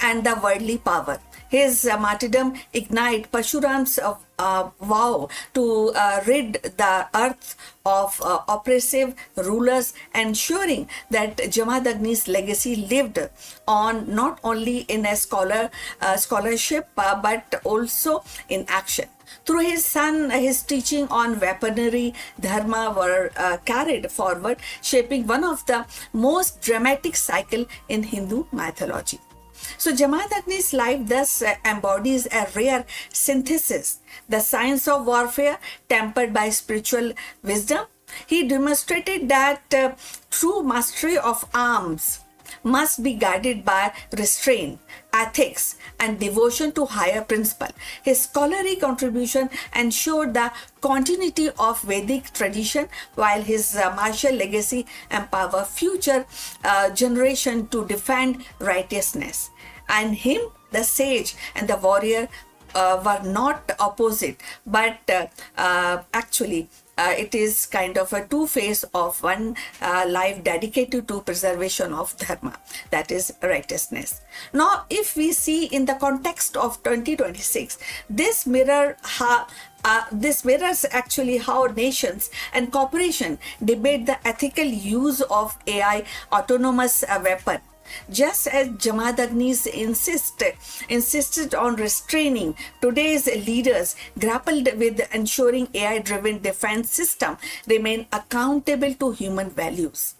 and the worldly power. His martyrdom ignited Parshuram's vow to rid the earth of oppressive rulers, ensuring that Jamadagni's legacy lived on not only in a scholarship but also in action. Through his son, his teaching on weaponry, dharma were carried forward, shaping one of the most dramatic cycles in Hindu mythology. So Jamaat Agni's life thus embodies a rare synthesis, the science of warfare tempered by spiritual wisdom. He demonstrated that true mastery of arms must be guided by restraint, ethics, and devotion to higher principle. His scholarly contribution ensured the continuity of Vedic tradition, while his martial legacy empowered future generation to defend righteousness. And him, the sage and the warrior, were not opposite, but actually it is kind of a two-face of one life dedicated to preservation of dharma, that is righteousness. Now, if we see in the context of 2026, this mirrors actually how nations and corporations debate the ethical use of AI autonomous weapon. Just as Jamadagnis insisted on restraining, today's leaders grappled with ensuring AI-driven defense system remain accountable to human values.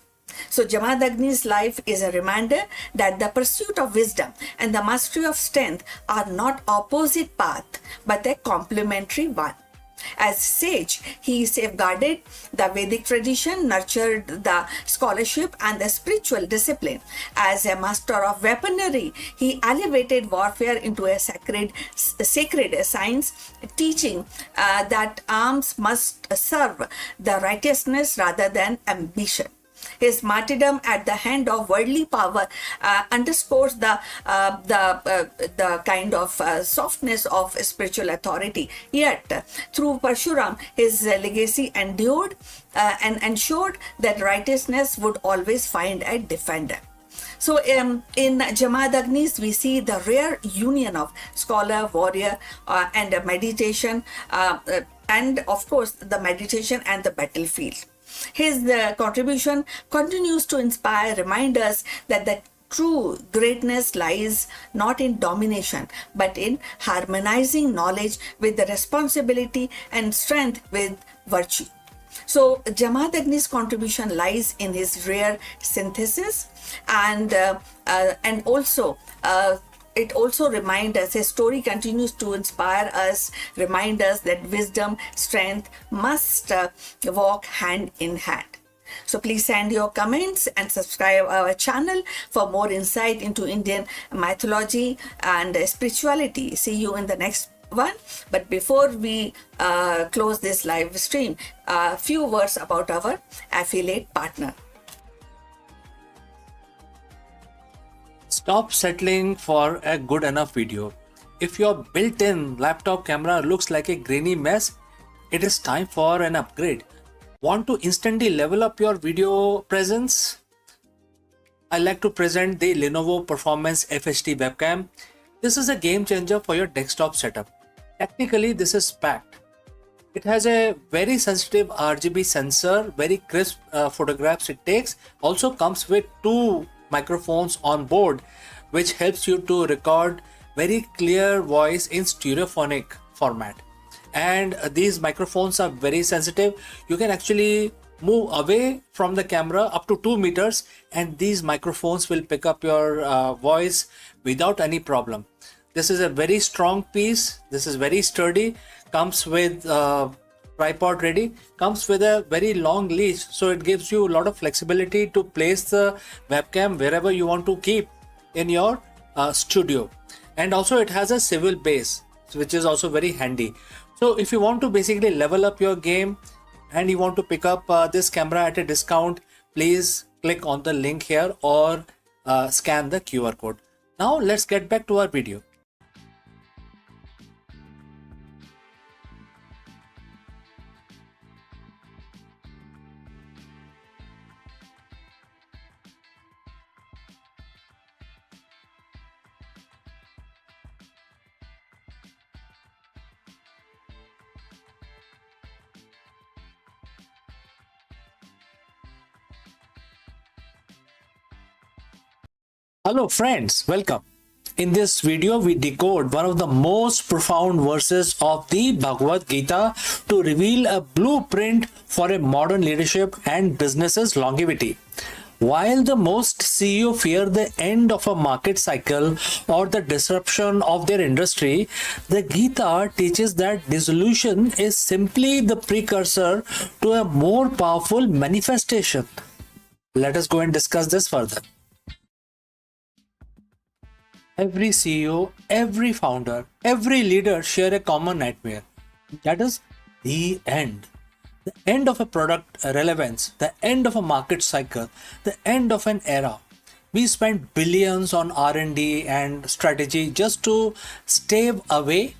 So Jamadagni's life is a reminder that the pursuit of wisdom and the mastery of strength are not opposite paths, but a complementary one. As sage, he safeguarded the Vedic tradition, nurtured the scholarship and the spiritual discipline. As a master of weaponry, he elevated warfare into a sacred science, teaching that arms must serve the righteousness rather than ambition. His martyrdom at the hand of worldly power underscores the kind of softness of spiritual authority. Yet, through Parshuram, his legacy endured and ensured that righteousness would always find a defender. So in Jamadagnis, we see the rare union of scholar, warrior, and meditation, and of course the meditation and the battlefield. His contribution continues to inspire, remind us that the true greatness lies not in domination, but in harmonizing knowledge with the responsibility and strength with virtue. So Jamadagni's contribution lies in his rare synthesis, and also it also reminds us, his story continues to inspire us, remind us that wisdom, strength must walk hand in hand. So please send your comments and subscribe our channel for more insight into Indian mythology and spirituality. See you in the next one. But before we close this live stream, a few words about our affiliate partner. Stop settling for a good enough video. If your built-in laptop camera looks like a grainy mess, it is time for an upgrade. Want to instantly level up your video presence? I like to present the Lenovo Performance FHD webcam. This is a game changer for your desktop setup. Technically, this is packed. It has a very sensitive RGB sensor, very crisp photographs it takes. Also comes with 2 microphones on board, which helps you to record very clear voice in stereophonic format. And these microphones are very sensitive. You can actually move away from the camera up to 2 meters and these microphones will pick up your voice without any problem. This is a very strong piece. This is very sturdy. Comes with tripod ready. Comes with a very long leash, so it gives you a lot of flexibility to place the webcam wherever you want to keep in your studio. And also it has a swivel base, which is also very handy. So if you want to basically level up your game and you want to pick up this camera at a discount, please click on the link here or scan the QR code. Now let's get back to our video. Hello friends, welcome. In this video, we decode one of the most profound verses of the Bhagavad Gita to reveal a blueprint for a modern leadership and business's longevity. While the most CEO fear the end of a market cycle or the disruption of their industry, the Gita teaches that dissolution is simply the precursor to a more powerful manifestation. Let us go and discuss this further. Every CEO, every founder, every leader share a common nightmare. That is the end. The end of a product relevance, the end of a market cycle, the end of an era. We spend billions on R&D and strategy just to stave away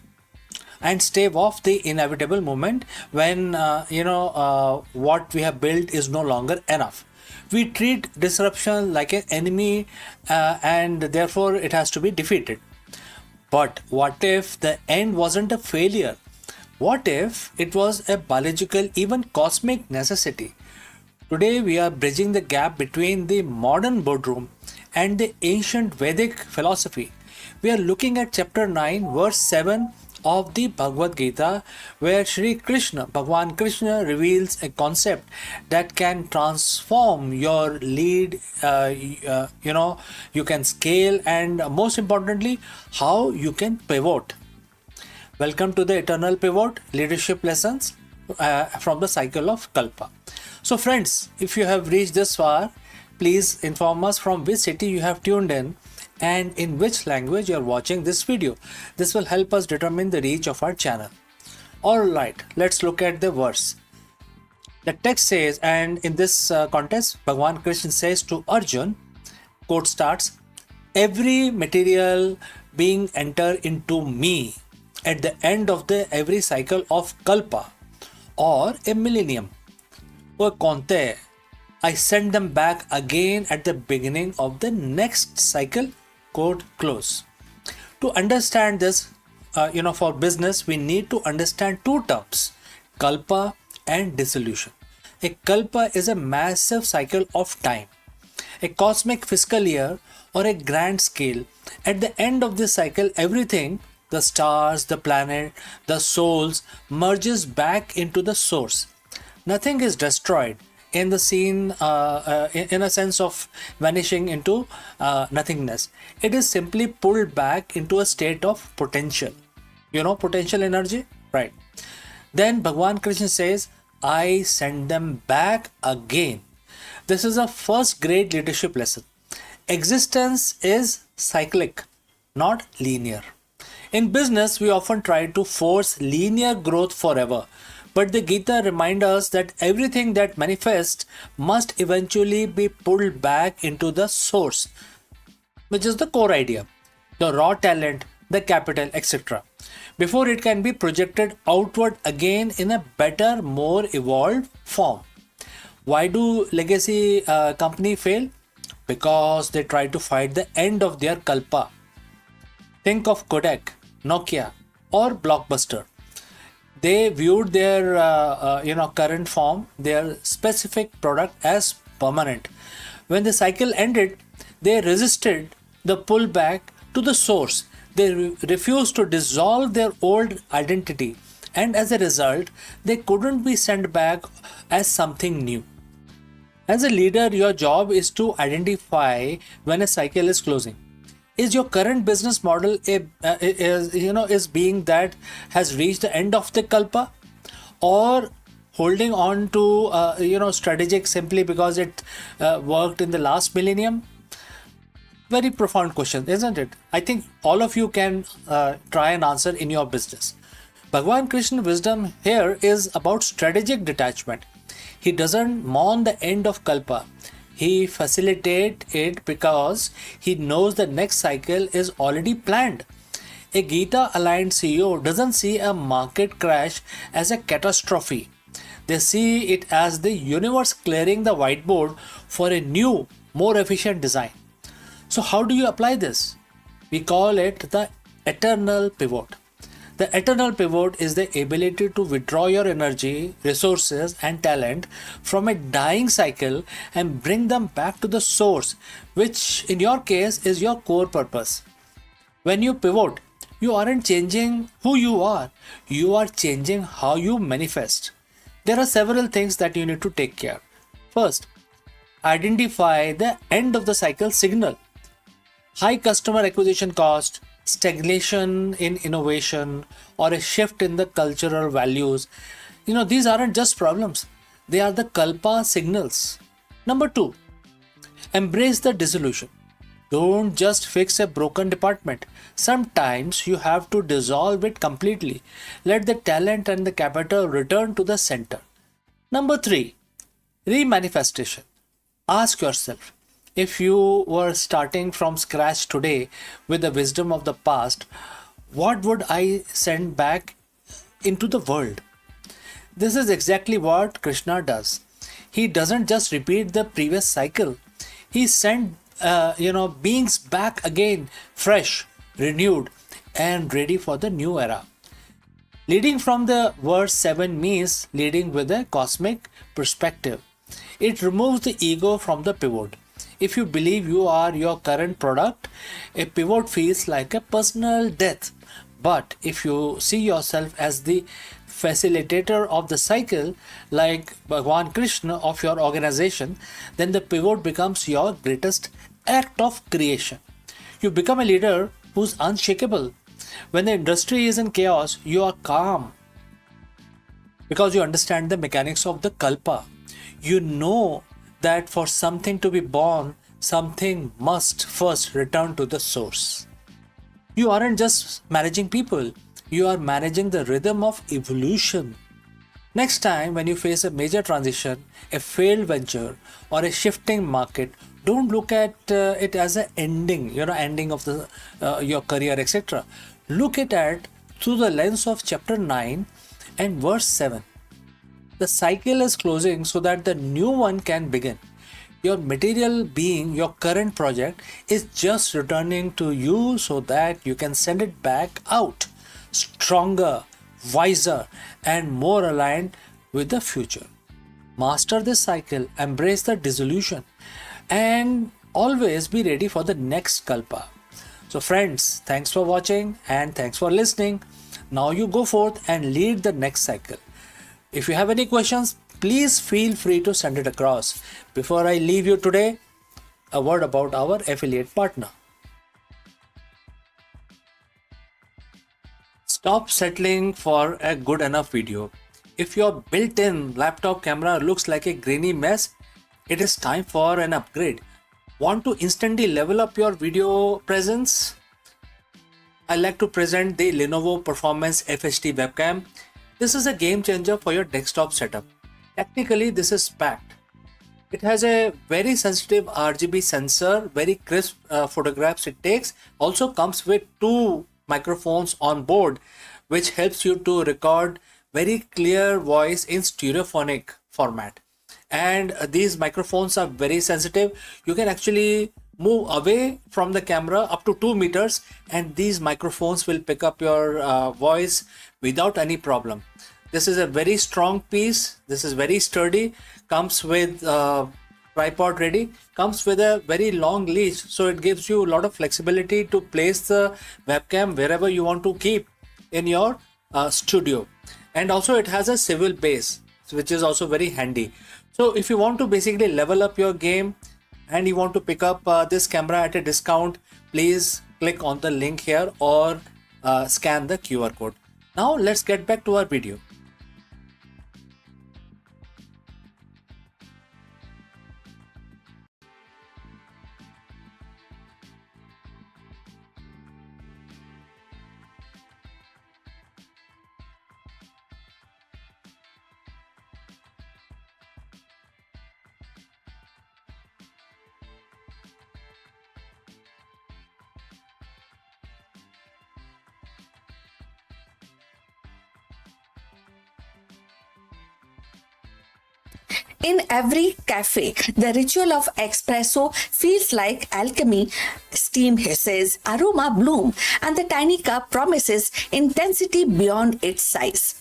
and stave off the inevitable moment when what we have built is no longer enough. We treat disruption like an enemy and therefore it has to be defeated. But what if the end wasn't a failure? What if it was a biological, even cosmic necessity? Today we are bridging the gap between the modern boardroom and the ancient Vedic philosophy. We are looking at chapter 9, verse 7 of the Bhagavad Gita, where Shri Krishna, Bhagwan Krishna, reveals a concept that can transform your lead, you can scale, and most importantly, how you can pivot. Welcome to the Eternal Pivot Leadership Lessons from the cycle of Kalpa. So friends, if you have reached this far, please inform us from which city you have tuned in and in which language you are watching this video. This will help us determine the reach of our channel. Alright, let's look at the verse. The text says, and in this context, Bhagwan Krishna says to Arjun, quote starts, every material being enter into me at the end of every cycle of Kalpa or a millennium. O Konte, I send them back again at the beginning of the next cycle. Quote close. To understand this, for business, we need to understand two terms, kalpa and dissolution. A kalpa is a massive cycle of time, a cosmic fiscal year or a grand scale. At the end of this cycle, everything, the stars, the planet, the souls, merges back into the source. Nothing is destroyed in the scene in a sense of vanishing into nothingness. It is simply pulled back into a state of potential. Potential energy, right? Then Bhagwan Krishna says, I send them back again. This is a first grade leadership lesson. Existence is cyclic, not linear. In business, we often try to force linear growth forever. But the Gita reminds us that everything that manifests must eventually be pulled back into the source, which is the core idea, the raw talent, the capital, etc., before it can be projected outward again in a better, more evolved form. Why do legacy company fail? Because they try to fight the end of their kalpa. Think of Kodak, Nokia, or Blockbuster. They viewed their current form, their specific product as permanent. When the cycle ended, they resisted the pullback to the source. They refused to dissolve their old identity, and as a result, they couldn't be sent back as something new. As a leader, your job is to identify when a cycle is closing. Is your current business model is being that has reached the end of the kalpa, or holding on to strategic simply because it worked in the last millennium? Very profound question, isn't it? I think all of you can try and answer in your business. Bhagwan Krishna's wisdom here is about strategic detachment. He doesn't mourn the end of kalpa. He facilitates it because he knows the next cycle is already planned. A Gita aligned CEO doesn't see a market crash as a catastrophe. They see it as the universe clearing the whiteboard for a new, more efficient design. So, how do you apply this? We call it the eternal pivot. The eternal pivot is the ability to withdraw your energy, resources, and talent from a dying cycle and bring them back to the source, which in your case is your core purpose. When you pivot, you aren't changing who you are changing how you manifest. There are several things that you need to take care. First, identify the end of the cycle signal. High customer acquisition cost, stagnation in innovation, or a shift in the cultural values. These aren't just problems, they are the kalpa signals. Number two, embrace the dissolution. Don't just fix a broken department. Sometimes you have to dissolve it completely. Let the talent and the capital return to the center. Number three, remanifestation. Ask yourself, if you were starting from scratch today with the wisdom of the past, what would I send back into the world? This is exactly what Krishna does. He doesn't just repeat the previous cycle. He sent beings back again, fresh, renewed, and ready for the new era. Leading from the verse 7 means leading with a cosmic perspective. It removes the ego from the pivot. If you believe you are your current product, a pivot feels like a personal death. But if you see yourself as the facilitator of the cycle, like Bhagwan Krishna of your organization, then the pivot becomes your greatest act of creation. You become a leader who's unshakable. When the industry is in chaos, you are calm because you understand the mechanics of the kalpa. You know that for something to be born, something must first return to the source. You aren't just managing people, you are managing the rhythm of evolution. Next time when you face a major transition, a failed venture, or a shifting market, don't look at it as an ending of the your career, etc. Look at it through the lens of chapter 9 and verse 7. The cycle is closing so that the new one can begin. Your material being, your current project, is just returning to you so that you can send it back out, stronger, wiser, and more aligned with the future. Master this cycle, embrace the dissolution, and always be ready for the next kalpa. So friends, thanks for watching and thanks for listening. Now you go forth and lead the next cycle. If you have any questions, please feel free to send it across. Before I leave you today, a word about our affiliate partner. Stop settling for a good enough video. If your built-in laptop camera looks like a grainy mess, it is time for an upgrade. Want to instantly level up your video presence? I like to present the Lenovo Performance FHD webcam. This is a game changer for your desktop setup. Technically, this is packed. It has a very sensitive RGB sensor, very crisp photographs it takes. Also comes with two microphones on board, which helps you to record very clear voice in stereophonic format. And these microphones are very sensitive. You can actually move away from the camera up to 2 meters, and these microphones will pick up your voice without any problem. This is a very strong piece. This is very sturdy. Comes with tripod ready. Comes with a very long leash, so it gives you a lot of flexibility to place the webcam wherever you want to keep in your studio. And also it has a swivel base, which is also very handy. So if you want to basically level up your game and you want to pick up this camera at a discount, please click on the link here or scan the QR code. Now let's get back to our video. In every cafe, the ritual of espresso feels like alchemy. Steam hisses, aroma bloom, and the tiny cup promises intensity beyond its size.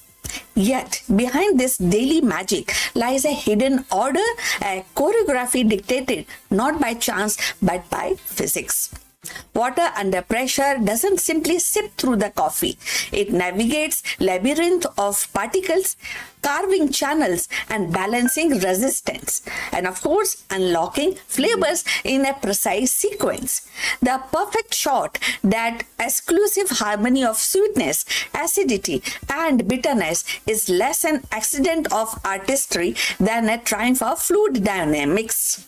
Yet, behind this daily magic lies a hidden order, a choreography dictated not by chance but by physics. Water under pressure doesn't simply sip through the coffee. It navigates labyrinth of particles, carving channels and balancing resistance, and of course unlocking flavors in a precise sequence. The perfect shot, that exclusive harmony of sweetness, acidity and bitterness, is less an accident of artistry than a triumph of fluid dynamics.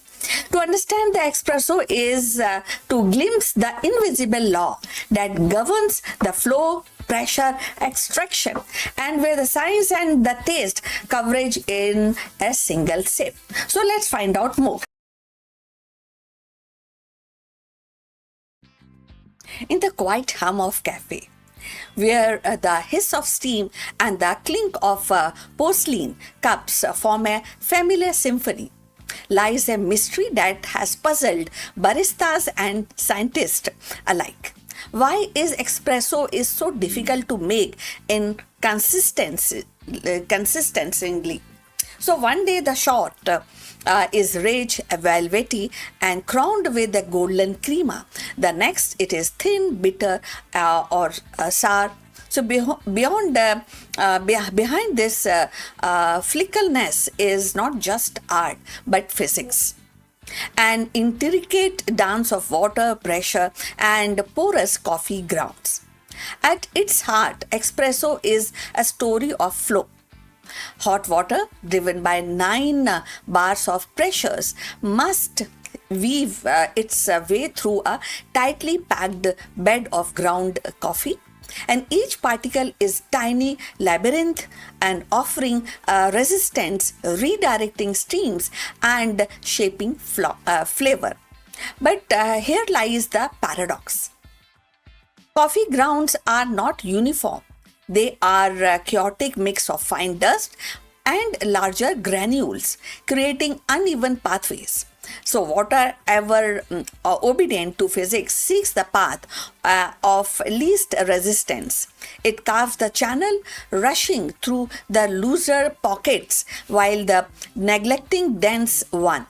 To understand the espresso is to glimpse the invisible law that governs the flow, pressure, extraction, and where the science and the taste coverage in a single sip. So let's find out more. In the quiet hum of cafe, where the hiss of steam and the clink of porcelain cups form a familiar symphony, lies a mystery that has puzzled baristas and scientists alike. Why is espresso is so difficult to make in consistently? So one day the shot is rich, velvety, and crowned with a golden crema. The next it is thin, bitter, or sour. So behind this fickleness is not just art but physics. An intricate dance of water, pressure, and porous coffee grounds. At its heart, espresso is a story of flow. Hot water, driven by 9 bars of pressures, must weave its way through a tightly packed bed of ground coffee, and each particle is tiny labyrinth and offering resistance, redirecting streams and shaping flavor. But here lies the paradox. Coffee grounds are not uniform. They are a chaotic mix of fine dust and larger granules, creating uneven pathways. So water, ever obedient to physics, seeks the path of least resistance. It carves the channel, rushing through the looser pockets while the neglecting dense one.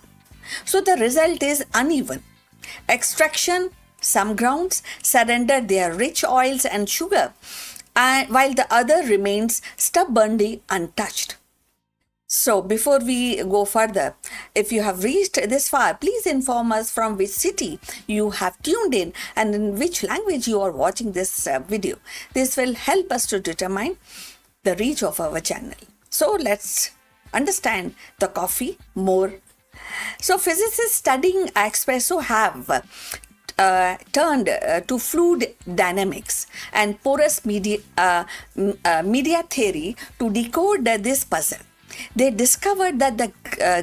So the result is uneven. Extraction, some grounds surrender their rich oils and sugar, while the other remains stubbornly untouched. So before we go further, if you have reached this far, please inform us from which city you have tuned in and in which language you are watching this video. This will help us to determine the reach of our channel. So let's understand the coffee more. So physicists studying espresso have turned to fluid dynamics and porous media theory to decode this puzzle. They discovered that the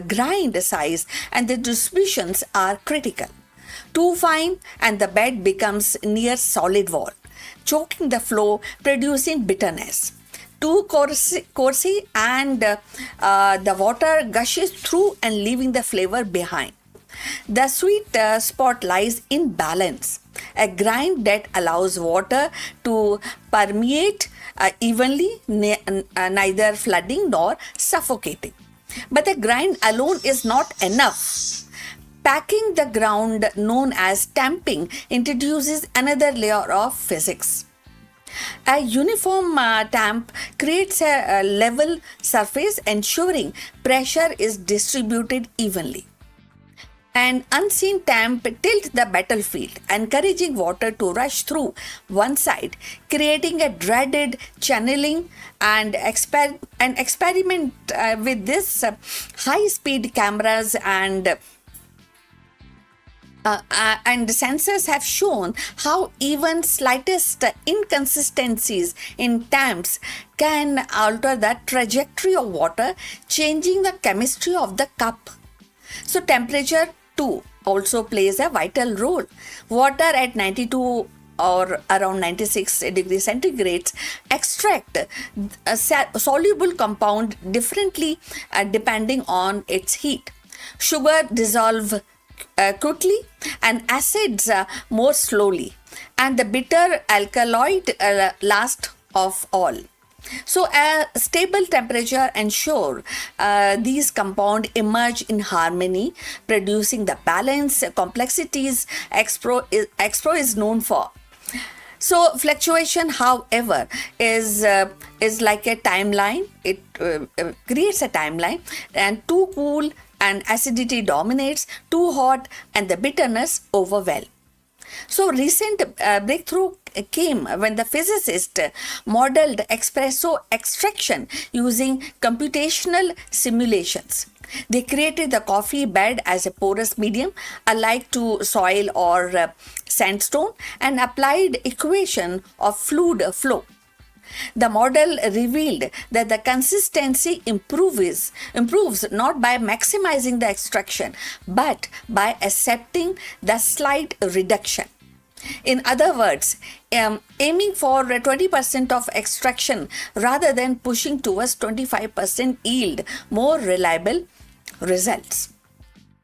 grind size and the distributions are critical. Too fine and the bed becomes near solid wall, choking the flow, producing bitterness. Too coarse and the water gushes through and leaving the flavor behind. The sweet spot lies in balance, a grind that allows water to permeate evenly, neither flooding nor suffocating. But the grind alone is not enough. Packing the ground, known as tamping, introduces another layer of physics. A uniform tamp creates a level surface, ensuring pressure is distributed evenly. An unseen tamp tilts the battlefield, encouraging water to rush through one side, creating a dreaded channeling and experiment with this high-speed cameras and sensors have shown how even slightest inconsistencies in tamps can alter the trajectory of water, changing the chemistry of the cup. So temperature too also plays a vital role. Water at 92 or around 96 degrees centigrade extract a soluble compound differently depending on its heat. Sugar dissolve quickly and acids more slowly, and the bitter alkaloid last of all. So a stable temperature ensure these compounds emerge in harmony, producing the balance complexities Expro is known for. So fluctuation, however, is like a timeline. It creates a timeline, and too cool and acidity dominates, too hot and the bitterness overwhelm. So recent breakthrough came when the physicist modeled espresso extraction using computational simulations. They created the coffee bed as a porous medium, alike to soil or sandstone, and applied equation of fluid flow. The model revealed that the consistency improves not by maximizing the extraction, but by accepting the slight reduction. In other words, aiming for 20% of extraction rather than pushing towards 25% yield more reliable results.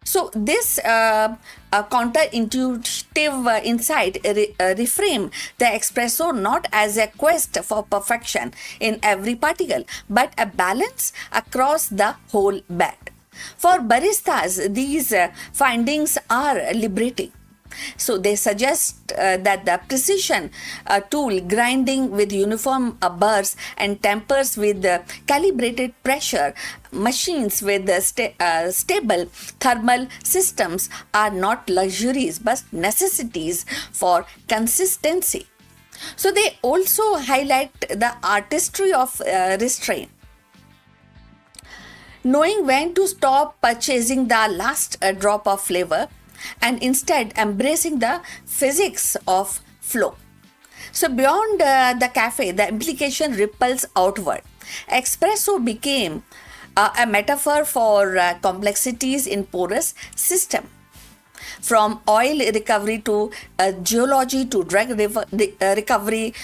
So this counterintuitive insight reframe the espresso not as a quest for perfection in every particle, but a balance across the whole bed. For baristas, these findings are liberating. So they suggest that the precision tool grinding with uniform burrs and tempers with calibrated pressure machines with stable thermal systems are not luxuries but necessities for consistency. So they also highlight the artistry of restraint. Knowing when to stop purchasing the last drop of flavor and instead embracing the physics of flow. So beyond the cafe, the implication ripples outward. Espresso became a metaphor for complexities in porous system. From oil recovery to geology to drug recovery,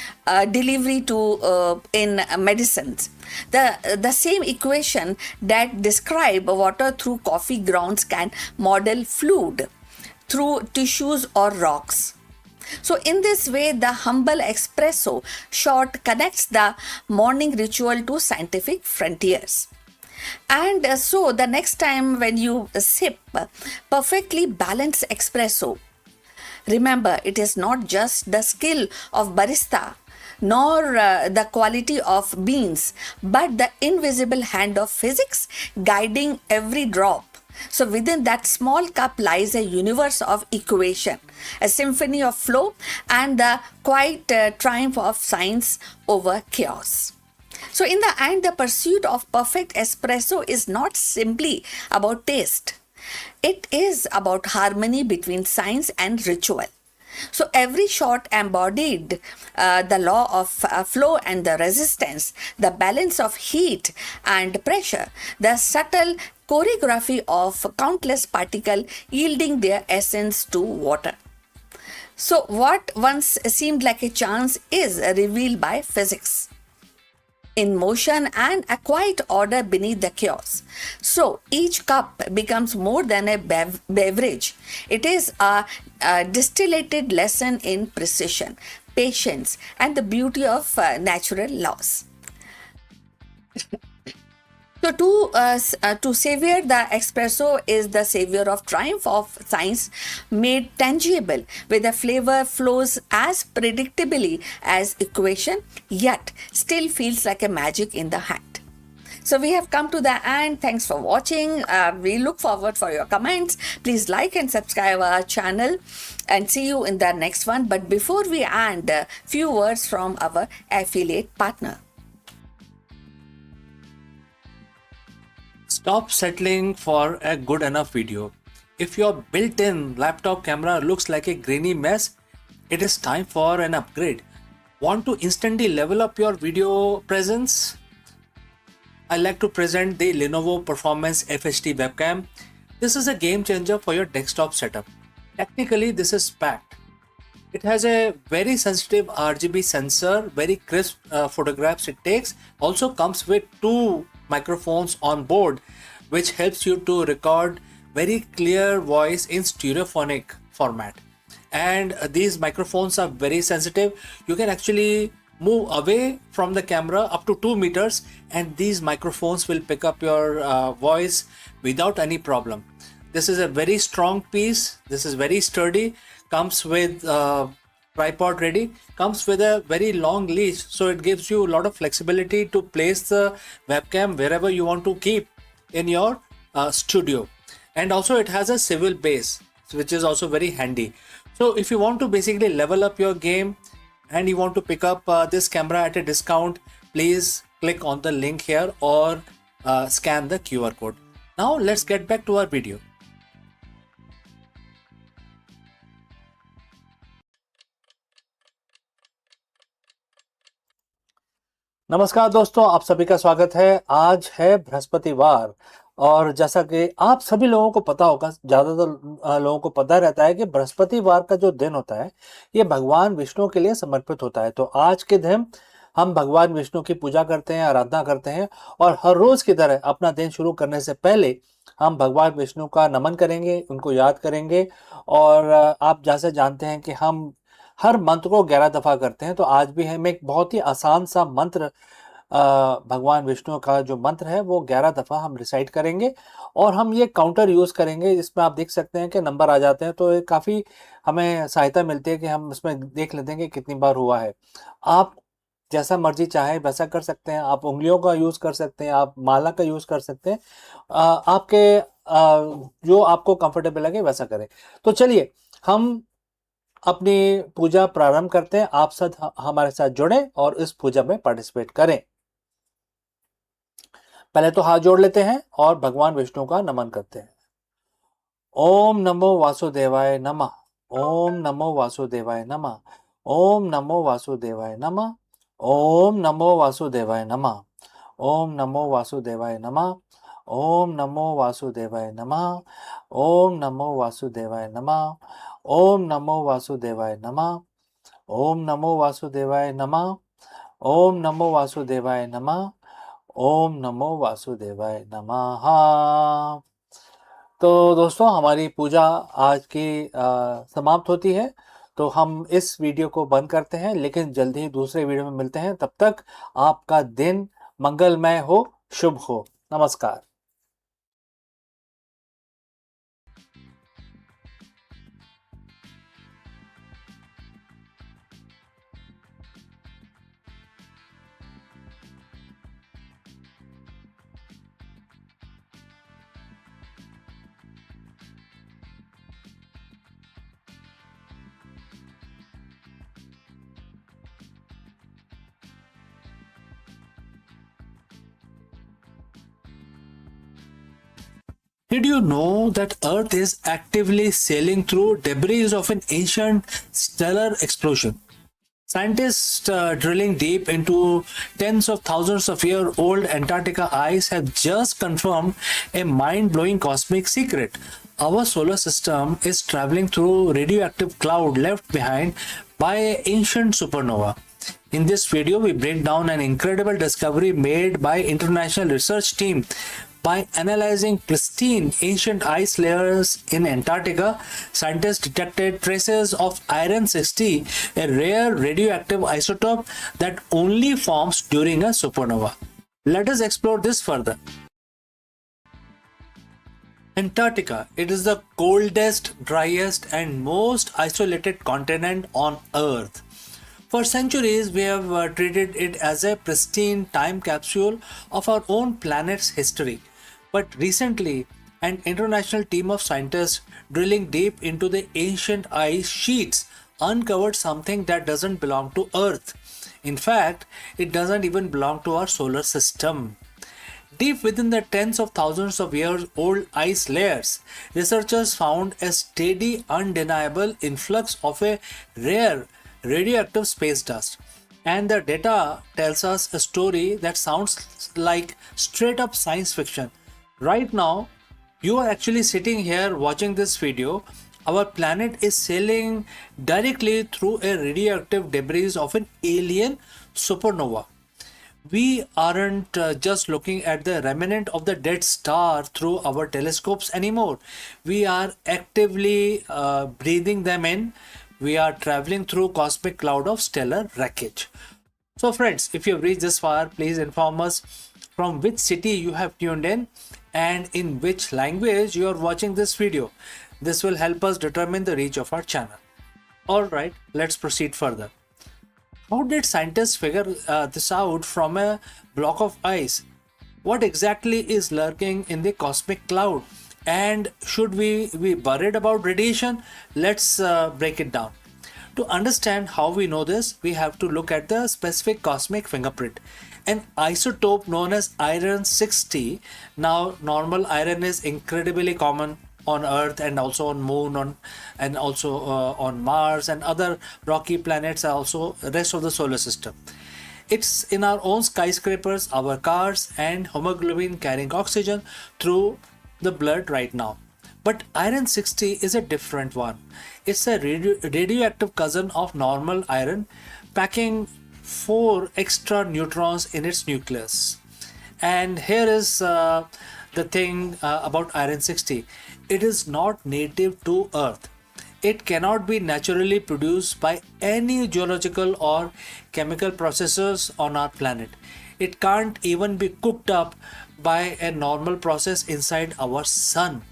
delivery to in medicines. The same equation that describe water through coffee grounds can model fluid through tissues or rocks. So in this way, the humble espresso shot connects the morning ritual to scientific frontiers. And so the next time when you sip perfectly balanced espresso, remember it is not just the skill of barista nor the quality of beans, but the invisible hand of physics guiding every drop. So within that small cup lies a universe of equation, a symphony of flow, and the quiet triumph of science over chaos. So in the end, the pursuit of perfect espresso is not simply about taste. It is about harmony between science and ritual. So every shot embodied the law of flow and the resistance, the balance of heat and pressure, the subtle choreography of countless particles yielding their essence to water. So, what once seemed like a chance is revealed by physics in motion and a quiet order beneath the chaos. So each cup becomes more than a beverage. It is a distillated lesson in precision, patience, and the beauty of natural laws. So to savor the espresso is the savior of triumph of science made tangible, where the flavor flows as predictably as equation, yet still feels like a magic in the hand. So we have come to the end. Thanks for watching. We look forward for your comments. Please like and subscribe our channel, and see you in the next one. But before we end, a few words from our affiliate partner. Stop settling for a good enough video. If your built-in laptop camera looks like a grainy mess, it is time for an upgrade. Want to instantly level up your video presence? I like to present the Lenovo Performance FHD webcam. This is a game changer for your desktop setup. Technically, this is packed. It has a very sensitive RGB sensor, very crisp photographs it takes. Also comes with two microphones on board, which helps you to record very clear voice in stereophonic format. And these microphones are very sensitive. You can actually move away from the camera up to 2 meters, and these microphones will pick up your voice without any problem. This is a very strong piece. This is very sturdy. Comes with tripod ready. Comes with a very long leash, so it gives you a lot of flexibility to place the webcam wherever you want to keep in your studio. And also it has a swivel base, which is also very handy. So if you want to basically level up your game and you want to pick up this camera at a discount, please click on the link here or scan the QR code. Now let's get back to our video. नमस्कार दोस्तों, आप सभी का स्वागत है। आज है बृहस्पतिवार और जैसा कि आप सभी लोगों को पता होगा, ज़्यादातर लोगों को पता रहता है कि बृहस्पतिवार का जो दिन होता है ये भगवान विष्णु के लिए समर्पित होता है। तो आज के दिन हम भगवान विष्णु की पूजा करते हैं, आराधना करते हैं और हर रोज़ की तरह अपना दिन शुरू करने से पहले हम भगवान विष्णु का नमन करेंगे, उनको याद करेंगे। और आप जैसे जानते हैं कि हम हर मंत्र को 11 दफ़ा करते हैं, तो आज भी हम एक बहुत ही आसान सा मंत्र भगवान विष्णु का जो मंत्र है वो 11 दफ़ा हम रिसाइट करेंगे और हम ये काउंटर यूज़ करेंगे। इसमें आप देख सकते हैं कि नंबर आ जाते हैं, तो ये काफ़ी हमें सहायता मिलती है कि हम इसमें देख लेते हैं कि कितनी बार हुआ है। आप जैसा मर्जी चाहे वैसा कर सकते हैं। आप उंगलियों का यूज़ कर सकते हैं, आप माला का यूज़ कर सकते हैं। आपके जो आपको कंफर्टेबल लगे वैसा करें। तो चलिए हम अपनी पूजा प्रारंभ करते हैं। आप सब हमारे साथ जुड़ें और इस पूजा में पार्टिसिपेट करें। पहले तो हाथ जोड़ लेते हैं और भगवान विष्णु का नमन करते हैं। ओम नमो वासुदेवाय नमः। ओम नमो वासुदेवाय नमः। ओम नमो वासुदेवाय नमः। ओम नमो वासुदेवाय नमः। ओम नमो वासुदेवाय नमः। ओम नमो वासुदेवाय नमः। ओम नमो वासुदेवाय नमः। ओम नमो वासुदेवाय नमः। ओम नमो वासुदेवाय नमः। ओम नमो वासुदेवाय नमः। ओम नमो वासुदेवाय नमः। तो दोस्तों, हमारी पूजा आज की समाप्त होती है, तो हम इस वीडियो को बंद करते हैं, लेकिन जल्दी ही दूसरे वीडियो में मिलते हैं। तब तक आपका दिन मंगलमय हो, शुभ हो। नमस्कार। Did you know that Earth is actively sailing through debris of an ancient stellar explosion? Scientists drilling deep into tens of thousands of year old Antarctica ice have just confirmed a mind blowing cosmic secret. Our solar system is traveling through radioactive cloud left behind by an ancient supernova. In this video, we break down an incredible discovery made by international research team. By analyzing pristine ancient ice layers in Antarctica, scientists detected traces of iron 60, a rare radioactive isotope that only forms during a supernova. Let us explore this further. Antarctica, it is the coldest, driest, and most isolated continent on Earth. For centuries, we have treated it as a pristine time capsule of our own planet's history. But recently, an international team of scientists drilling deep into the ancient ice sheets uncovered something that doesn't belong to Earth. In fact, it doesn't even belong to our solar system. Deep within the tens of thousands of years old ice layers, researchers found a steady, undeniable influx of a rare radioactive space dust. And the data tells us a story that sounds like straight up science fiction. Right now, you are actually sitting here watching this video. Our planet is sailing directly through a radioactive debris of an alien supernova. We aren't just looking at the remnant of the dead star through our telescopes anymore. We are actively breathing them in. We are traveling through cosmic cloud of stellar wreckage. So friends, if you have reached this far, please inform us from which city you have tuned in and in which language you are watching this video. This will help us determine the reach of our channel. Alright, let's proceed further. How did scientists figure this out from a block of ice? What exactly is lurking in the cosmic cloud? And should we be worried about radiation? Let's break it down. To understand how we know this, we have to look at the specific cosmic fingerprint. An isotope known as iron 60. Now, normal iron is incredibly common on Earth and also on Moon, and also on Mars and other rocky planets, also rest of the solar system. It's in our own skyscrapers, our cars, and hemoglobin carrying oxygen through the blood right now. But iron 60 is a different one. It's a radioactive cousin of normal iron, packing 4 extra neutrons in its nucleus. And here is the thing about iron 60. It is not native to Earth. It cannot be naturally produced by any geological or chemical processes on our planet. It can't even be cooked up by a normal process inside our sun.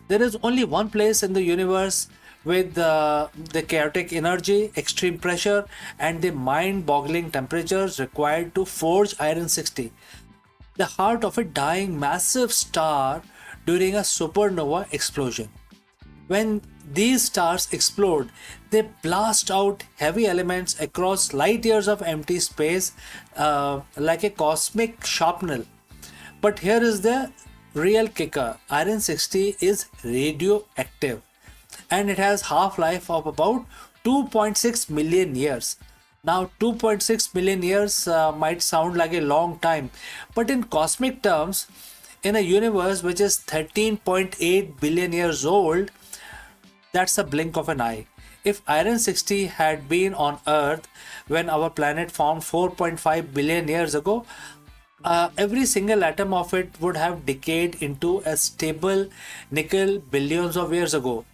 There is only one place in the universe with the chaotic energy, extreme pressure, and the mind-boggling temperatures required to forge iron 60. The heart of a dying massive star during a supernova explosion. When these stars explode, they blast out heavy elements across light years of empty space like a cosmic shrapnel. But here is the real kicker. Iron 60 is radioactive and it has half-life of about 2.6 million years. Now 2.6 million years might sound like a long time, but in cosmic terms, in a universe which is 13.8 billion years old, that's a blink of an eye. If iron 60 had been on Earth when our planet formed 4.5 billion years ago, every single atom of it would have decayed into a stable nickel billions of years ago.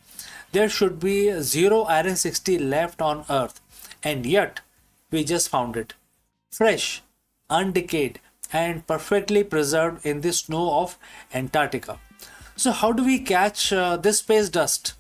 There should be zero iron 60 left on Earth, and yet we just found it. Fresh, undecayed, and perfectly preserved in the snow of Antarctica. So how do we catch this space dust?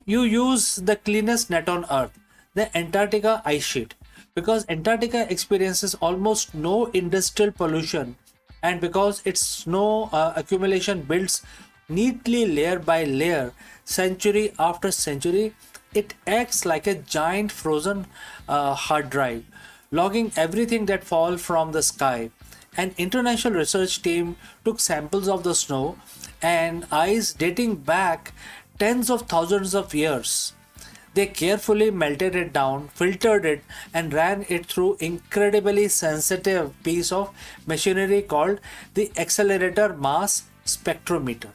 You use the cleanest net on Earth, the Antarctica ice sheet. Because Antarctica experiences almost no industrial pollution, and because its snow accumulation builds neatly layer by layer, century after century, it acts like a giant frozen hard drive. logging everything that fall from the sky. An international research team took samples of the snow and ice dating back tens of thousands of years. They carefully melted it down, filtered it, and ran it through incredibly sensitive piece of machinery called the accelerator mass spectrometer.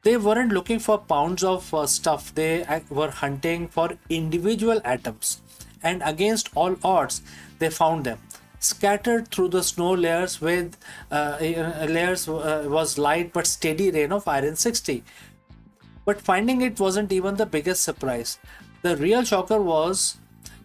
They weren't looking for pounds of stuff, they were hunting for individual atoms. And against all odds, they found them. Scattered through the snow layers with layers was light but steady rain of iron 60. But finding it wasn't even the biggest surprise. The real shocker was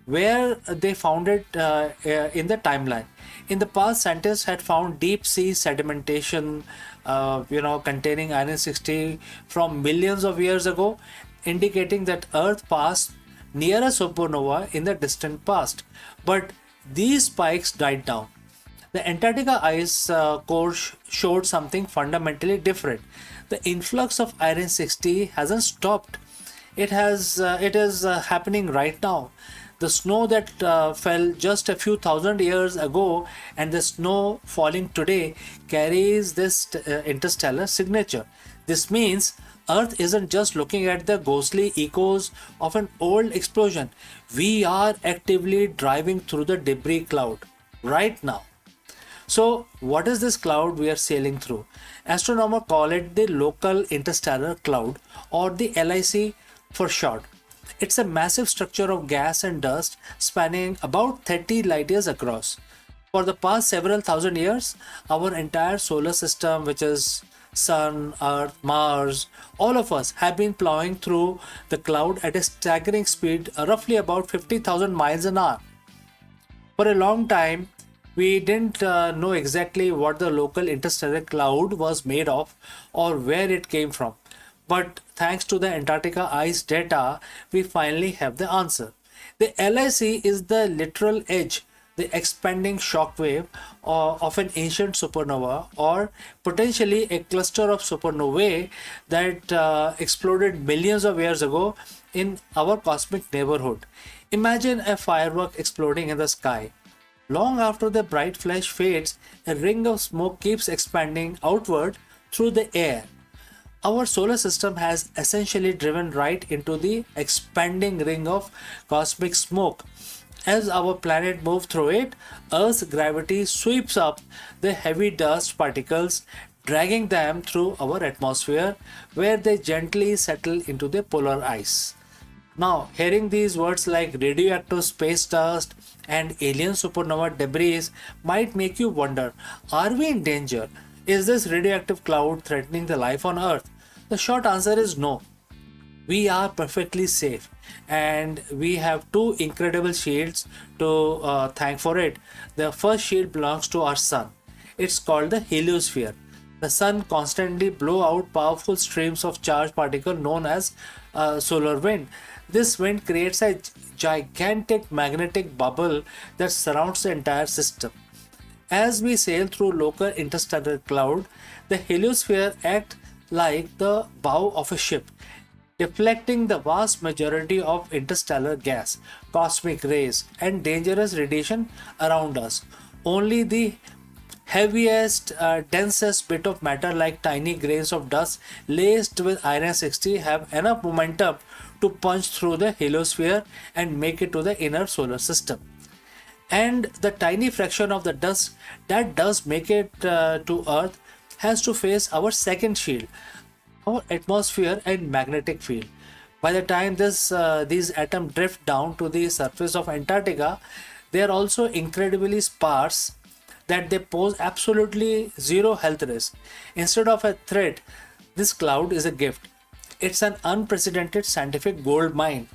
where they found it in the timeline. In the past, scientists had found deep sea sedimentation, containing iron 60 from millions of years ago, indicating that Earth passed near a supernova in the distant past. But these spikes died down. The Antarctica ice core showed something fundamentally different. The influx of iron 60 hasn't stopped. It is happening right now. The snow that fell just a few thousand years ago and the snow falling today carries this interstellar signature. This means Earth isn't just looking at the ghostly echoes of an old explosion. We are actively driving through the debris cloud right now. So, what is this cloud we are sailing through? Astronomers call it the Local Interstellar Cloud, or the LIC for short. It's a massive structure of gas and dust spanning about 30 light years across. For the past several thousand years, our entire solar system, which is Sun, Earth, Mars, all of us have been plowing through the cloud at a staggering speed, roughly about 50,000 miles an hour. For a long time, we didn't know exactly what the local interstellar cloud was made of or where it came from. But thanks to the Antarctica ice data, we finally have the answer. The LIC is the literal edge, the expanding shock wave of an ancient supernova, or potentially a cluster of supernovae that exploded millions of years ago in our cosmic neighborhood. Imagine a firework exploding in the sky. Long after the bright flash fades, a ring of smoke keeps expanding outward through the air. Our solar system has essentially driven right into the expanding ring of cosmic smoke. As our planet moves through it, Earth's gravity sweeps up the heavy dust particles, dragging them through our atmosphere, where they gently settle into the polar ice. Now, hearing these words like radioactive space dust and alien supernova debris might make you wonder, are we in danger? Is this radioactive cloud threatening the life on Earth? The short answer is no. We are perfectly safe, and we have two incredible shields to thank for it. The first shield belongs to our sun. It's called the heliosphere. The sun constantly blows out powerful streams of charged particles known as solar wind. This wind creates a gigantic magnetic bubble that surrounds the entire system. As we sail through local interstellar cloud, the heliosphere acts like the bow of a ship, deflecting the vast majority of interstellar gas, cosmic rays, and dangerous radiation around us. Only the heaviest, densest bit of matter, like tiny grains of dust laced with iron 60, have enough momentum to punch through the heliosphere and make it to the inner solar system. And the tiny fraction of the dust that does make it to Earth has to face our second shield, our atmosphere and magnetic field. By the time these atoms drift down to the surface of Antarctica, they are also incredibly sparse that they pose absolutely zero health risk. Instead of a threat, this cloud is a gift. It's an unprecedented scientific gold mine.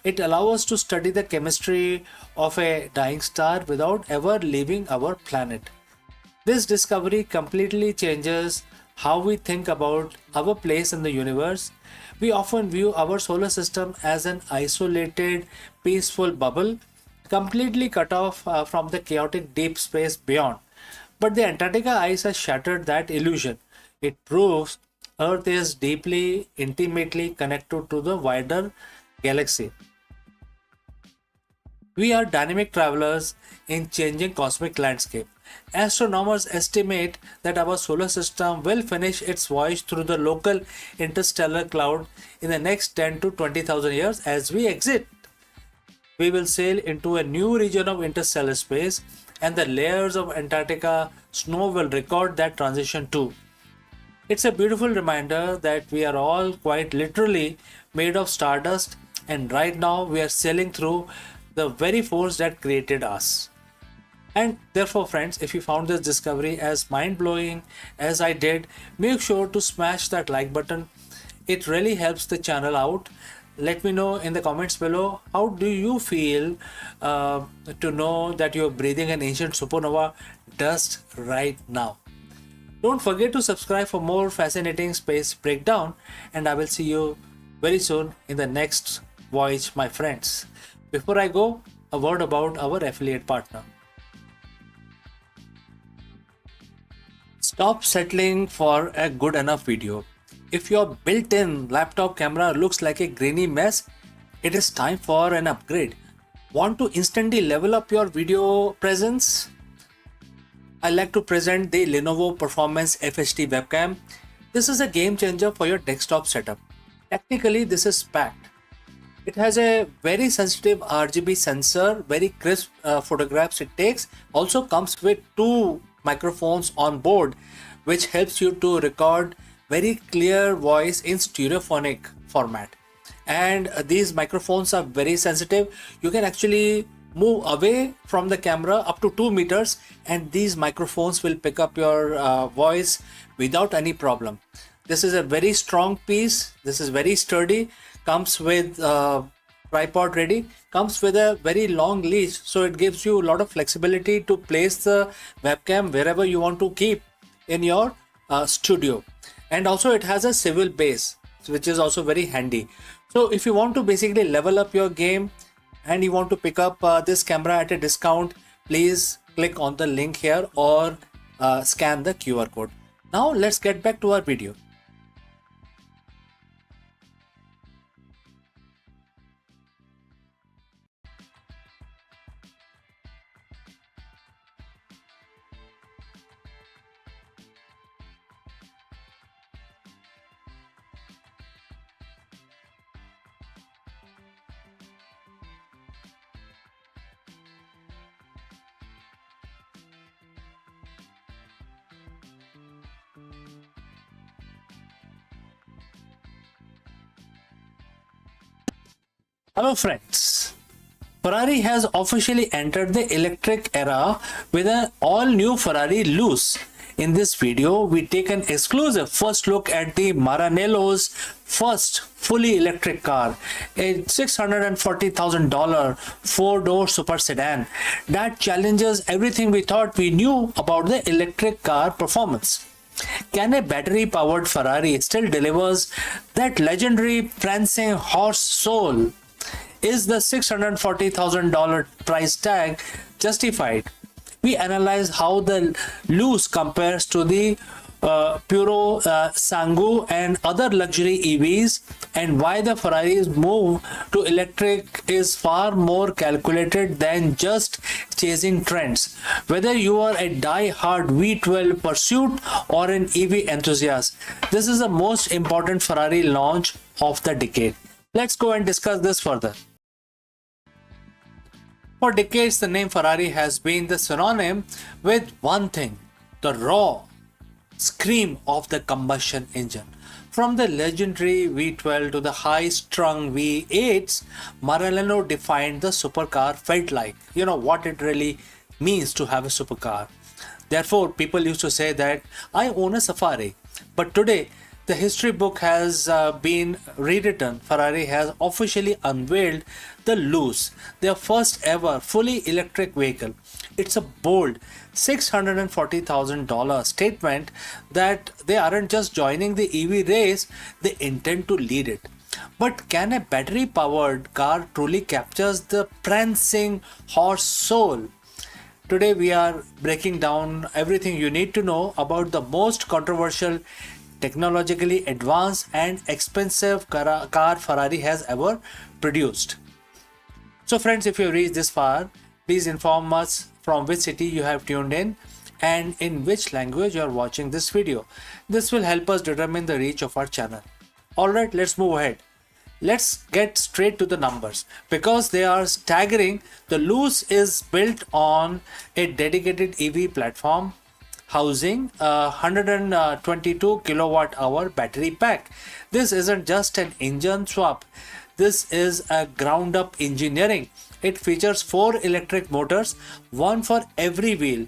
It allows us to study the chemistry of a dying star without ever leaving our planet. This discovery completely changes how we think about our place in the universe. We often view our solar system as an isolated, peaceful bubble, completely cut off from the chaotic deep space beyond. But the Antarctica ice has shattered that illusion. It proves Earth is deeply, intimately connected to the wider galaxy. We are dynamic travelers in changing cosmic landscape. Astronomers estimate that our solar system will finish its voyage through the local interstellar cloud in the next 10 to 20,000 years. As we exit, we will sail into a new region of interstellar space, and the layers of Antarctica snow will record that transition too. It's a beautiful reminder that we are all quite literally made of stardust, and right now we are sailing through the very force that created us. And therefore, friends, if you found this discovery as mind blowing as I did, make sure to smash that like button. It really helps the channel out. Let me know in the comments below, how do you feel to know that you're breathing an ancient supernova dust right now? Don't forget to subscribe for more fascinating space breakdown, and I will see you very soon in the next voyage, my friends. Before I go, a word about our affiliate partner. Stop settling for a good enough video. If your built-in laptop camera looks like a grainy mess, it is time for an upgrade. Want to instantly level up your video presence? I like to present the Lenovo Performance FHD webcam. This is a game changer for your desktop setup. Technically, this is packed. It has a very sensitive RGB sensor, very crisp photographs it takes. Also comes with two microphones on board, which helps you to record very clear voice in stereophonic format. And these microphones are very sensitive. You can actually move away from the camera up to 2 meters, and these microphones will pick up your voice without any problem. This is a very strong piece. This is very sturdy. Comes with tripod ready. Comes with a very long leash, so it gives you a lot of flexibility to place the webcam wherever you want to keep in your studio. And also it has a swivel base, which is also very handy. So if you want to basically level up your game and you want to pick up this camera at a discount, please click on the link here or scan the QR code. Now let's get back to our video. Hello friends, Ferrari has officially entered the electric era with an all-new Ferrari Luce. In this video, we take an exclusive first look at the Maranello's first fully electric car, a $640,000 four-door super sedan that challenges everything we thought we knew about the electric car performance. Can a battery-powered Ferrari still delivers that legendary prancing horse soul? Is the $640,000 price tag justified? We analyze how the Luce compares to the Puro Sangu and other luxury EVs, and why the Ferrari's move to electric is far more calculated than just chasing trends. Whether you are a die-hard V12 pursuit or an EV enthusiast, this is the most important Ferrari launch of the decade. Let's go and discuss this further. For decades, the name Ferrari has been the synonym with one thing: the raw scream of the combustion engine. From the legendary V12 to the high-strung V8s, Maranello defined the supercar felt like. You know what it really means to have a supercar. Therefore, people used to say that I own a Safari. But today, the history book has been rewritten. Ferrari has officially unveiled the Luce, their first ever fully electric vehicle. It's a bold $640,000 statement that they aren't just joining the EV race, they intend to lead it. But can a battery-powered car truly capture the prancing horse soul? Today we are breaking down everything you need to know about the most controversial, technologically advanced and expensive car Ferrari has ever produced. So friends, if you reached this far, please inform us from which city you have tuned in and in which language you are watching this video. This will help us determine the reach of our channel. Alright, let's move ahead. Let's get straight to the numbers because they are staggering. The Luce is built on a dedicated EV platform housing a 122 kilowatt hour battery pack. This isn't just an engine swap. This is a ground up engineering. It features 4 electric motors, one for every wheel,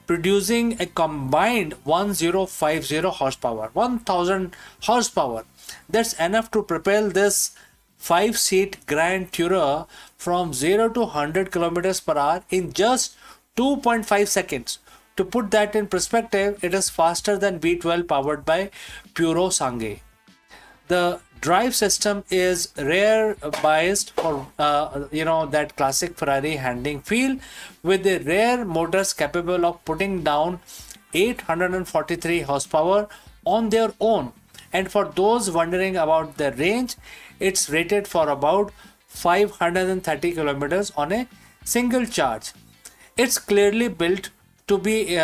producing a combined 1050 horsepower, 1000 horsepower. That's enough to propel this 5-seat Grand Tourer from 0 to 100 kilometers per hour in just 2.5 seconds. To put that in perspective, it is faster than V12 powered by Puro Sangue. The drive system is rear biased for that classic Ferrari handling feel, with the rear motors capable of putting down 843 horsepower on their own. And for those wondering about the range, it's rated for about 530 kilometers on a single charge. It's clearly built to be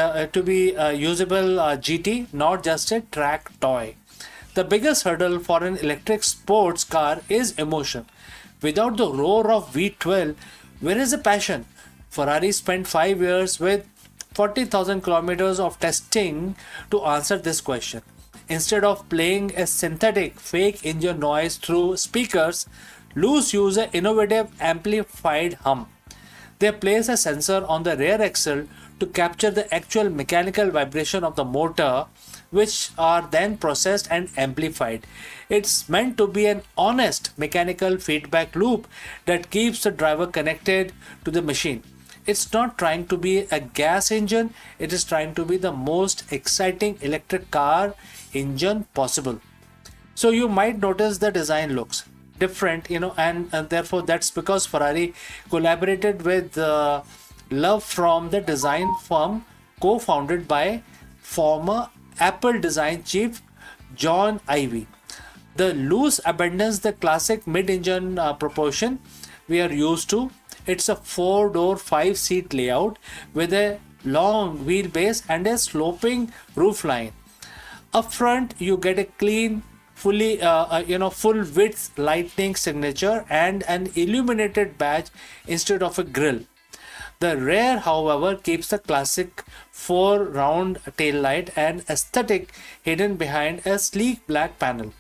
usable GT, not just a track toy. The biggest hurdle for an electric sports car is emotion. Without the roar of V12, where is the passion? Ferrari spent 5 years with 40,000 kilometers of testing to answer this question. Instead of playing a synthetic fake engine noise through speakers, Luce use an innovative amplified hum. They place a sensor on the rear axle to capture the actual mechanical vibration of the motor, which are then processed and amplified. It's meant to be an honest mechanical feedback loop that keeps the driver connected to the machine. It's not trying to be a gas engine, it is trying to be the most exciting electric car engine possible. So you might notice the design looks different, and therefore that's because Ferrari collaborated with love from the design firm co-founded by former Apple design chief John Ive. The Luce abandons the classic mid-engine proportion we are used to. It's a 4-door, 5-seat layout with a long wheelbase and a sloping roofline. Up front, you get a clean, fully, full width lightning signature and an illuminated badge instead of a grille. The rear, however, keeps the classic 4-round taillight and aesthetic hidden behind a sleek black panel.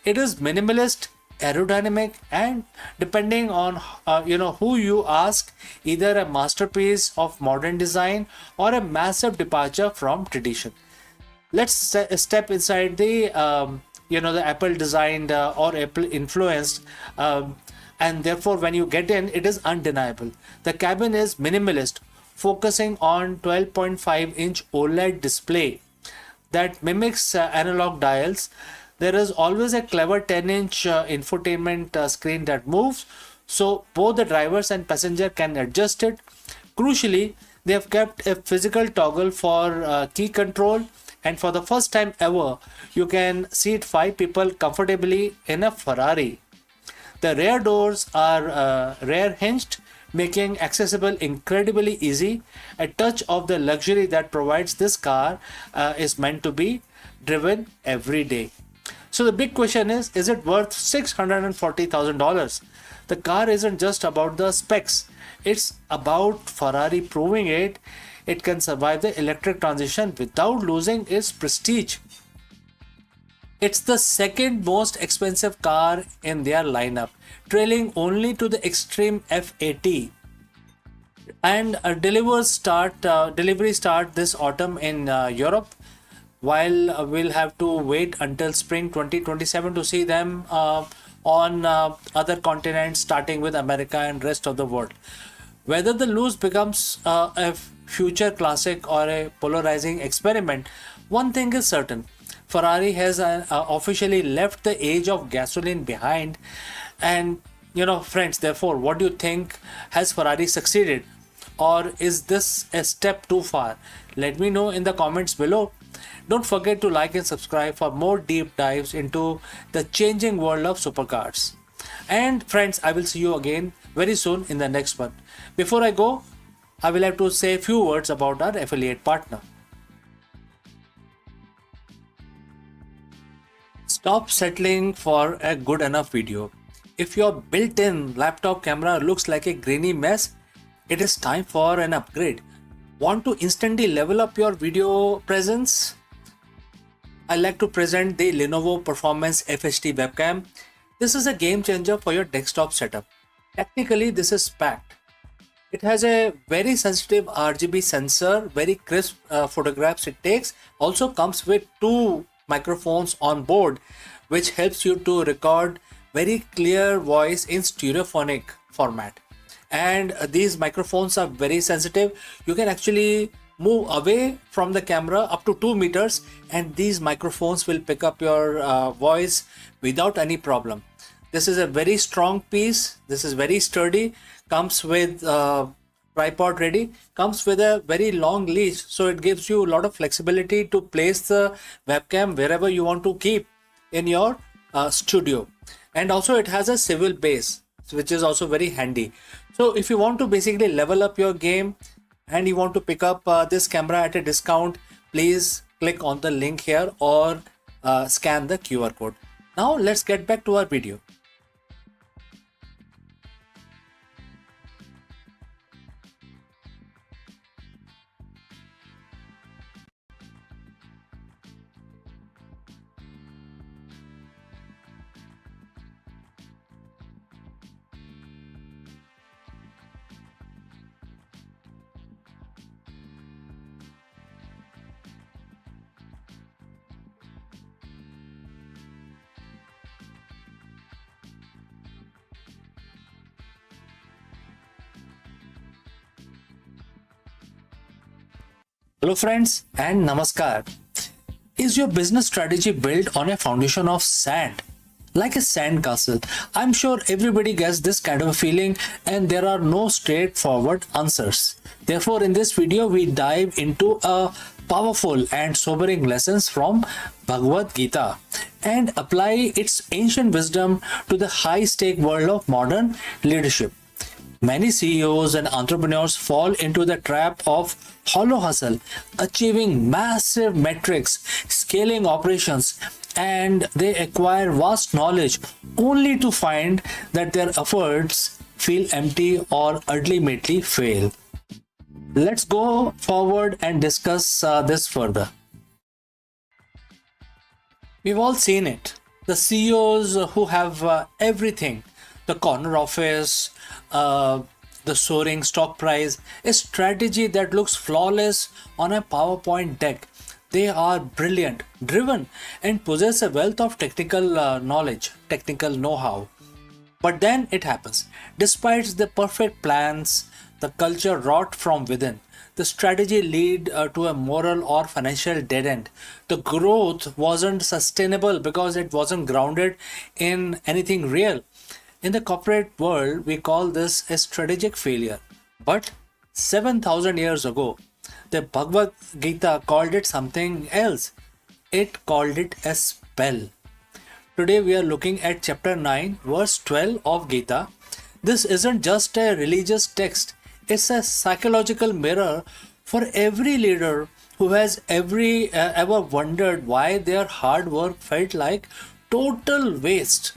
It is minimalist, aerodynamic, and depending on who you ask, either a masterpiece of modern design or a massive departure from tradition. Let's step inside the the Apple designed or Apple influenced. And therefore when you get in, it is undeniable. The cabin is minimalist, focusing on 12.5-inch OLED display that mimics analog dials. There is always a clever 10-inch infotainment screen that moves, so both the drivers and passenger can adjust it. Crucially, they have kept a physical toggle for key control, and for the first time ever, you can seat 5 people comfortably in a Ferrari. The rear doors are rear hinged, making accessible incredibly easy. A touch of the luxury that provides this car is meant to be driven every day. So the big question is it worth $640,000? The car isn't just about the specs. It's about Ferrari proving it can survive the electric transition without losing its prestige. It's the second most expensive car in their lineup, trailing only to the Extreme F80. And delivery start this autumn in Europe, while we'll have to wait until spring 2027 to see them on other continents, starting with America and rest of the world. Whether the Luce becomes a future classic or a polarizing experiment, one thing is certain: Ferrari has officially left the age of gasoline behind. And friends, therefore, what do you think? Has Ferrari succeeded, or is this a step too far? Let me know in the comments below. Don't forget to like and subscribe for more deep dives into the changing world of supercars. And friends, I will see you again very soon in the next one. Before I go, I will have to say a few words about our affiliate partner. Stop settling for a good enough video. If your built-in laptop camera looks like a grainy mess, it is time for an upgrade. Want to instantly level up your video presence? I like to present the Lenovo Performance FHD webcam. This is a game changer for your desktop setup. Technically, this is packed. It has a very sensitive RGB sensor, very crisp photographs it takes. Also comes with two microphones on board, which helps you to record very clear voice in stereophonic format. And these microphones are very sensitive. You can actually move away from the camera up to 2 meters and these microphones will pick up your voice without any problem. This is a very strong piece. This is very sturdy. Comes with tripod ready. Comes with a very long leash, so it gives you a lot of flexibility to place the webcam wherever you want to keep in your studio. And also it has a swivel base, which is also very handy. So if you want to basically level up your game and you want to pick up this camera at a discount, please click on the link here or scan the QR code. Now let's get back to our video. Hello friends and namaskar. Is your business strategy built on a foundation of sand? Like a sand castle? I'm sure everybody gets this kind of a feeling and there are no straightforward answers. Therefore, in this video, we dive into a powerful and sobering lessons from Bhagavad Gita and apply its ancient wisdom to the high-stake world of modern leadership. Many CEOs and entrepreneurs fall into the trap of hollow hustle, achieving massive metrics, scaling operations, and they acquire vast knowledge only to find that their efforts feel empty or ultimately fail. Let's go forward and discuss this further. We've all seen it. The CEOs who have everything, the corner office, the soaring stock price, a strategy that looks flawless on a PowerPoint deck. They are brilliant, driven, and possess a wealth of technical knowledge, technical know-how. But then it happens. Despite the perfect plans, the culture rot from within. The strategy lead to a moral or financial dead end. The growth wasn't sustainable because it wasn't grounded in anything real. In the corporate world, we call this a strategic failure. But 7,000 years ago, the Bhagavad Gita called it something else. It called it a spell. Today we are looking at chapter 9, verse 12 of Gita. This isn't just a religious text. It's a psychological mirror for every leader who has ever wondered why their hard work felt like total waste.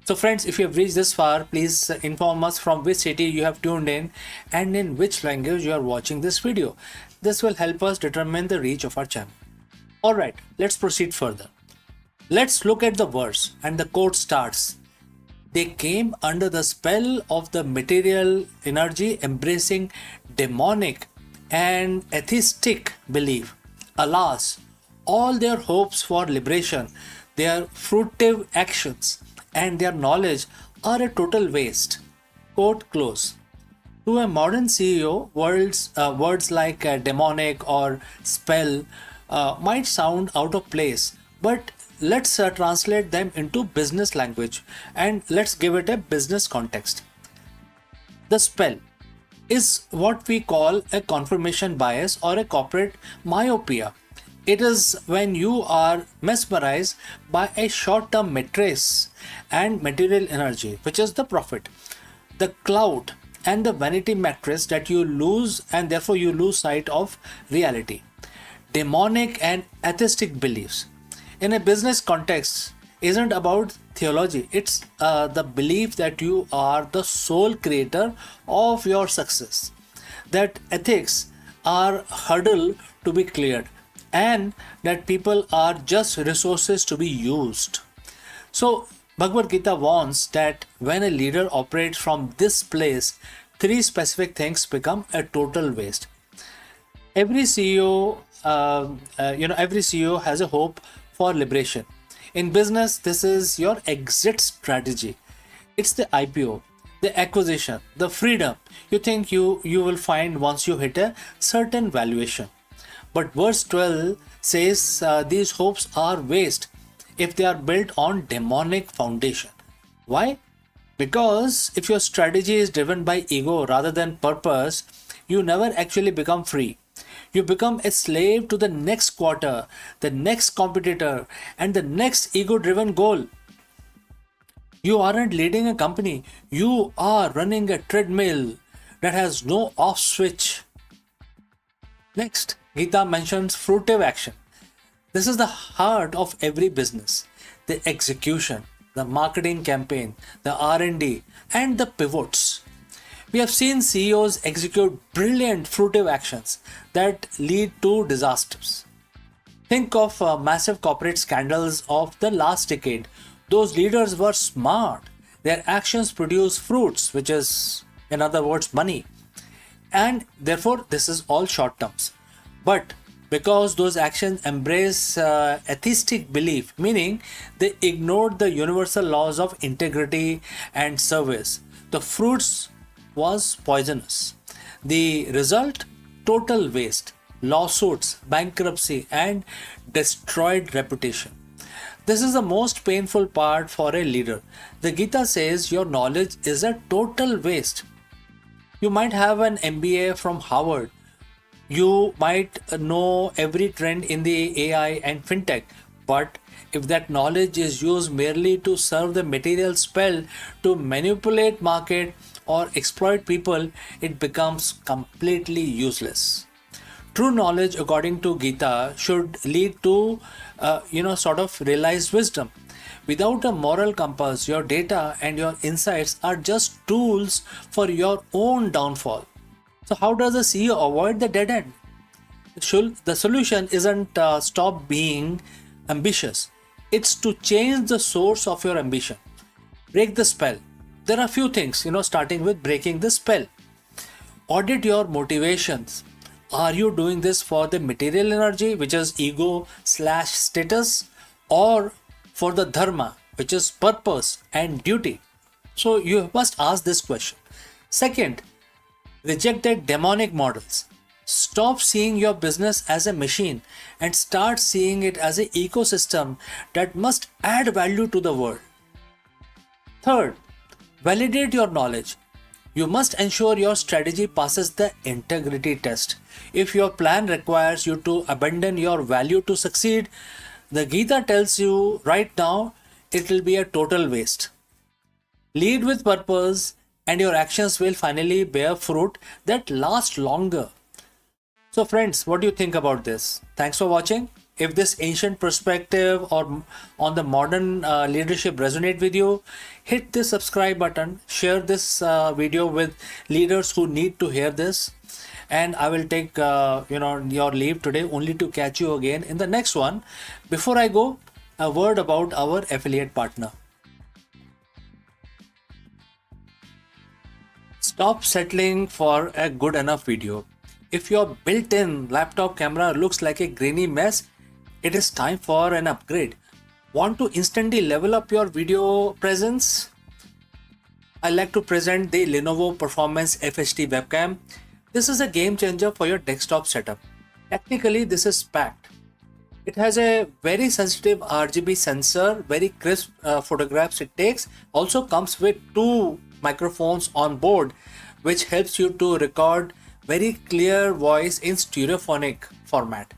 So friends, if you have reached this far, please inform us from which city you have tuned in and in which language you are watching this video. This will help us determine the reach of our channel. Alright, let's proceed further. Let's look at the verse and the quote starts. They came under the spell of the material energy, embracing demonic and atheistic belief. Alas, all their hopes for liberation, their fruitive actions, and their knowledge are a total waste. Quote close. To a modern CEO, words like demonic or spell might sound out of place, but let's translate them into business language and let's give it a business context. The spell is what we call a confirmation bias or a corporate myopia. It is when you are mesmerized by a short-term metrics and material energy, which is the profit. the clout and the vanity metrics that you lose, and therefore you lose sight of reality. Demonic and atheistic beliefs in a business context isn't about theology. It's the belief that you are the sole creator of your success, that ethics are hurdle to be cleared, and that people are just resources to be used. So Bhagavad Gita warns that when a leader operates from this place, three specific things become a total waste. Every CEO, every CEO has a hope for liberation. In business, this is your exit strategy. It's the IPO, the acquisition, the freedom you think you will find once you hit a certain valuation. But verse 12 says these hopes are waste if they are built on demonic foundation. Why? Because if your strategy is driven by ego rather than purpose, you never actually become free. You become a slave to the next quarter, the next competitor, and the next ego driven goal. You aren't leading a company, you are running a treadmill that has no off switch. Next, Gita mentions fruitive action. This is the heart of every business. The execution, the marketing campaign, the R&D, and the pivots. We have seen CEOs execute brilliant fruitive actions that lead to disasters. Think of massive corporate scandals of the last decade. Those leaders were smart. Their actions produce fruits, which is, in other words, money. And therefore, this is all short terms. But because those actions embrace atheistic belief, meaning they ignored the universal laws of integrity and service, the fruits was poisonous. The result? Total waste, lawsuits, bankruptcy, and destroyed reputation. This is the most painful part for a leader. The Gita says your knowledge is a total waste. You might have an MBA from Harvard. You might know every trend in the AI and fintech, but if that knowledge is used merely to serve the material spell, to manipulate market or exploit people, it becomes completely useless. True knowledge, according to Gita, should lead to, sort of realized wisdom. Without a moral compass, your data and your insights are just tools for your own downfall. So, how does a CEO avoid the dead end? The solution isn't stop being ambitious. It's to change the source of your ambition. Break the spell. There are a few things, starting with breaking the spell. Audit your motivations. Are you doing this for the material energy, which is ego/status, or for the dharma, which is purpose and duty? So you must ask this question. Second, reject the demonic models. Stop seeing your business as a machine and start seeing it as an ecosystem that must add value to the world. Third, validate your knowledge. You must ensure your strategy passes the integrity test. If your plan requires you to abandon your value to succeed, the Gita tells you right now it will be a total waste. Lead with purpose and your actions will finally bear fruit that lasts longer. So friends, what do you think about this? Thanks for watching. If this ancient perspective or on the modern leadership resonate with you, hit the subscribe button, share this video with leaders who need to hear this, and I will take your leave today only to catch you again in the next one. Before I go, a word about our affiliate partner. Stop settling for a good enough video. If your built-in laptop camera looks like a grainy mess, it is time for an upgrade. Want to instantly level up your video presence? I like to present the Lenovo Performance FHD webcam. This is a game changer for your desktop setup. Technically, this is packed. It has a very sensitive RGB sensor, very crisp photographs it takes. Also comes with 2 microphones on board, which helps you to record very clear voice in stereophonic format.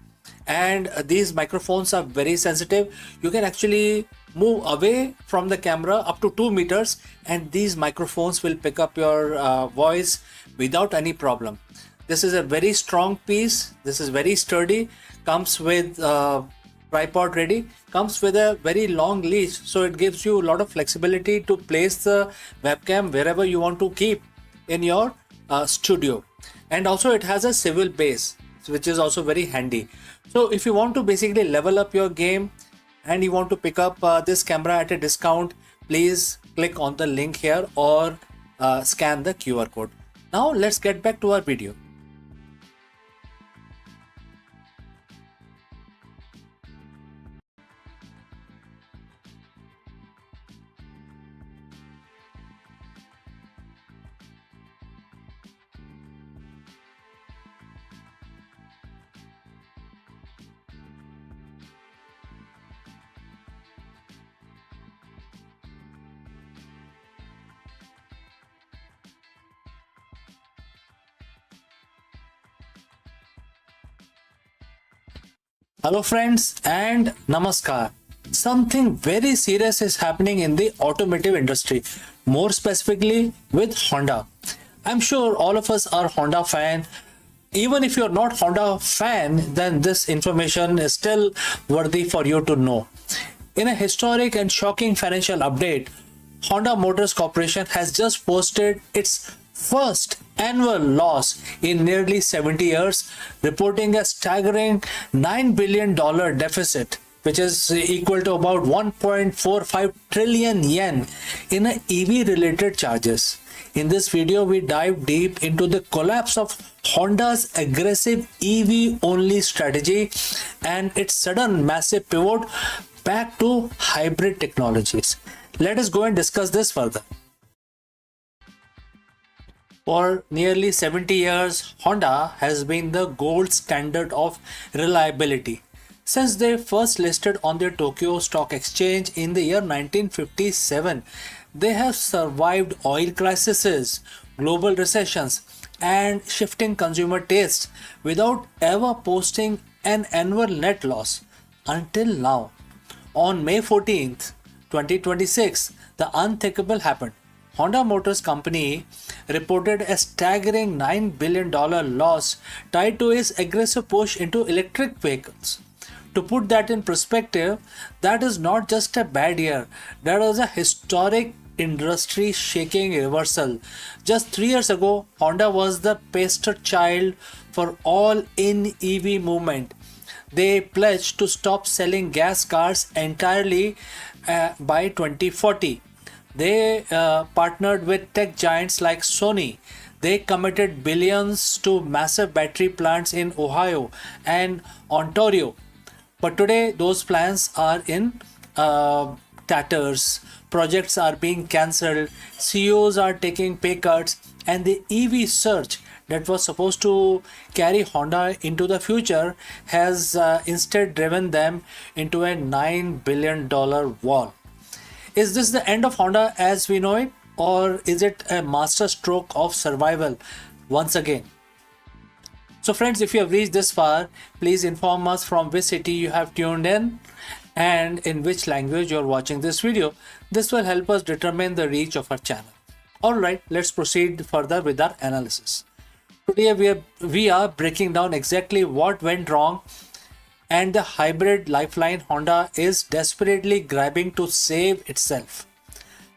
and these microphones are very sensitive. You can actually move away from the camera up to 2 meters, and these microphones will pick up your voice without any problem. This is a very strong piece. This is very sturdy. Comes with tripod ready. Comes with a very long leash, so it gives you a lot of flexibility to place the webcam wherever you want to keep in your studio. And also it has a swivel base, which is also very handy. So if you want to basically level up your game and you want to pick up this camera at a discount, please click on the link here or scan the QR code. Now let's get back to our video. Hello friends and namaskar. Something very serious is happening in the automotive industry, more specifically with Honda. I'm sure all of us are Honda fan. Even if you're not Honda fan, then this information is still worthy for you to know. In a historic and shocking financial update, Honda Motors Corporation has just posted its first annual loss in nearly 70 years, reporting a staggering $9 billion deficit, which is equal to about 1.45 trillion yen in EV related charges. In this video, we dive deep into the collapse of Honda's aggressive EV only strategy and its sudden massive pivot back to hybrid technologies. Let us go and discuss this further. For nearly 70 years, Honda has been the gold standard of reliability. Since they first listed on the Tokyo Stock Exchange in the year 1957, they have survived oil crises, global recessions, and shifting consumer tastes without ever posting an annual net loss until now. On May 14th, 2026, the unthinkable happened. Honda Motors Company reported a staggering $9 billion loss tied to its aggressive push into electric vehicles. To put that in perspective, that is not just a bad year, that was a historic industry shaking reversal. Just 3 years ago, Honda was the poster child for all in EV movement. They pledged to stop selling gas cars entirely by 2040. They partnered with tech giants like Sony. They committed billions to massive battery plants in Ohio and Ontario. But today, those plans are in tatters. Projects are being cancelled. CEOs are taking pay cuts. And the EV surge that was supposed to carry Honda into the future has instead driven them into a $9 billion wall. Is this the end of Honda as we know it, or is it a master stroke of survival once again? So friends, if you have reached this far, please inform us from which city you have tuned in and in which language you are watching this video. This will help us determine the reach of our channel. Alright, let's proceed further with our analysis. Today we are breaking down exactly what went wrong and the hybrid lifeline Honda is desperately grabbing to save itself.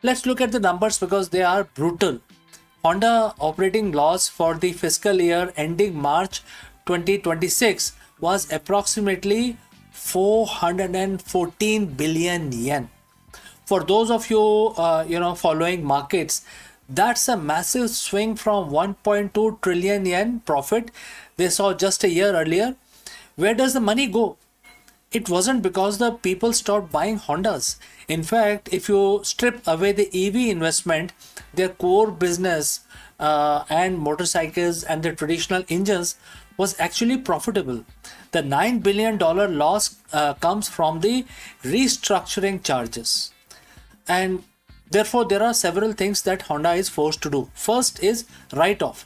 Let's look at the numbers because they are brutal. Honda operating loss for the fiscal year ending March 2026 was approximately 414 billion yen. For those of you following markets, that's a massive swing from 1.2 trillion yen profit they saw just a year earlier. Where does the money go? It wasn't because the people stopped buying Hondas. In fact, if you strip away the EV investment, their core business and motorcycles and the traditional engines was actually profitable. The $9 billion loss comes from the restructuring charges. And therefore, there are several things that Honda is forced to do. First is write-off.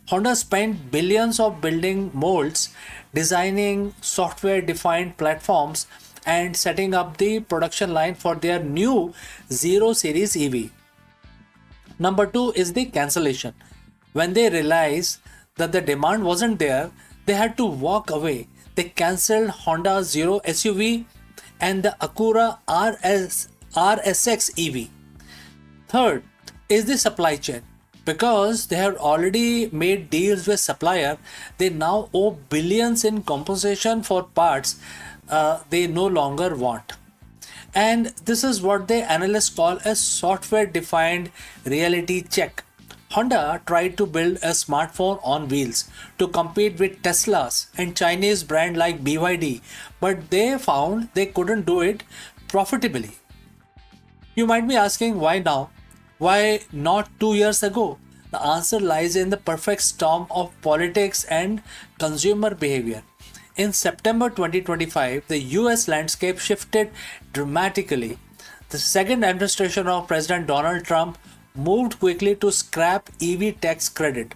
Honda spent billions of building molds, designing software-defined platforms, and setting up the production line for their new Zero Series EV. Number two is the cancellation. When they realized that the demand wasn't there, they had to walk away. They cancelled Honda Zero SUV and the Acura RSX EV. Third is the supply chain. Because they had already made deals with supplier, they now owe billions in compensation for parts they no longer want. And this is what the analysts call a software-defined reality check. Honda tried to build a smartphone on wheels to compete with Tesla's and Chinese brand like BYD, but they found they couldn't do it profitably. You might be asking why now? Why not 2 years ago? The answer lies in the perfect storm of politics and consumer behavior. In September 2025, the US landscape shifted dramatically. The second administration of President Donald Trump moved quickly to scrap EV tax credit.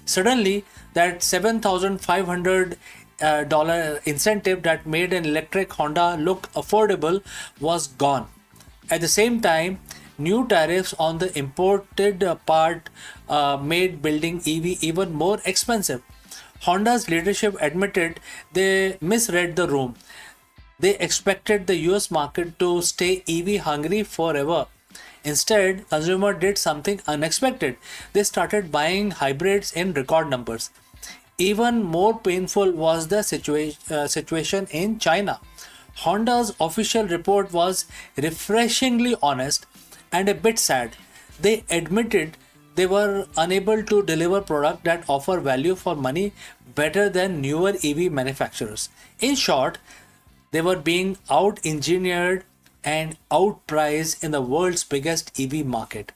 Suddenly, that $7,500 incentive that made an electric Honda look affordable was gone. At the same time, new tariffs on the imported part made building EV even more expensive. Honda's leadership admitted they misread the room. They expected the US market to stay EV hungry forever. Instead, consumers did something unexpected. They started buying hybrids in record numbers. Even more painful was the situation in China. Honda's official report was refreshingly honest and a bit sad. They admitted they were unable to deliver products that offer value for money better than newer EV manufacturers. In short, they were being out-engineered and outpriced in the world's biggest EV market.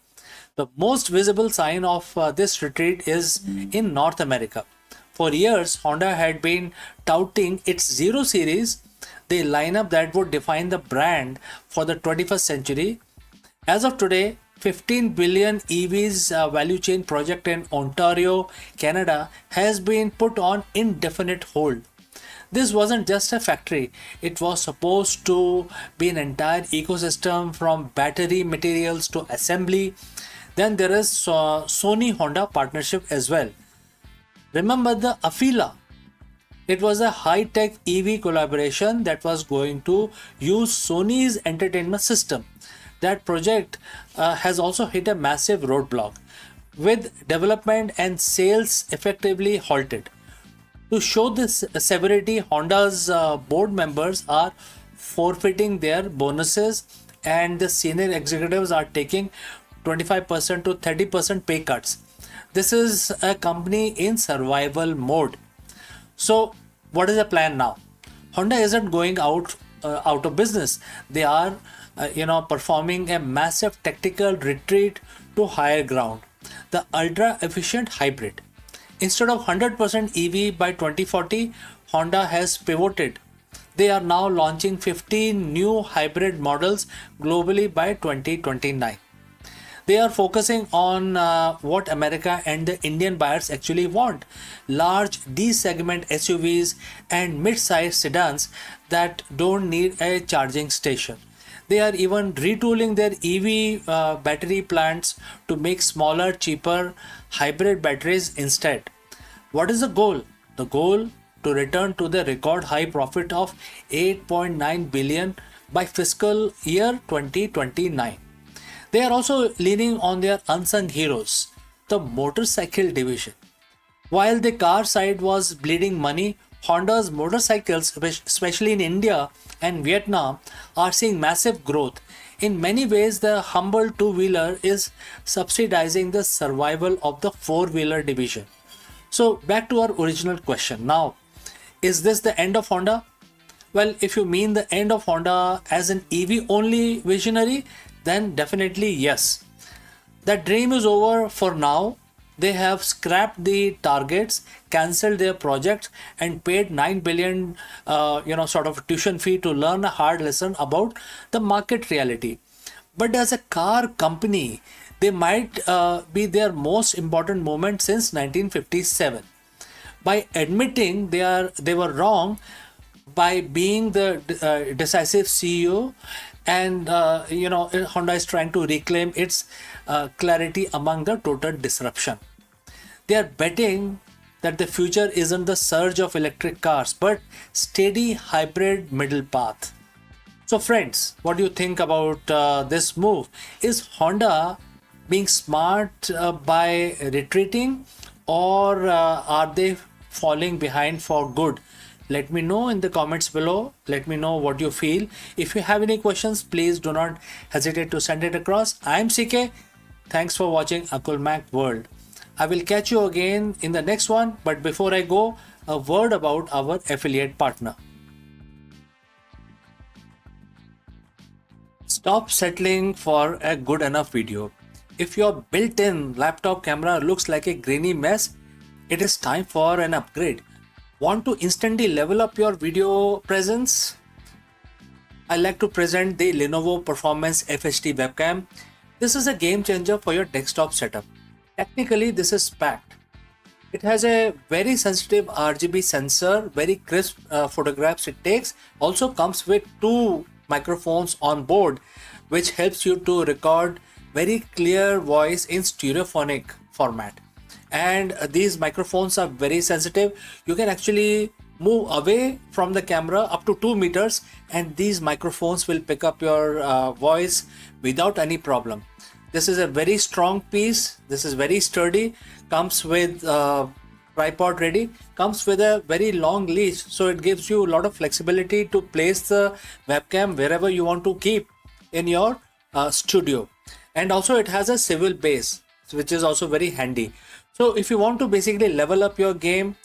The most visible sign of this retreat is in North America. For years, Honda had been touting its Zero Series, the lineup that would define the brand for the 21st century. As of today, 15 billion EVs value chain project in Ontario, Canada has been put on indefinite hold. This wasn't just a factory, it was supposed to be an entire ecosystem from battery materials to assembly. Then there is Sony Honda partnership as well. Remember the Afila? It was a high-tech EV collaboration that was going to use Sony's entertainment system. That project has also hit a massive roadblock, with development and sales effectively halted. To show this severity, Honda's board members are forfeiting their bonuses and the senior executives are taking 25% to 30% pay cuts. This is a company in survival mode. So, what is the plan now? Honda isn't going out of business. They are, performing a massive tactical retreat to higher ground. The ultra efficient hybrid. Instead of 100% EV by 2040, Honda has pivoted. They are now launching 15 new hybrid models globally by 2029. They are focusing on what America and the Indian buyers actually want: large D-segment SUVs and mid-sized sedans that don't need a charging station. They are even retooling their EV battery plants to make smaller, cheaper hybrid batteries instead. What is the goal? The goal to return to the record high profit of 8.9 billion by fiscal year 2029. They are also leaning on their unsung heroes, the motorcycle division. While the car side was bleeding money, Honda's motorcycles, especially in India and Vietnam, are seeing massive growth. In many ways, the humble two-wheeler is subsidizing the survival of the four-wheeler division. So back to our original question. Now, is this the end of Honda? Well, if you mean the end of Honda as an EV only visionary, then definitely yes. That dream is over for now. They have scrapped the targets, cancelled their projects, and paid 9 billion, tuition fee to learn a hard lesson about the market reality. But as a car company, they might be their most important moment since 1957. By admitting they were wrong, by being the decisive CEO, and Honda is trying to reclaim its clarity among the total disruption. They are betting that the future isn't the surge of electric cars, but steady hybrid middle path. So, friends, what do you think about this move? Is Honda being smart by retreating, or are they falling behind for good? Let me know in the comments below. Let me know what you feel. If you have any questions, please do not hesitate to send it across. I'm CK. Thanks for watching Akulmach World. I will catch you again in the next one. But before I go, a word about our affiliate partner. Stop settling for a good enough video. If your built-in laptop camera looks like a grainy mess, it is time for an upgrade. Want to instantly level up your video presence? I like to present the Lenovo Performance FHD webcam. This is a game changer for your desktop setup. Technically, this is packed. It has a very sensitive RGB sensor, very crisp photographs it takes. Also comes with two microphones on board, which helps you to record very clear voice in stereophonic format. And these microphones are very sensitive. You can actually move away from the camera up to 2 meters, and these microphones will pick up your voice without any problem. This is a very strong piece. This is very sturdy. Comes with tripod ready. Comes with a very long leash, so it gives you a lot of flexibility to place the webcam wherever you want to keep in your studio. And also it has a swivel base, which is also very handy. So if you want to basically level up your game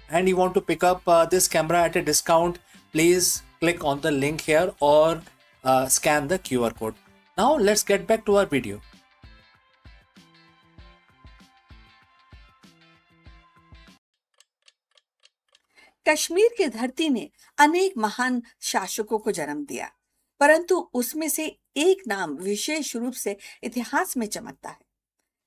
and you want to pick up this camera at a discount, please click on the link here or scan the QR code. Now let's get back to our video. Kashmir की धरती ने अनेक महान शासकों को जन्म दिया, परंतु उसमें से एक नाम विशेष रूप से इतिहास में चमकता है।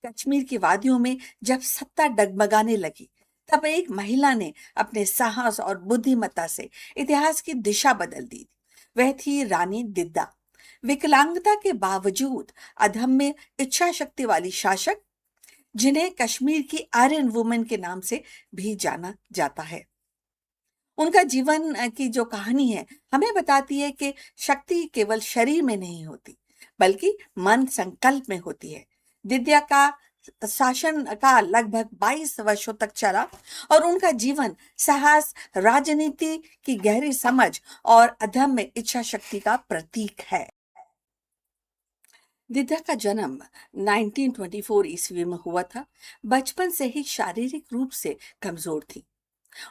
कश्मीर की वादियों में जब सत्ता डगमगाने लगी, तब एक महिला ने अपने साहस और बुद्धिमत्ता से इतिहास की दिशा बदल दी। वह थी रानी दिद्दा, विकलांगता के बावजूद अदम्य इच्छा शक्ति वाली शासक, जिन्हें कश्मीर की आयरन वुमन के नाम से भी जाना जाता है। उनका जीवन की जो कहानी है हमें बताती है कि शक्ति केवल शरीर में नहीं होती, बल्कि मन संकल्प में होती है। दिद्या का शासन का लगभग 22 वर्षों तक चला और उनका जीवन साहस, राजनीति की गहरी समझ और अदम्य इच्छा शक्ति का प्रतीक है। दिद्या का जन्म 1924 ईस्वी में हुआ था। बचपन से ही शारीरिक रूप से कमजोर थी।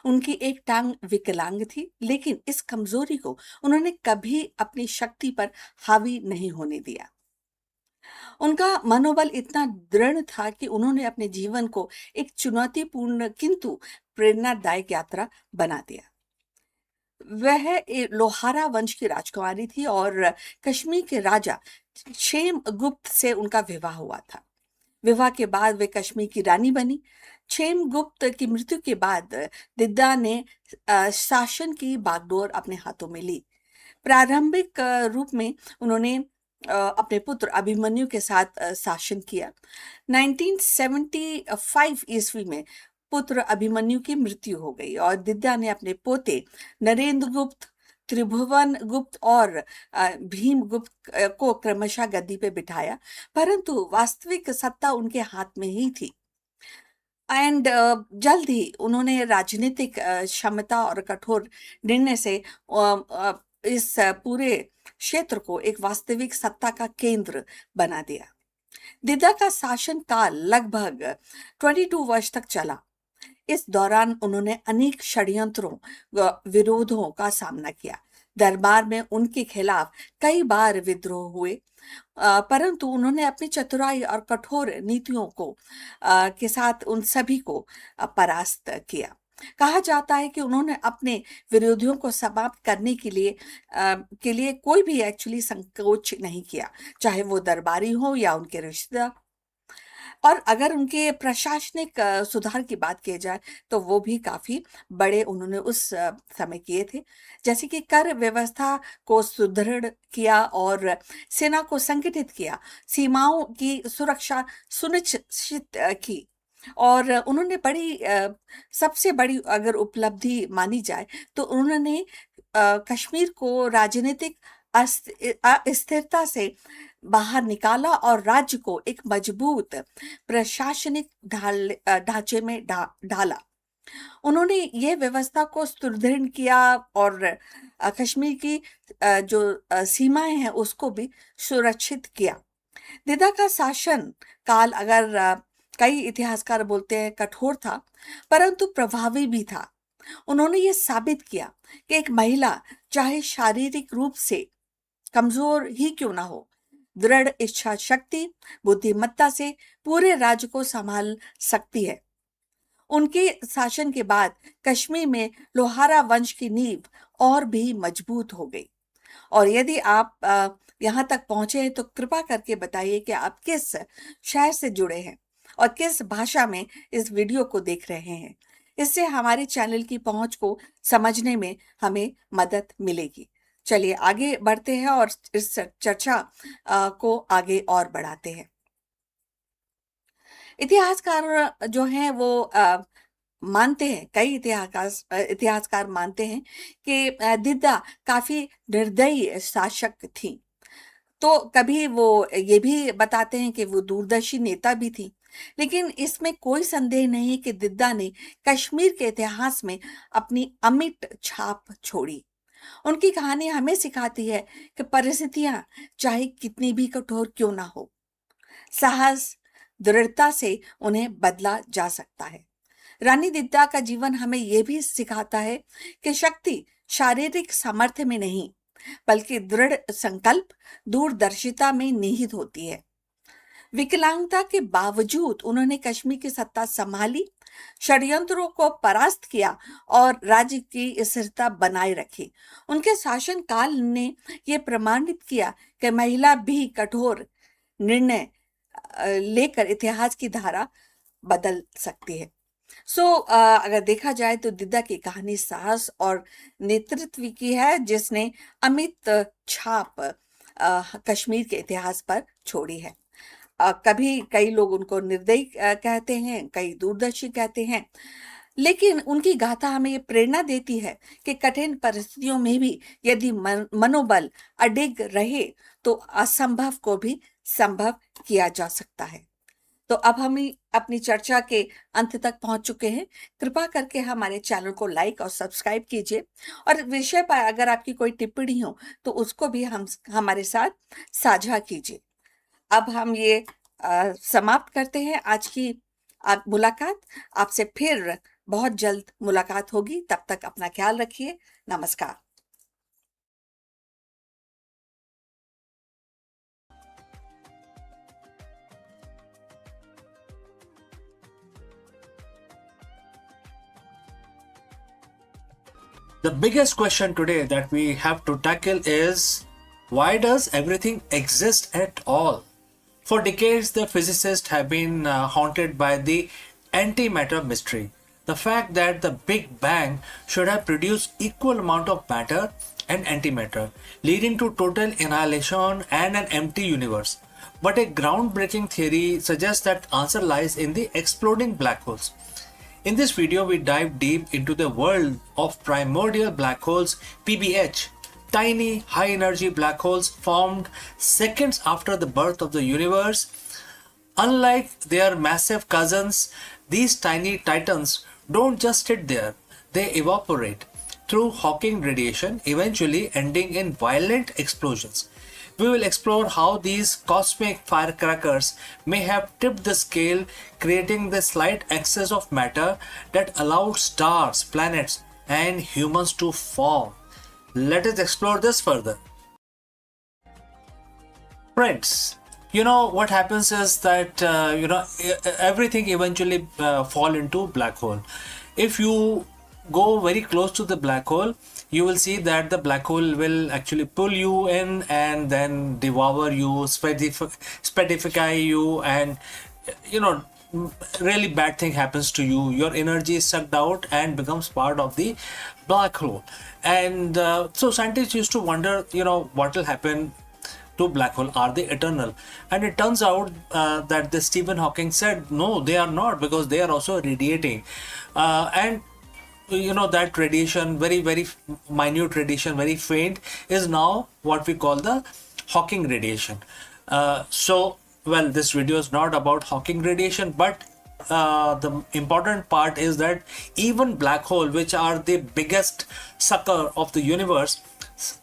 उनकी एक टांग विकलांग थी, लेकिन इस कमजोरी को उन्होंने कभी अपनी शक्ति पर हावी नहीं होने दिया। उनका मनोबल इतना दृढ़ था कि उन्होंने अपने जीवन को एक चुनौतीपूर्ण किंतु प्रेरणादायक यात्रा बना दिया। वह लोहारा वंश की राजकुमारी थी और कश्मीर के राजा क्षेम गुप्त से उनका विवाह हुआ था। विवाह के बाद वे कश्मीर की रानी बनी। क्षेम गुप्त की मृत्यु के बाद दिद्दा ने शासन की बागडोर अपने हाथों में ली। प्रारंभिक रूप में उन्होंने अपने पुत्र अभिमन्यु के साथ शासन किया। 1975 ईस्वी में पुत्र अभिमन्यु की मृत्यु हो गई और दिद्दा ने अपने पोते नरेंद्र गुप्त, त्रिभुवन गुप्त और भीम गुप्त को क्रमशः गद्दी पे बिठाया, परंतु वास्तविक सत्ता उनके हाथ में ही थी। एंड जल्द ही उन्होंने राजनीतिक क्षमता और कठोर निर्णय से इस पूरे क्षेत्र को एक वास्तविक सत्ता का केंद्र बना दिया। दिद्दा का शासन काल लगभग 22 वर्ष तक चला। इस दौरान उन्होंने अनेक षड्यंत्रों विरोधों का सामना किया। दरबार में उनके खिलाफ कई बार विद्रोह हुए, परंतु उन्होंने अपनी चतुराई और कठोर नीतियों को के साथ उन सभी को परास्त किया। कहा जाता है कि उन्होंने अपने विरोधियों को समाप्त करने के लिए कोई भी एक्चुअली संकोच नहीं किया, चाहे वो दरबारी हो या उनके रिश्तेदार। और अगर उनके प्रशासनिक सुधार की बात की जाए तो वो भी काफी बड़े उन्होंने उस समय किए थे, जैसे कि कर व्यवस्था को सुदृढ़ किया और सेना को संगठित किया, सीमाओं की सुरक्षा सुनिश्चित की। और उन्होंने सबसे बड़ी अगर उपलब्धि मानी जाए तो उन्होंने कश्मीर को राजनीतिक अस्थिरता से बाहर निकाला और राज्य को एक मजबूत प्रशासनिक ढांचे में ढाला। उन्होंने ये व्यवस्था को सुदृढ़ किया और कश्मीर की जो सीमाएं हैं उसको भी सुरक्षित किया। दिदा का शासन काल अगर कई इतिहासकार बोलते हैं कठोर था, परंतु प्रभावी भी था। उन्होंने ये साबित किया कि एक महिला चाहे शारीरिक रूप से कमजोर ही क्यों ना हो, दृढ़ इच्छा शक्ति बुद्धिमत्ता से पूरे राज्य को संभाल सकती है। उनके शासन के बाद कश्मीर में लोहारा वंश की नींव और भी मजबूत हो गई। और यदि आप यहाँ तक पहुंचे हैं तो कृपा करके बताइए कि आप किस शहर से जुड़े हैं और किस भाषा में इस वीडियो को देख रहे हैं। इससे हमारे चैनल की पहुंच को समझने में हमें मदद मिलेगी। चलिए आगे बढ़ते हैं और इस चर्चा को आगे और बढ़ाते हैं। इतिहासकार जो हैं वो मानते हैं, कई इतिहासकार मानते हैं कि दिद्दा काफी निर्दयी शासक थी। तो कभी वो ये भी बताते हैं कि वो दूरदर्शी नेता भी थी। लेकिन इसमें कोई संदेह नहीं कि दिद्दा ने कश्मीर के इतिहास में अपनी अमिट छाप छोड़ी। उनकी कहानी हमें सिखाती है कि परिस्थितियां चाहे कितनी भी कठोर क्यों ना हो, साहस दृढ़ता से उन्हें बदला जा सकता है। रानी दिद्दा का जीवन हमें यह भी सिखाता है कि शक्ति शारीरिक सामर्थ्य में नहीं बल्कि दृढ़ संकल्प दूरदर्शिता में निहित होती है। विकलांगता के बावजूद उन्होंने कश्मीर की सत्ता संभाली, षड्यंत्रों को परास्त किया और राज्य की स्थिरता बनाए रखी। उनके शासन काल ने यह प्रमाणित किया कि महिला भी कठोर निर्णय लेकर इतिहास की धारा बदल सकती है। अगर देखा जाए तो दिद्दा की कहानी साहस और नेतृत्व की है, जिसने अमित छाप कश्मीर के इतिहास पर छोड़ी है। कभी कई लोग उनको निर्दयी कहते हैं, कई दूरदर्शी कहते हैं, लेकिन उनकी गाथा हमें ये प्रेरणा देती है कि कठिन परिस्थितियों में भी यदि मनोबल अडिग रहे तो असंभव को भी संभव किया जा सकता है। तो अब हम अपनी चर्चा के अंत तक पहुंच चुके हैं। कृपा करके हमारे चैनल को लाइक और सब्सक्राइब कीजिए और विषय पर अगर आपकी कोई टिप्पणी हो तो उसको भी हमारे साथ साझा कीजिए। अब हम ये समाप्त करते हैं आज की मुलाकात। आपसे फिर बहुत जल्द मुलाकात होगी। तब तक अपना ख्याल रखिए। नमस्कार। The biggest question today that we have to tackle is, why does everything exist at all? For decades, the physicists have been haunted by the antimatter mystery. The fact that the Big Bang should have produced equal amount of matter and antimatter, leading to total annihilation and an empty universe. But a groundbreaking theory suggests that answer lies in the exploding black holes. In this video, we dive deep into the world of primordial black holes, PBH, tiny high-energy black holes formed seconds after the birth of the universe. Unlike their massive cousins, these tiny titans don't just sit there, they evaporate through Hawking radiation, eventually ending in violent explosions. We will explore how these cosmic firecrackers may have tipped the scale, creating the slight excess of matter that allowed stars, planets, and humans to form. Let us explore this further. Friends, what happens is that everything eventually fall into black hole. If you go very close to the black hole, you will see that the black hole will actually pull you in and then devour you, speedify you, and you know, really bad thing happens to you. Your energy is sucked out and becomes part of the black hole. And so scientists used to wonder, what will happen to black hole. Are they eternal? And it turns out that the Stephen Hawking said no, they are not, because they are also radiating. And that radiation, very very minute radiation, very faint, is now what we call the Hawking radiation. So well, this video is not about Hawking radiation, but the important part is that even black hole, which are the biggest sucker of the universe,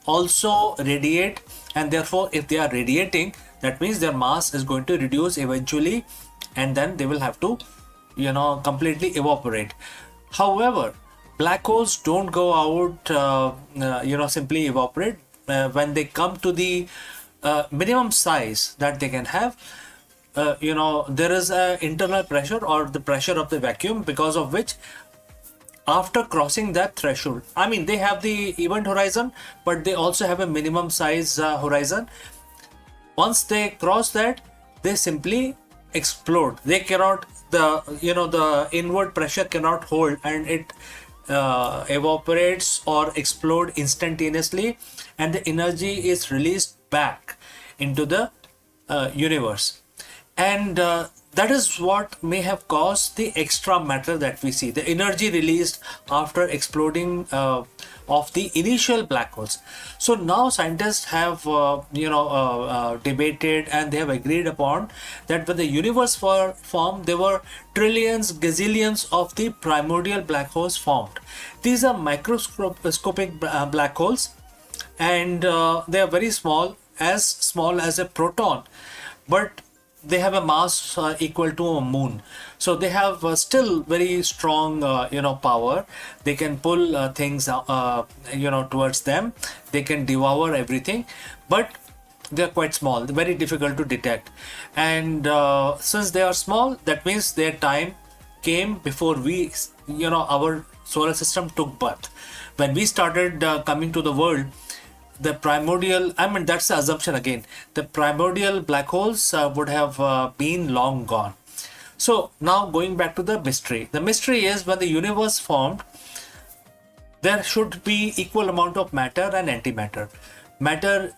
also radiate. And therefore, if they are radiating, that means their mass is going to reduce eventually, and then they will have to completely evaporate. However, black holes don't go out simply evaporate. When they come to the minimum size that they can have, there is a internal pressure, or the pressure of the vacuum, because of which, after crossing that threshold, I mean, they have the event horizon, but they also have a minimum size horizon. Once they cross that, they simply explode. They cannot, the inward pressure cannot hold, and it evaporates or explode instantaneously, and the energy is released back into the universe. And that is what may have caused the extra matter that we see, the energy released after exploding of the initial black holes. So now scientists have debated, and they have agreed upon that when the universe formed, there were trillions, gazillions of the primordial black holes formed. These are microscopic black holes, and they are very small as a proton, but they have a mass equal to a moon. So they have still very strong power. They can pull things towards them. They can devour everything, but they are quite small, very difficult to detect. And since they are small, that means their time came before we, our solar system took birth. When we started coming to the world, the primordial, I mean, that's the assumption again, the primordial black holes would have been long gone. So now going back to the mystery. The mystery is, when the universe formed, there should be equal amount of matter and antimatter. Matter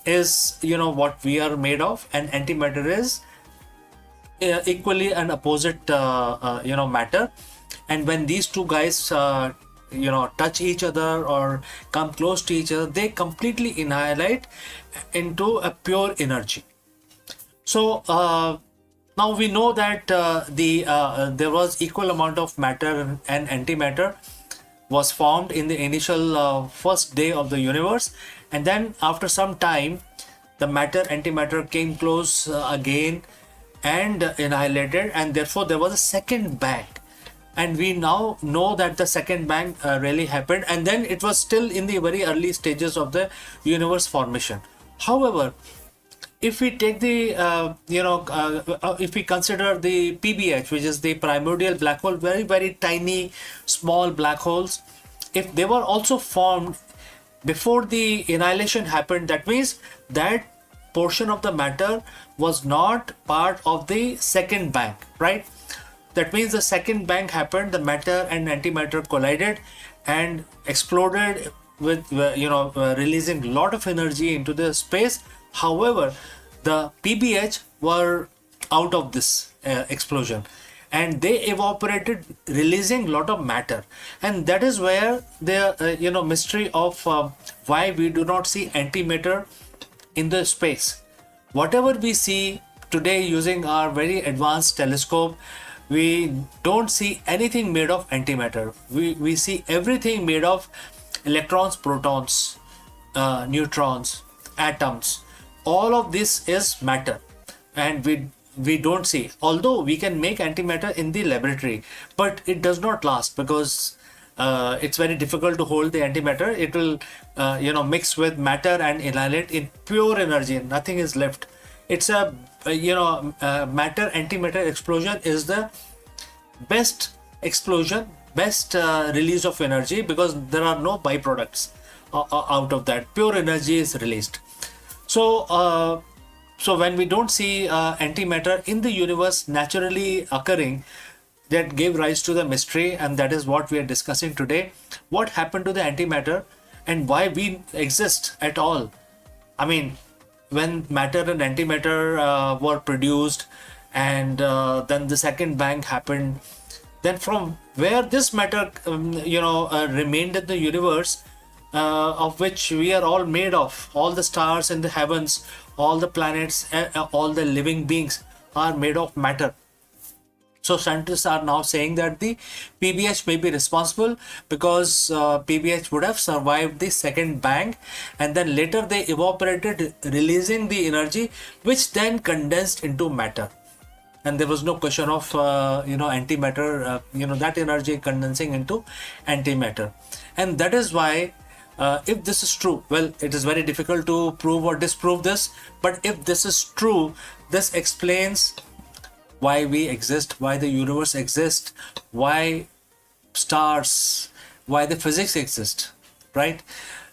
is, what we are made of, and antimatter is equally an opposite, matter. And when these two guys touch each other or come close to each other, they completely annihilate into a pure energy. So now we know that there was equal amount of matter and antimatter was formed in the initial first day of the universe, and then after some time, the matter antimatter came close again and annihilated, and therefore there was a second bang. And we now know that the second bang really happened, and then it was still in the very early stages of the universe formation. However, if we take the if we consider the PBH, which is the primordial black hole, very very tiny small black holes, if they were also formed before the annihilation happened, that means that portion of the matter was not part of the second bang, right? That means the second bang happened, the matter and antimatter collided and exploded with releasing a lot of energy into the space. However, the PBH were out of this explosion, and they evaporated, releasing a lot of matter. And that is where the mystery of why we do not see antimatter in the space. Whatever we see today using our very advanced telescope, we don't see anything made of antimatter. We see everything made of electrons, protons, neutrons, atoms. All of this is matter, and we don't see. Although we can make antimatter in the laboratory, but it does not last, because it's very difficult to hold the antimatter. It will mix with matter and annihilate in pure energy, and nothing is left. It's a matter antimatter explosion is the best explosion, best release of energy, because there are no byproducts out of that. Pure energy is released. So So when we don't see antimatter in the universe naturally occurring, that gave rise to the mystery, and that is what we are discussing today. What happened to the antimatter and why we exist at all? I mean, when matter and antimatter were produced, and then the second bang happened, then from where this matter remained in the universe, of which we are all made of, all the stars in the heavens, all the planets, all the living beings are made of matter. So scientists are now saying that the PBH may be responsible, because PBH would have survived the second bang, and then later they evaporated, releasing the energy, which then condensed into matter. And there was no question of antimatter, that energy condensing into antimatter. And that is why, if this is true, well, it is very difficult to prove or disprove this, but if this is true, this explains why we exist, why the universe exists, why stars, why the physics exist, right?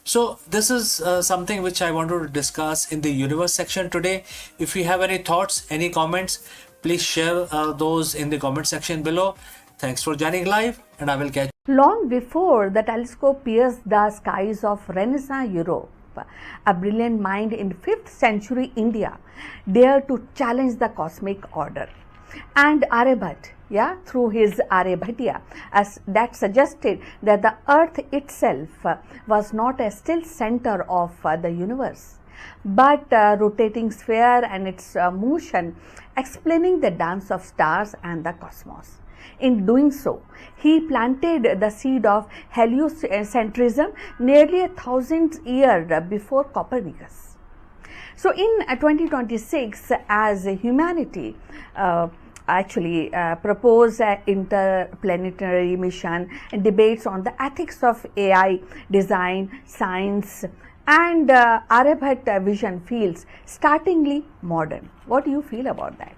So this is something which I wanted to discuss in the universe section today. If you have any thoughts, any comments, please share those in the comment section below. Thanks for joining live, and I will catch you. Long before the telescope pierced the skies of Renaissance Europe, a brilliant mind in 5th century India dared to challenge the cosmic order. And Aryabhat, through his Aryabhatiya, as that suggested that the earth itself was not a still center of the universe, but a rotating sphere and its motion explaining the dance of stars and the cosmos. In doing so, he planted the seed of heliocentrism nearly 1,000 years before Copernicus. So in 2026, as humanity propose an interplanetary mission and debates on the ethics of AI, design, science, and Aryabhat vision feels startlingly modern. What do you feel about that?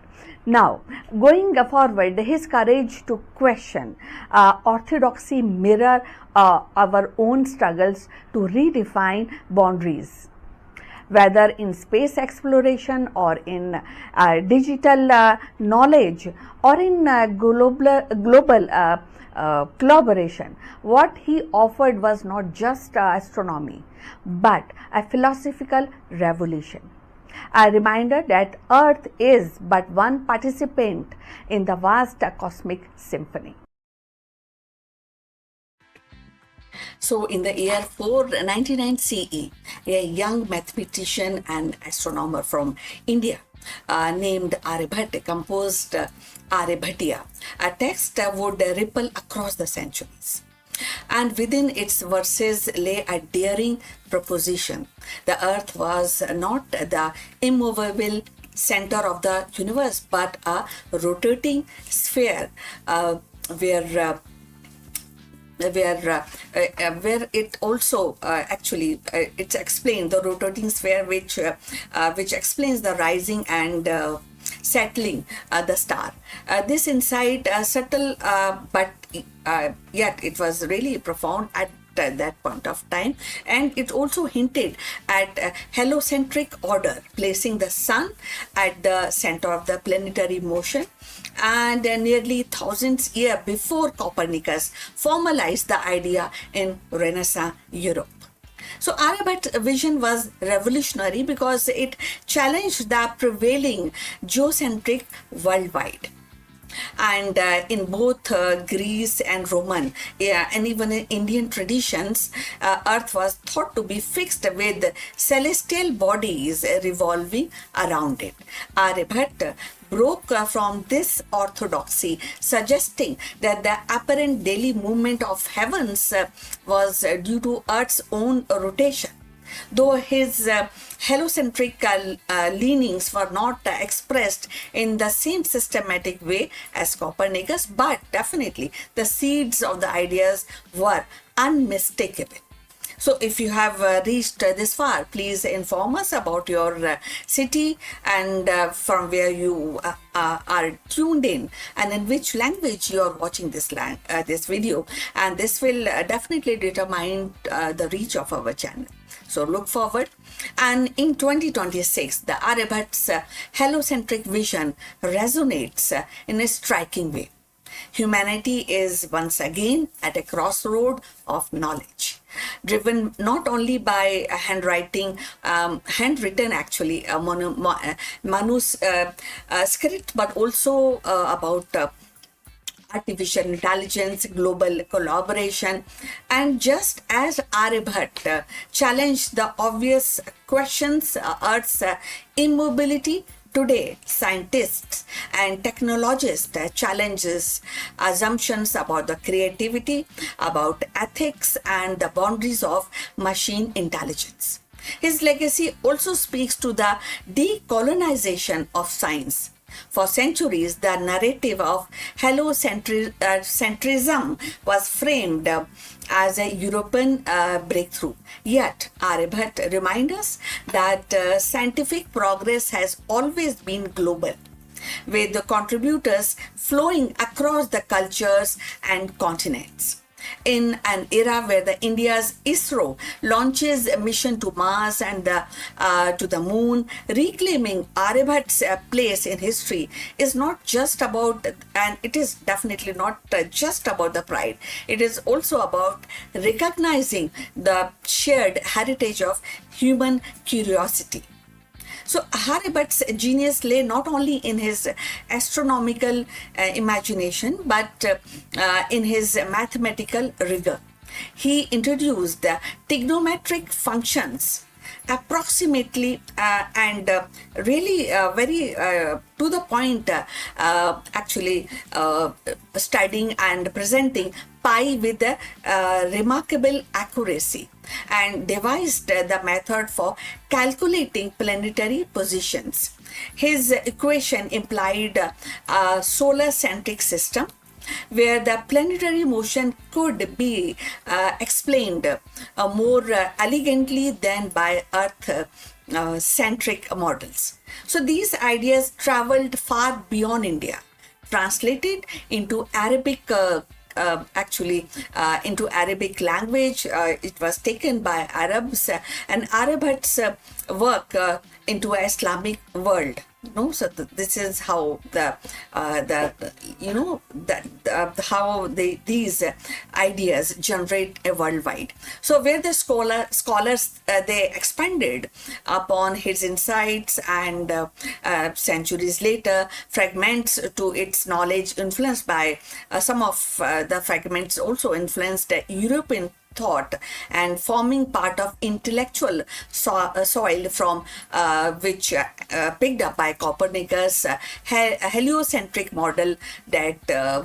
Now, going forward, his courage to question orthodoxy mirror our own struggles to redefine boundaries, whether in space exploration or in digital knowledge or in global collaboration. What he offered was not just astronomy, but a philosophical revolution. A reminder that Earth is but one participant in the vast cosmic symphony. So, in the year 499 CE, a young mathematician and astronomer from India named Aryabhat composed Aryabhatiya, a text that would ripple across the centuries. And within its verses lay a daring proposition. The earth was not the immovable center of the universe, but a rotating sphere where it also it's explained, the rotating sphere which explains the rising and settling the star. This insight subtle but yet it was really profound at that point of time, and it also hinted at a heliocentric order, placing the sun at the center of the planetary motion, and nearly thousands years before Copernicus formalized the idea in Renaissance Europe. So Aryabhat's vision was revolutionary because it challenged the prevailing geocentric worldwide. And in both Greece and Roman and even in Indian traditions, Earth was thought to be fixed with celestial bodies revolving around it. Aryabhat broke from this orthodoxy, suggesting that the apparent daily movement of heavens was due to Earth's own rotation. Though his heliocentric leanings were not expressed in the same systematic way as Copernicus, but definitely the seeds of the ideas were unmistakable. So if you have reached this far, please inform us about your city and from where you are tuned in, and in which language you are watching this video, and this will definitely determine the reach of our channel. So look forward. And in 2026, the Aryabhat's heliocentric vision resonates in a striking way. Humanity is once again at a crossroad of knowledge, driven not only by handwritten actually, manuscript, but also about artificial intelligence, global collaboration. And just as Aryabhat challenged the obvious questions, Earth's immobility, today scientists and technologists challenges assumptions about the creativity, about ethics, and the boundaries of machine intelligence. His legacy also speaks to the decolonization of science. For centuries, the narrative of heliocentrism was framed as a European breakthrough. Yet, Aryabhat reminds us that scientific progress has always been global, with the contributors flowing across the cultures and continents. In an era where the India's ISRO launches a mission to Mars and to the moon, reclaiming Aryabhat's place in history is not just about, and it is definitely not just about the pride. It is also about recognizing the shared heritage of human curiosity. So Aryabhat's genius lay not only in his astronomical imagination, but in his mathematical rigor. He introduced trigonometric functions approximately and really very to the point, actually studying and presenting pi with remarkable accuracy, and devised the method for calculating planetary positions. His equation implied a solar-centric system where the planetary motion could be explained more elegantly than by Earth-centric models. So these ideas traveled far beyond India, translated into Arabic into Arabic language. It was taken by Arabs, and Aryabhat's work into an Islamic world. So this is how these ideas generate a worldwide. So where the scholars they expanded upon his insights, and centuries later, fragments to its knowledge influenced by some of the fragments also influenced European thought and forming part of intellectual soil from which picked up by Copernicus heliocentric model that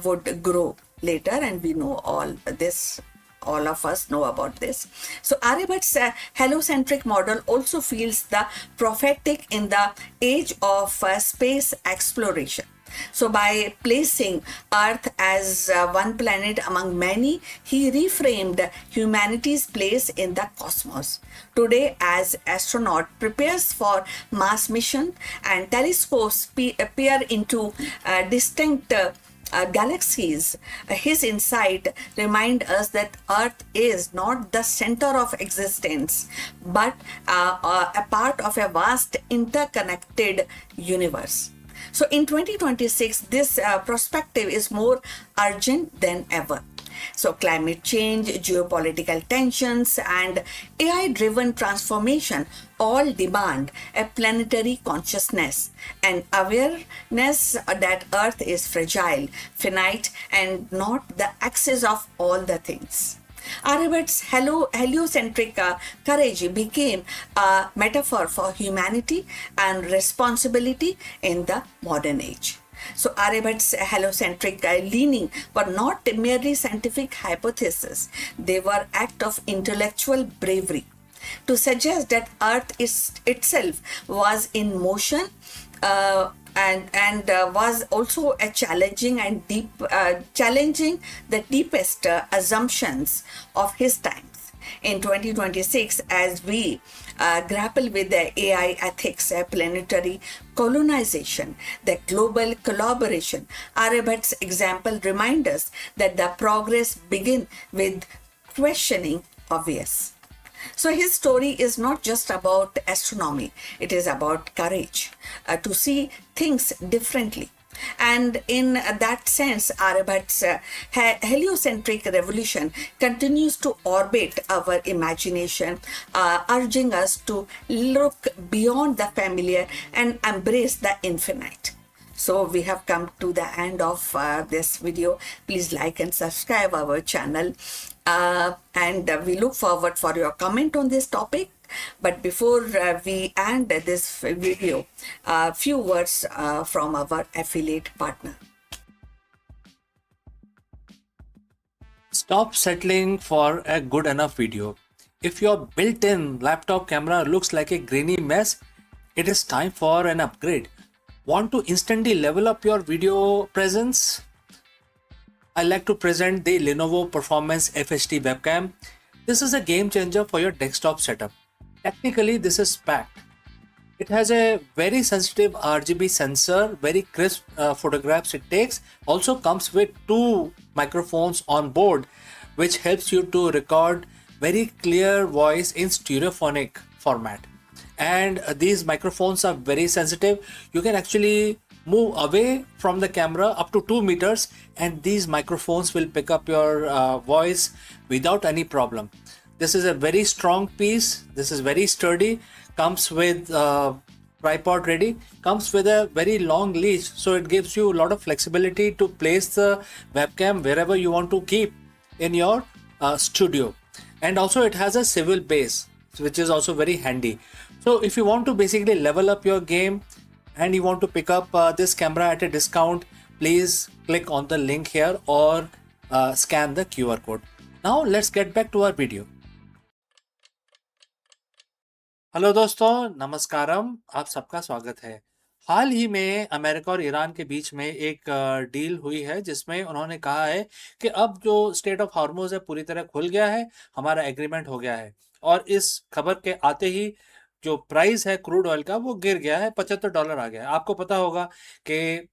would grow later, and we know all this. All of us know about this. So Aryabhat's heliocentric model also feels the prophetic in the age of space exploration. So by placing Earth as one planet among many, he reframed humanity's place in the cosmos. Today, as astronaut prepares for Mars mission and telescopes peer into distinct galaxies, his insight remind us that Earth is not the center of existence, but a part of a vast interconnected universe. So in 2026, this perspective is more urgent than ever. So climate change, geopolitical tensions, and AI-driven transformation all demand a planetary consciousness and awareness that Earth is fragile, finite, and not the axis of all the things. Aryabhat's heliocentric courage became a metaphor for humanity and responsibility in the modern age. So Aryabhat's heliocentric leaning were not merely scientific hypotheses, they were act of intellectual bravery. To suggest that Earth itself was in motion and was also a challenging and challenging the deepest assumptions of his times. In 2026, as we grapple with the AI ethics, planetary colonization, the global collaboration, Aryabhat's example reminds us that the progress begins with questioning obvious. So his story is not just about astronomy, it is about courage to see things differently. And in that sense, Aryabhat's heliocentric revolution continues to orbit our imagination, urging us to look beyond the familiar and embrace the infinite. So we have come to the end of this video. Please like and subscribe our channel. And we look forward for your comment on this topic. But before we end this video, a few words from our affiliate partner. Stop settling for a good enough video. If your built-in laptop camera looks like a grainy mess, it is time for an upgrade. Want to instantly level up your video presence? I like to present the Lenovo Performance FHD webcam. This is a game changer for your desktop setup. Technically, this is packed. It has a very sensitive RGB sensor, very crisp photographs it takes. Also comes with 2 microphones on board, which helps you to record very clear voice in stereophonic format. And these microphones are very sensitive. You can actually move away from the camera up to 2 meters and these microphones will pick up your voice without any problem. This is a very strong piece. This is very sturdy. Comes with tripod ready. Comes with a very long leash, so it gives you a lot of flexibility to place the webcam wherever you want to keep in your studio. And also it has a swivel base, which is also very handy. So if you want to basically level up your game and you want to pick up this camera at a discount, please click on the link here or scan the QR code. Now let's get back to our video. Hello दोस्तों, नमस्कारम, आप सबका स्वागत है। हाल ही में America और Iran के बीच में एक डील हुई है जिसमें उन्होंने कहा है कि अब जो स्टेट ऑफ हॉर्मुज़ है पूरी तरह खुल गया है, हमारा एग्रीमेंट हो गया है। और इस खबर के आते ही जो प्राइस है क्रूड ऑयल का वो गिर गया है, $75 आ गया है। आपको पता होगा कि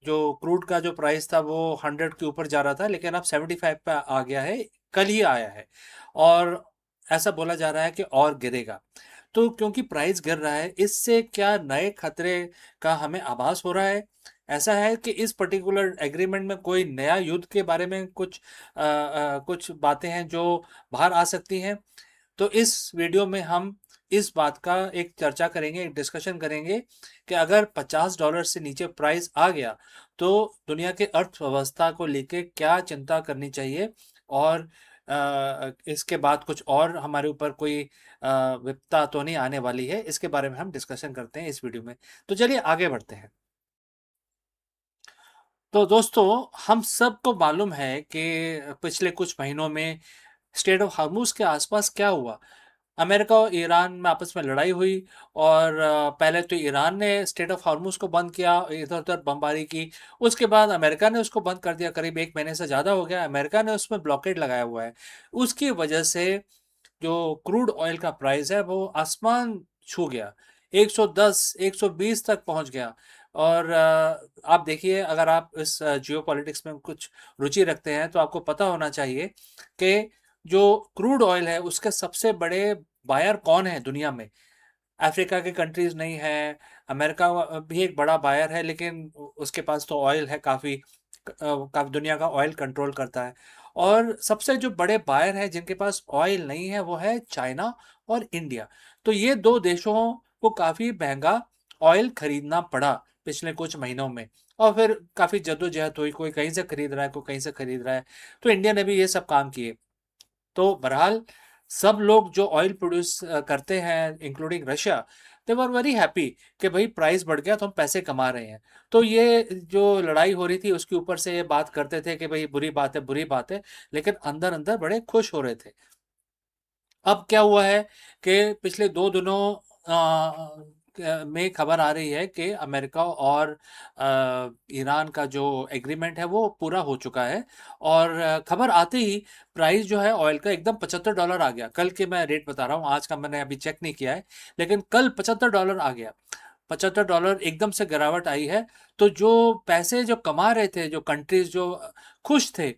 जो क्रूड का जो प्राइस था वो 100 के ऊपर जा रहा था, लेकिन अब 75 पे आ गया है, कल ही आया है और ऐसा बोला जा रहा है कि और गिरेगा। तो क्योंकि प्राइस गिर रहा है, इससे क्या नए खतरे का हमें आभास हो रहा है? ऐसा है कि इस पर्टिकुलर एग्रीमेंट में कोई नया युद्ध के बारे में कुछ बातें हैं जो बाहर आ सकती हैं। तो इस वीडियो में हम इस बात का एक चर्चा करेंगे, एक डिस्कशन करेंगे कि अगर $50 से नीचे प्राइस आ गया तो दुनिया के अर्थव्यवस्था को लेके क्या चिंता करनी चाहिए और इसके बाद कुछ और हमारे ऊपर कोई विपदा तो नहीं आने वाली है। इसके बारे में हम डिस्कशन करते हैं इस वीडियो में। तो चलिए आगे बढ़ते हैं। तो दोस्तों, हम सबको मालूम है कि पिछले कुछ महीनों में स्टेट ऑफ हॉर्मुज़ के आसपास क्या हुआ। अमेरिका और ईरान में आपस में लड़ाई हुई और पहले तो ईरान ने स्टेट ऑफ हॉर्मुज़ को बंद किया, इधर-उधर बमबारी की। उसके बाद अमेरिका ने उसको बंद कर दिया, करीब 1 महीने से ज़्यादा हो गया। अमेरिका ने उसमें ब्लॉकेड लगाया हुआ है। उसकी वजह से जो क्रूड ऑयल का प्राइस है वो आसमान छू गया, 110, 120 तक पहुंच गया। और आप देखिए, अगर आप इस जियोपॉलिटिक्स में कुछ रुचि रखते हैं तो आपको पता होना चाहिए कि जो क्रूड ऑयल है उसके सबसे बड़े बायर कौन है दुनिया में। अफ्रीका के कंट्रीज नहीं है, अमेरिका भी एक बड़ा बायर है, लेकिन उसके पास तो ऑयल है काफ़ी, काफ़ी दुनिया का ऑयल कंट्रोल करता है। और सबसे जो बड़े बायर हैं जिनके पास ऑयल नहीं है वो है चाइना और इंडिया। तो ये 2 देशों को काफ़ी महंगा ऑयल खरीदना पड़ा पिछले कुछ महीनों में और फिर काफ़ी जद्दोजहद हुई, कोई कहीं से खरीद रहा है, कोई कहीं से खरीद रहा है। तो इंडिया ने भी ये सब काम किए। तो बहरहाल सब लोग जो ऑयल प्रोड्यूस करते हैं including Russia, they were very happy कि भाई प्राइस बढ़ गया तो हम पैसे कमा रहे हैं। तो ये जो लड़ाई हो रही थी उसके ऊपर से ये बात करते थे कि भाई बुरी बात है, बुरी बात है, लेकिन अंदर अंदर बड़े खुश हो रहे थे। अब क्या हुआ है कि पिछले 2 दिनों में खबर आ रही है कि अमेरिका और ईरान का जो एग्रीमेंट है वो पूरा हो चुका है और खबर आते ही प्राइस जो है ऑयल का एकदम $75 आ गया। कल के मैं रेट बता रहा हूँ, आज का मैंने अभी चेक नहीं किया है, लेकिन कल $75 आ गया। $75 एकदम से गिरावट आई है। तो जो पैसे जो कमा रहे थे, जो कंट्रीज जो खुश थे,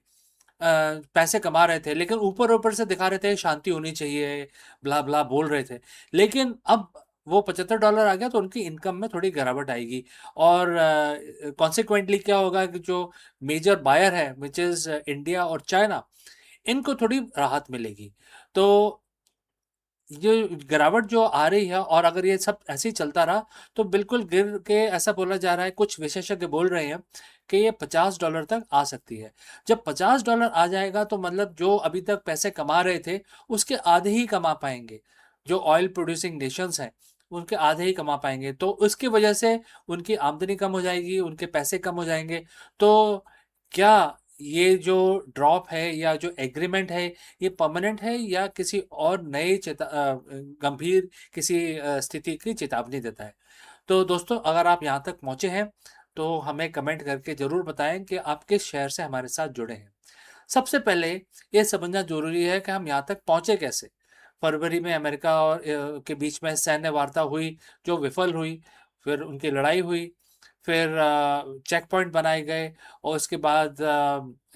पैसे कमा रहे थे, लेकिन ऊपर ऊपर से दिखा रहे थे शांति होनी चाहिए, ब्ला ब्ला बोल रहे थे। लेकिन अब वो $75 आ गया तो उनकी इनकम में थोड़ी गिरावट आएगी, और कॉन्सिक्वेंटली क्या होगा कि जो मेजर बायर है विच इज़ इंडिया और चाइना, इनको थोड़ी राहत मिलेगी। तो ये गिरावट जो आ रही है, और अगर ये सब ऐसे ही चलता रहा तो बिल्कुल गिर के, ऐसा बोला जा रहा है, कुछ विशेषज्ञ बोल रहे हैं कि ये $50 तक आ सकती है। जब $50 आ जाएगा तो मतलब जो अभी तक पैसे कमा रहे थे उसके आधे ही कमा पाएंगे। जो ऑयल प्रोड्यूसिंग नेशंस हैं उनके आधे ही कमा पाएंगे, तो उसकी वजह से उनकी आमदनी कम हो जाएगी, उनके पैसे कम हो जाएंगे। तो क्या ये जो ड्रॉप है या जो एग्रीमेंट है, ये परमानेंट है या किसी और नए गंभीर किसी स्थिति की चेतावनी देता है? तो दोस्तों, अगर आप यहाँ तक पहुँचे हैं तो हमें कमेंट करके ज़रूर बताएं कि आप किस शहर से हमारे साथ जुड़े हैं। सबसे पहले ये समझना ज़रूरी है कि हम यहाँ तक पहुँचे कैसे। फरवरी में अमेरिका और के बीच में सैन्य वार्ता हुई जो विफल हुई, फिर उनकी लड़ाई हुई, फिर चेक पॉइंट बनाए गए, और उसके बाद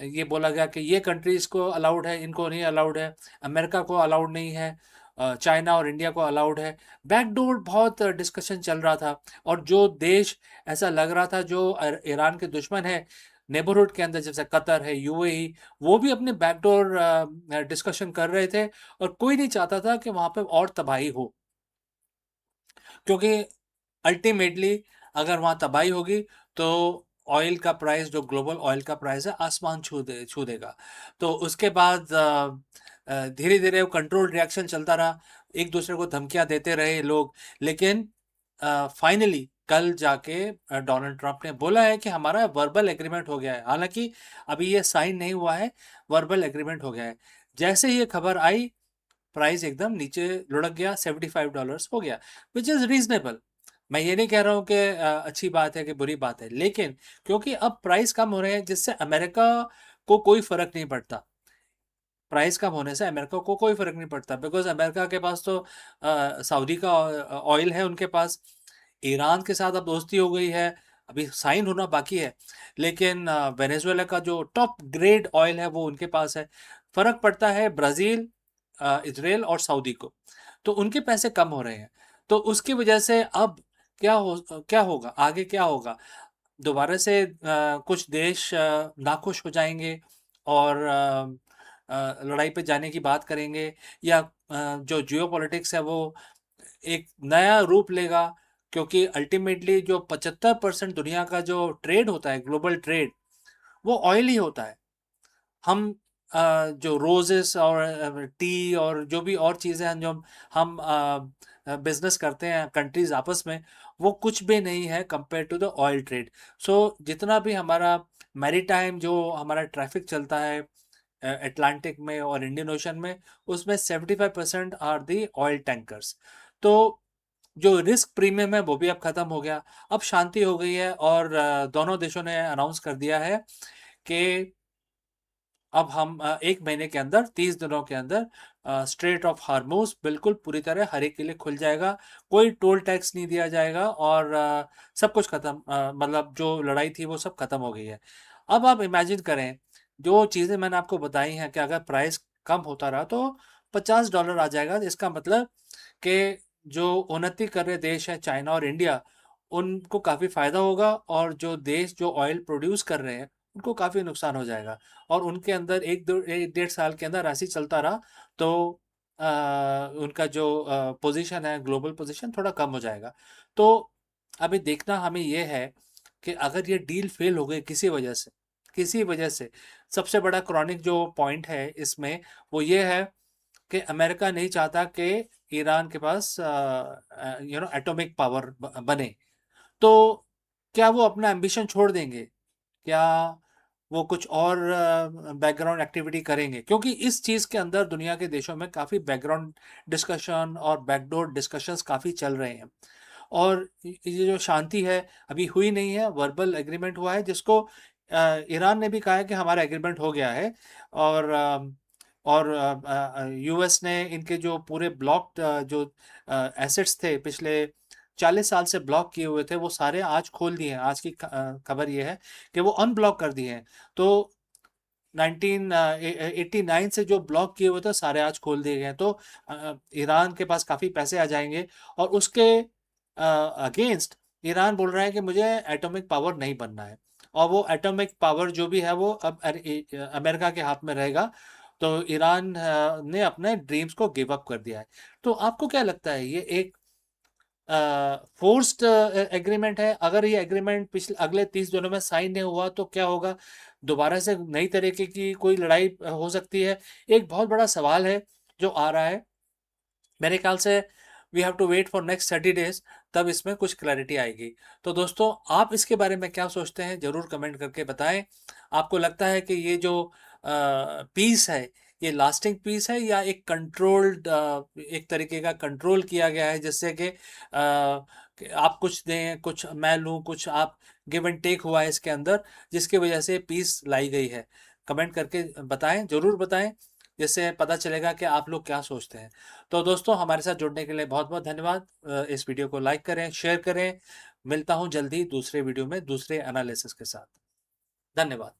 ये बोला गया कि ये कंट्रीज़ को अलाउड है, इनको नहीं अलाउड है, अमेरिका को अलाउड नहीं है, चाइना और इंडिया को अलाउड है। बैकडोर बहुत डिस्कशन चल रहा था, और जो देश ऐसा लग रहा था जो ईरान के दुश्मन है नेबरहुड के अंदर, जैसे कतर है, यूएई, वो भी अपने बैकडोर डिस्कशन कर रहे थे, और कोई नहीं चाहता था कि वहाँ पे और तबाही हो, क्योंकि अल्टीमेटली अगर वहाँ तबाही होगी तो ऑयल का प्राइस, जो ग्लोबल ऑयल का प्राइस है, आसमान छू देगा। तो उसके बाद धीरे धीरे वो कंट्रोल रिएक्शन चलता रहा, एक दूसरे को धमकियां देते रहे लोग, लेकिन फाइनली कल जाके डोनाल्ड ट्रंप ने बोला है कि हमारा वर्बल एग्रीमेंट हो गया है। हालांकि अभी ये साइन नहीं हुआ है, वर्बल एग्रीमेंट हो गया है। जैसे ही ये खबर आई, प्राइस एकदम नीचे लुढ़क गया, $75 हो गया, विच इज़ रीजनेबल। मैं ये नहीं कह रहा हूँ कि अच्छी बात है कि बुरी बात है, लेकिन क्योंकि अब प्राइस कम हो रहे हैं जिससे अमेरिका को कोई फर्क नहीं पड़ता। प्राइस कम होने से अमेरिका को कोई फर्क नहीं पड़ता, बिकॉज अमेरिका के पास तो सऊदी का ऑयल है उनके पास। ईरान के साथ अब दोस्ती हो गई है, अभी साइन होना बाकी है, लेकिन वेनेजुएला का जो टॉप ग्रेड ऑयल है वो उनके पास है। फर्क पड़ता है ब्राज़ील, इजराइल और सऊदी को, तो उनके पैसे कम हो रहे हैं। तो उसकी वजह से अब क्या होगा, आगे क्या होगा? दोबारा से कुछ देश नाखुश हो जाएंगे और लड़ाई पे जाने की बात करेंगे, या जो जियोपॉलिटिक्स है वो एक नया रूप लेगा, क्योंकि अल्टीमेटली जो 75% दुनिया का जो ट्रेड होता है, ग्लोबल ट्रेड, वो ऑयल ही होता है। हम जो रोजेस और टी और जो भी और चीज़ें हैं जो हम बिजनेस करते हैं कंट्रीज आपस में, वो कुछ भी नहीं है compare to the oil trade. So जितना भी हमारा मैरीटाइम जो हमारा ट्रैफिक चलता है अटलांटिक में और इंडियन ओशन में, उसमें 75% आर दी ऑयल टैंकर्स। तो जो रिस्क प्रीमियम है वो भी अब ख़त्म हो गया, अब शांति हो गई है, और दोनों देशों ने अनाउंस कर दिया है कि अब हम 1 महीने के अंदर, 30 दिनों के अंदर स्ट्रेट ऑफ हार्मोज बिल्कुल पूरी तरह हर एक के लिए खुल जाएगा, कोई टोल टैक्स नहीं दिया जाएगा, और सब कुछ खत्म, मतलब जो लड़ाई थी वो सब खत्म हो गई है। अब आप इमेजिन करें, जो चीज़ें मैंने आपको बताई हैं कि अगर प्राइस कम होता रहा तो $50 आ जाएगा। इसका मतलब कि जो उन्नति कर रहे देश हैं चाइना और इंडिया, उनको काफ़ी फ़ायदा होगा, और जो देश जो ऑयल प्रोड्यूस कर रहे हैं उनको काफ़ी नुकसान हो जाएगा, और उनके अंदर 1-1.5 साल के अंदर ऐसे ही चलता रहा तो उनका जो पोजीशन है, ग्लोबल पोजीशन थोड़ा कम हो जाएगा। तो अभी देखना हमें ये है कि अगर ये डील फेल हो गई किसी वजह से, सबसे बड़ा क्रॉनिक जो पॉइंट है इसमें वो ये है कि अमेरिका नहीं चाहता कि ईरान के पास एटॉमिक पावर बने। तो क्या वो अपना एम्बिशन छोड़ देंगे? क्या वो कुछ और बैकग्राउंड एक्टिविटी करेंगे? क्योंकि इस चीज़ के अंदर दुनिया के देशों में काफ़ी बैकग्राउंड डिस्कशन और बैकडोर डिस्कशंस काफ़ी चल रहे हैं, और ये जो शांति है अभी हुई नहीं है, वर्बल एग्रीमेंट हुआ है, जिसको ईरान ने भी कहा है कि हमारा एग्रीमेंट हो गया है, और यूएस ने इनके जो पूरे ब्लॉक जो एसेट्स थे पिछले 40 साल से ब्लॉक किए हुए थे, वो सारे आज खोल दिए हैं। आज की खबर ये है कि वो अनब्लॉक कर दिए हैं। तो 1989 से जो ब्लॉक किए हुए थे सारे आज खोल दिए गए। तो ईरान के पास काफ़ी पैसे आ जाएंगे और उसके अगेंस्ट ईरान बोल रहा है कि मुझे एटॉमिक पावर नहीं बनना है, और वो एटॉमिक पावर जो भी है वो अब अमेरिका के हाथ में रहेगा। तो ईरान ने अपने ड्रीम्स को गिव अप कर दिया है। तो आपको क्या लगता है, ये एक फोर्स्ड एग्रीमेंट है? अगर ये एग्रीमेंट पिछले अगले 30 दिनों में साइन नहीं हुआ तो क्या होगा? दोबारा से नई तरीके की कोई लड़ाई हो सकती है? एक बहुत बड़ा सवाल है जो आ रहा है। मेरे ख्याल से we have to wait for next 30 days, तब इसमें कुछ क्लैरिटी आएगी। तो दोस्तों, आप इसके बारे में क्या सोचते हैं जरूर कमेंट करके बताएं। आपको लगता है कि ये जो पीस है ये लास्टिंग पीस है या एक कंट्रोल्ड, एक तरीके का कंट्रोल किया गया है, जिससे कि आप कुछ दें कुछ मैं लूँ, कुछ आप, गिव एंड टेक हुआ है इसके अंदर, जिसकी वजह से पीस लाई गई है? कमेंट करके बताएं, जरूर बताएं, जिससे पता चलेगा कि आप लोग क्या सोचते हैं। तो दोस्तों, हमारे साथ जुड़ने के लिए बहुत बहुत धन्यवाद। इस वीडियो को लाइक करें, शेयर करें। मिलता हूं जल्दी दूसरे वीडियो में दूसरे एनालिसिस के साथ। धन्यवाद।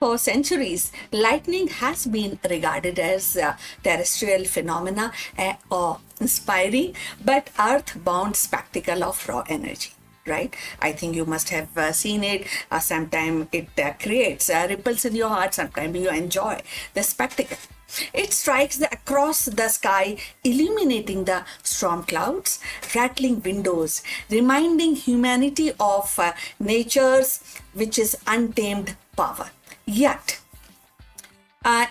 For centuries, lightning has been regarded as a terrestrial phenomena, inspiring but earth-bound spectacle of raw energy. Right? I think you must have seen it. Sometimes it creates ripples in your heart. Sometimes you enjoy the spectacle. It strikes across the sky, illuminating the storm clouds, rattling windows, reminding humanity of nature's, which is untamed power. Yet,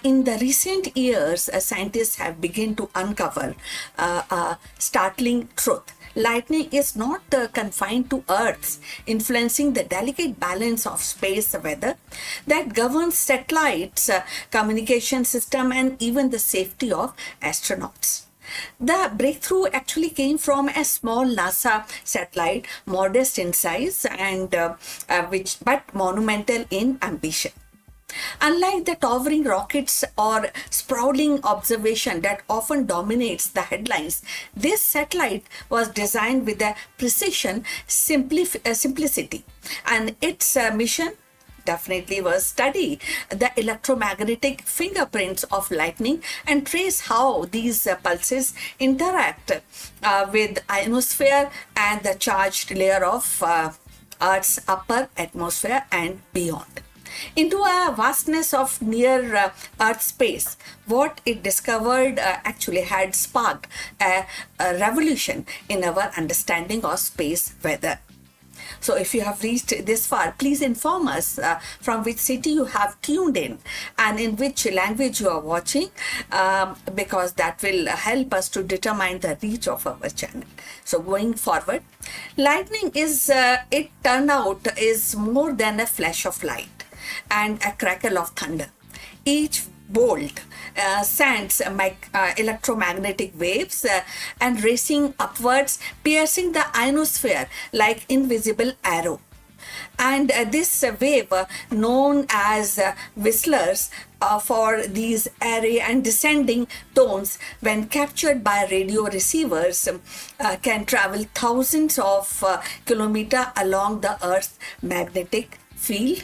in the recent years, scientists have begun to uncover a startling truth. Lightning is not confined to Earth, influencing the delicate balance of space weather that governs satellites, communication system, and even the safety of astronauts. The breakthrough actually came from a small NASA satellite, modest in size and but monumental in ambition. Unlike the towering rockets or sprawling observation that often dominates the headlines, this satellite was designed with a precision, simplicity, and its mission definitely was study the electromagnetic fingerprints of lightning and trace how these pulses interact with ionosphere and the charged layer of Earth's upper atmosphere and beyond. Into a vastness of near Earth space, what it discovered actually had sparked a revolution in our understanding of space weather. So if you have reached this far, please inform us from which city you have tuned in and in which language you are watching, because that will help us to determine the reach of our channel. So going forward, lightning is, it turned out, is more than a flash of light and a crackle of thunder. Each bolt sends electromagnetic waves and racing upwards, piercing the ionosphere like invisible arrow. And this wave, known as whistlers for these airy and descending tones, when captured by radio receivers, can travel thousands of kilometers along the Earth's magnetic field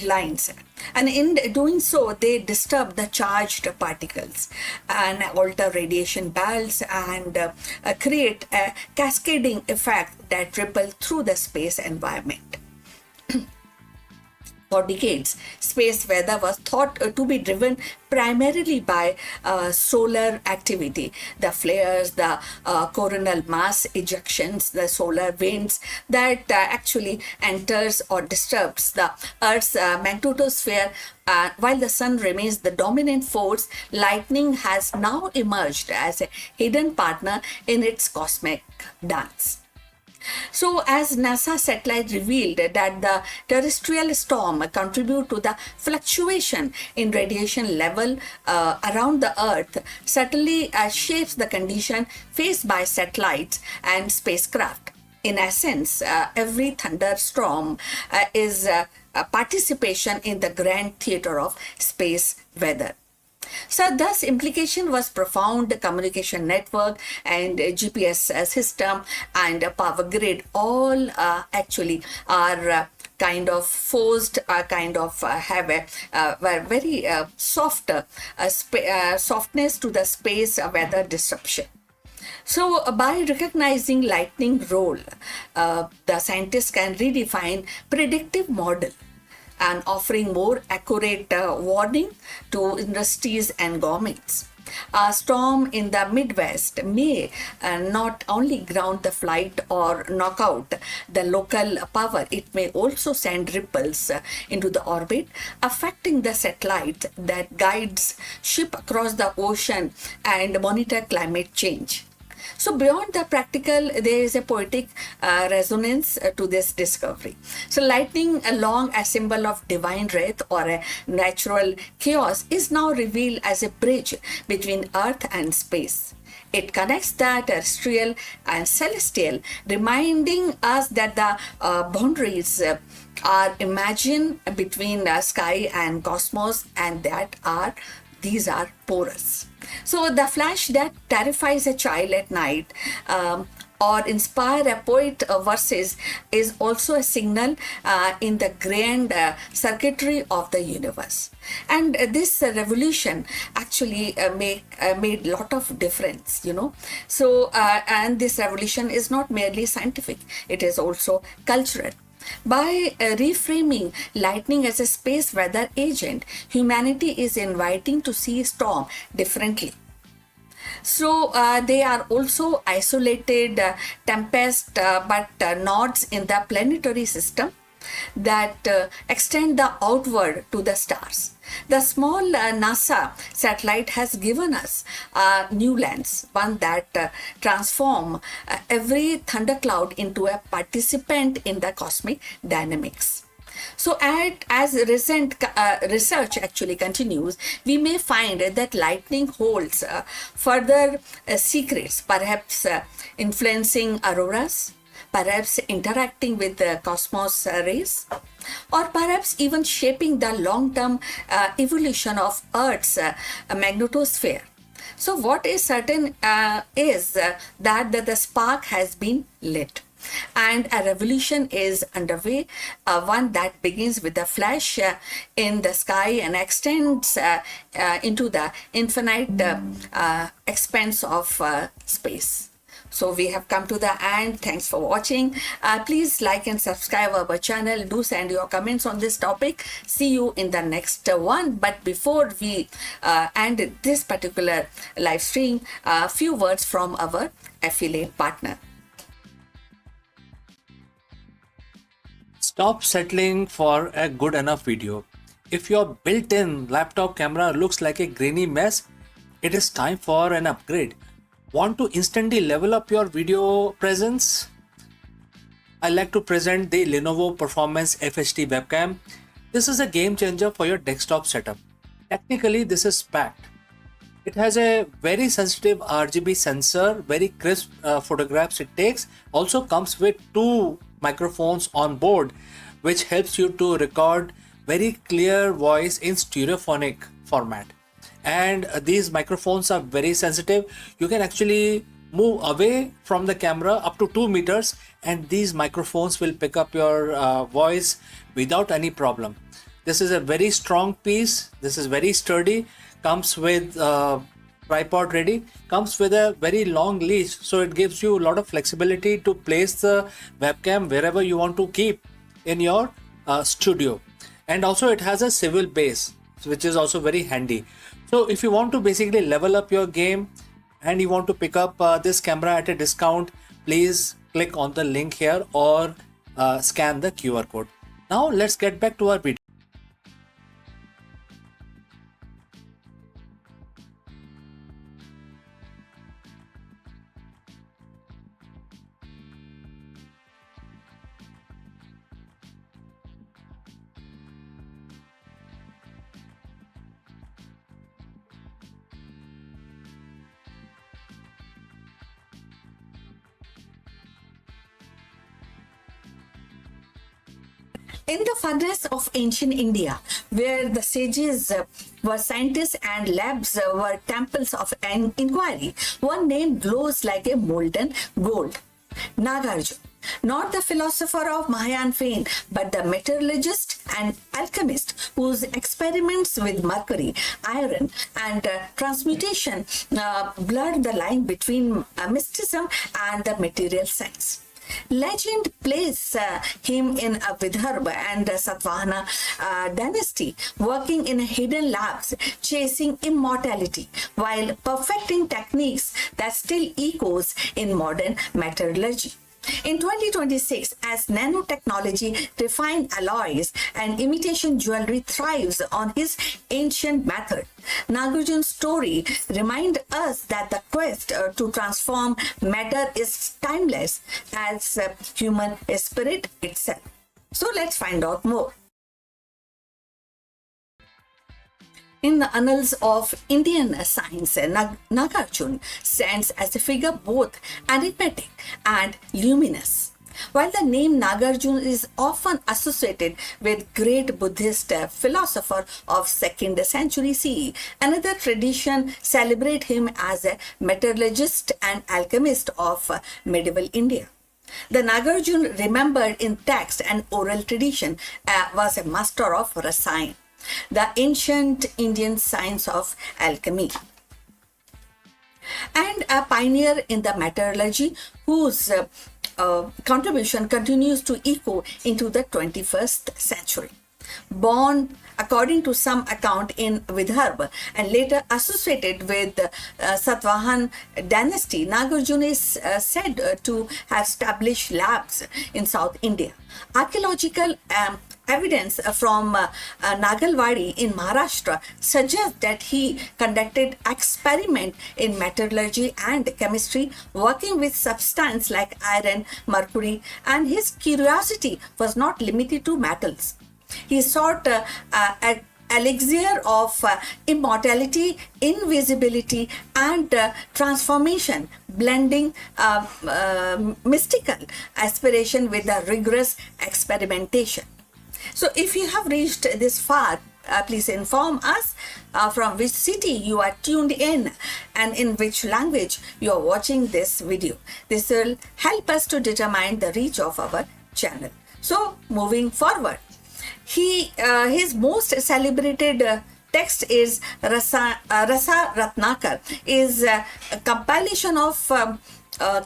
lines, and in doing so they disturb the charged particles and alter radiation bands and create a cascading effect that ripple through the space environment. For decades, space weather was thought to be driven primarily by solar activity, the flares, the coronal mass ejections, the solar winds that actually enters or disturbs the Earth's magnetosphere. While the sun remains the dominant force, lightning has now emerged as a hidden partner in its cosmic dance. So, as NASA satellite revealed that the terrestrial storm contribute to the fluctuation in radiation level around the Earth, subtly shapes the condition faced by satellites and spacecraft. In essence, every thunderstorm is a participation in the grand theater of space weather. So thus implication was profound. Communication network and GPS system and power grid all actually are kind of forced, kind of have a very soft softness to the space weather disruption. So, by recognizing lightning role, the scientists can redefine predictive model and offering more accurate warning to industries and governments. A storm in the Midwest may not only ground the flight or knock out the local power, it may also send ripples into the orbit, affecting the satellite that guides ship across the ocean and monitor climate change. So beyond the practical, there is a poetic resonance to this discovery. So lightning, along a symbol of divine wrath or a natural chaos, is now revealed as a bridge between earth and space. It connects the terrestrial and celestial, reminding us that the boundaries are imagined between the sky and cosmos, and that these are porous. So the flash that terrifies a child at night or inspire a poet verses is also a signal in the grand circuitry of the universe. And this revolution actually made lot of difference, you know. So and this revolution is not merely scientific, it is also cultural. By reframing lightning as a space weather agent, humanity is inviting to see storm differently. So they are also isolated tempest, but nodes in the planetary system that extend the outward to the stars. The small NASA satellite has given us a new lens, one that transform every thundercloud into a participant in the cosmic dynamics. So as recent research actually continues, we may find that lightning holds further secrets, perhaps influencing auroras, perhaps interacting with the cosmos rays, or perhaps even shaping the long-term evolution of Earth's magnetosphere. So what is certain is that the spark has been lit and a revolution is underway, one that begins with a flash in the sky and extends into the infinite expanse of space. So we have come to the end. Thanks for watching. Please like and subscribe our channel. Do send your comments on this topic. See you in the next one. But before we end this particular live stream, a few words from our affiliate partner. Stop settling for a good enough video. If your built-in laptop camera looks like a grainy mess, it is time for an upgrade. Want to instantly level up your video presence? I like to present the Lenovo Performance FHD webcam. This is a game changer for your desktop setup. Technically, this is packed. It has a very sensitive RGB sensor, very crisp photographs it takes. Also comes with two microphones on board, which helps you to record very clear voice in stereophonic format. And these microphones are very sensitive. You can actually move away from the camera up to 2 meters and these microphones will pick up your voice without any problem. This is a very strong piece. This is very sturdy. Comes with tripod ready. Comes with a very long leash, so it gives you a lot of flexibility to place the webcam wherever you want to keep in your studio. And also it has a swivel base, which is also very handy. So if you want to basically level up your game and you want to pick up this camera at a discount, please click on the link here or scan the QR code. Now let's get back to our video. In the furnace of ancient India, where the sages were scientists and labs were temples of an inquiry, one name glows like a molten gold: Nagarjuna. Not the philosopher of Mahayan fame, but the metallurgist and alchemist whose experiments with mercury, iron, and transmutation blurred the line between mysticism and the material science. Legend places him in a Vidarbha and Satvahana dynasty, working in hidden labs, chasing immortality, while perfecting techniques that still echoes in modern metallurgy. In 2026, as nanotechnology, refined alloys, and imitation jewelry thrives on his ancient method, Nagarjuna's story reminds us that the quest to transform matter is timeless as human spirit itself. So let's find out more. In the annals of Indian science, Nagarjuna stands as a figure both enigmatic and luminous. While the name Nagarjuna is often associated with great Buddhist philosopher of 2nd century CE, another tradition celebrates him as a metallurgist and alchemist of medieval India. The Nagarjuna, remembered in text and oral tradition, was a master of rasayan, the ancient Indian science of alchemy, and a pioneer in the metallurgy whose contribution continues to echo into the 21st century. Born, according to some account, in Vidarbha and later associated with Satvahan dynasty, Nagarjuna is said to have established labs in South India. Archaeological evidence from Nagalwadi in Maharashtra suggests that he conducted experiments in metallurgy and chemistry, working with substances like iron, mercury, and his curiosity was not limited to metals. He sought an elixir of immortality, invisibility, and transformation, blending mystical aspiration with the rigorous experimentation. So if you have reached this far, please inform us from which city you are tuned in and in which language you are watching this video. This will help us to determine the reach of our channel. So moving forward, his most celebrated text is Rasa Ratnakar, is a compilation of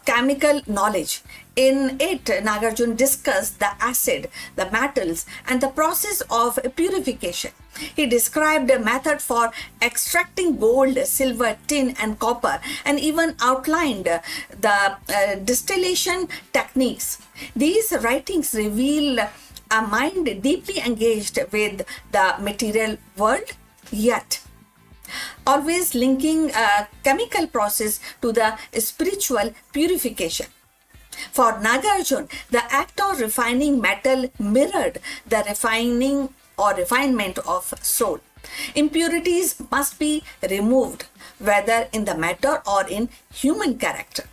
chemical knowledge. In it, Nagarjuna discussed the acid, the metals, and the process of purification. He described a method for extracting gold, silver, tin, and copper, and even outlined the distillation techniques. These writings reveal a mind deeply engaged with the material world, yet always linking a chemical process to the spiritual purification. For Nagarjuna, the act of refining metal mirrored the refining or refinement of soul. Impurities must be removed, whether in the matter or in human character.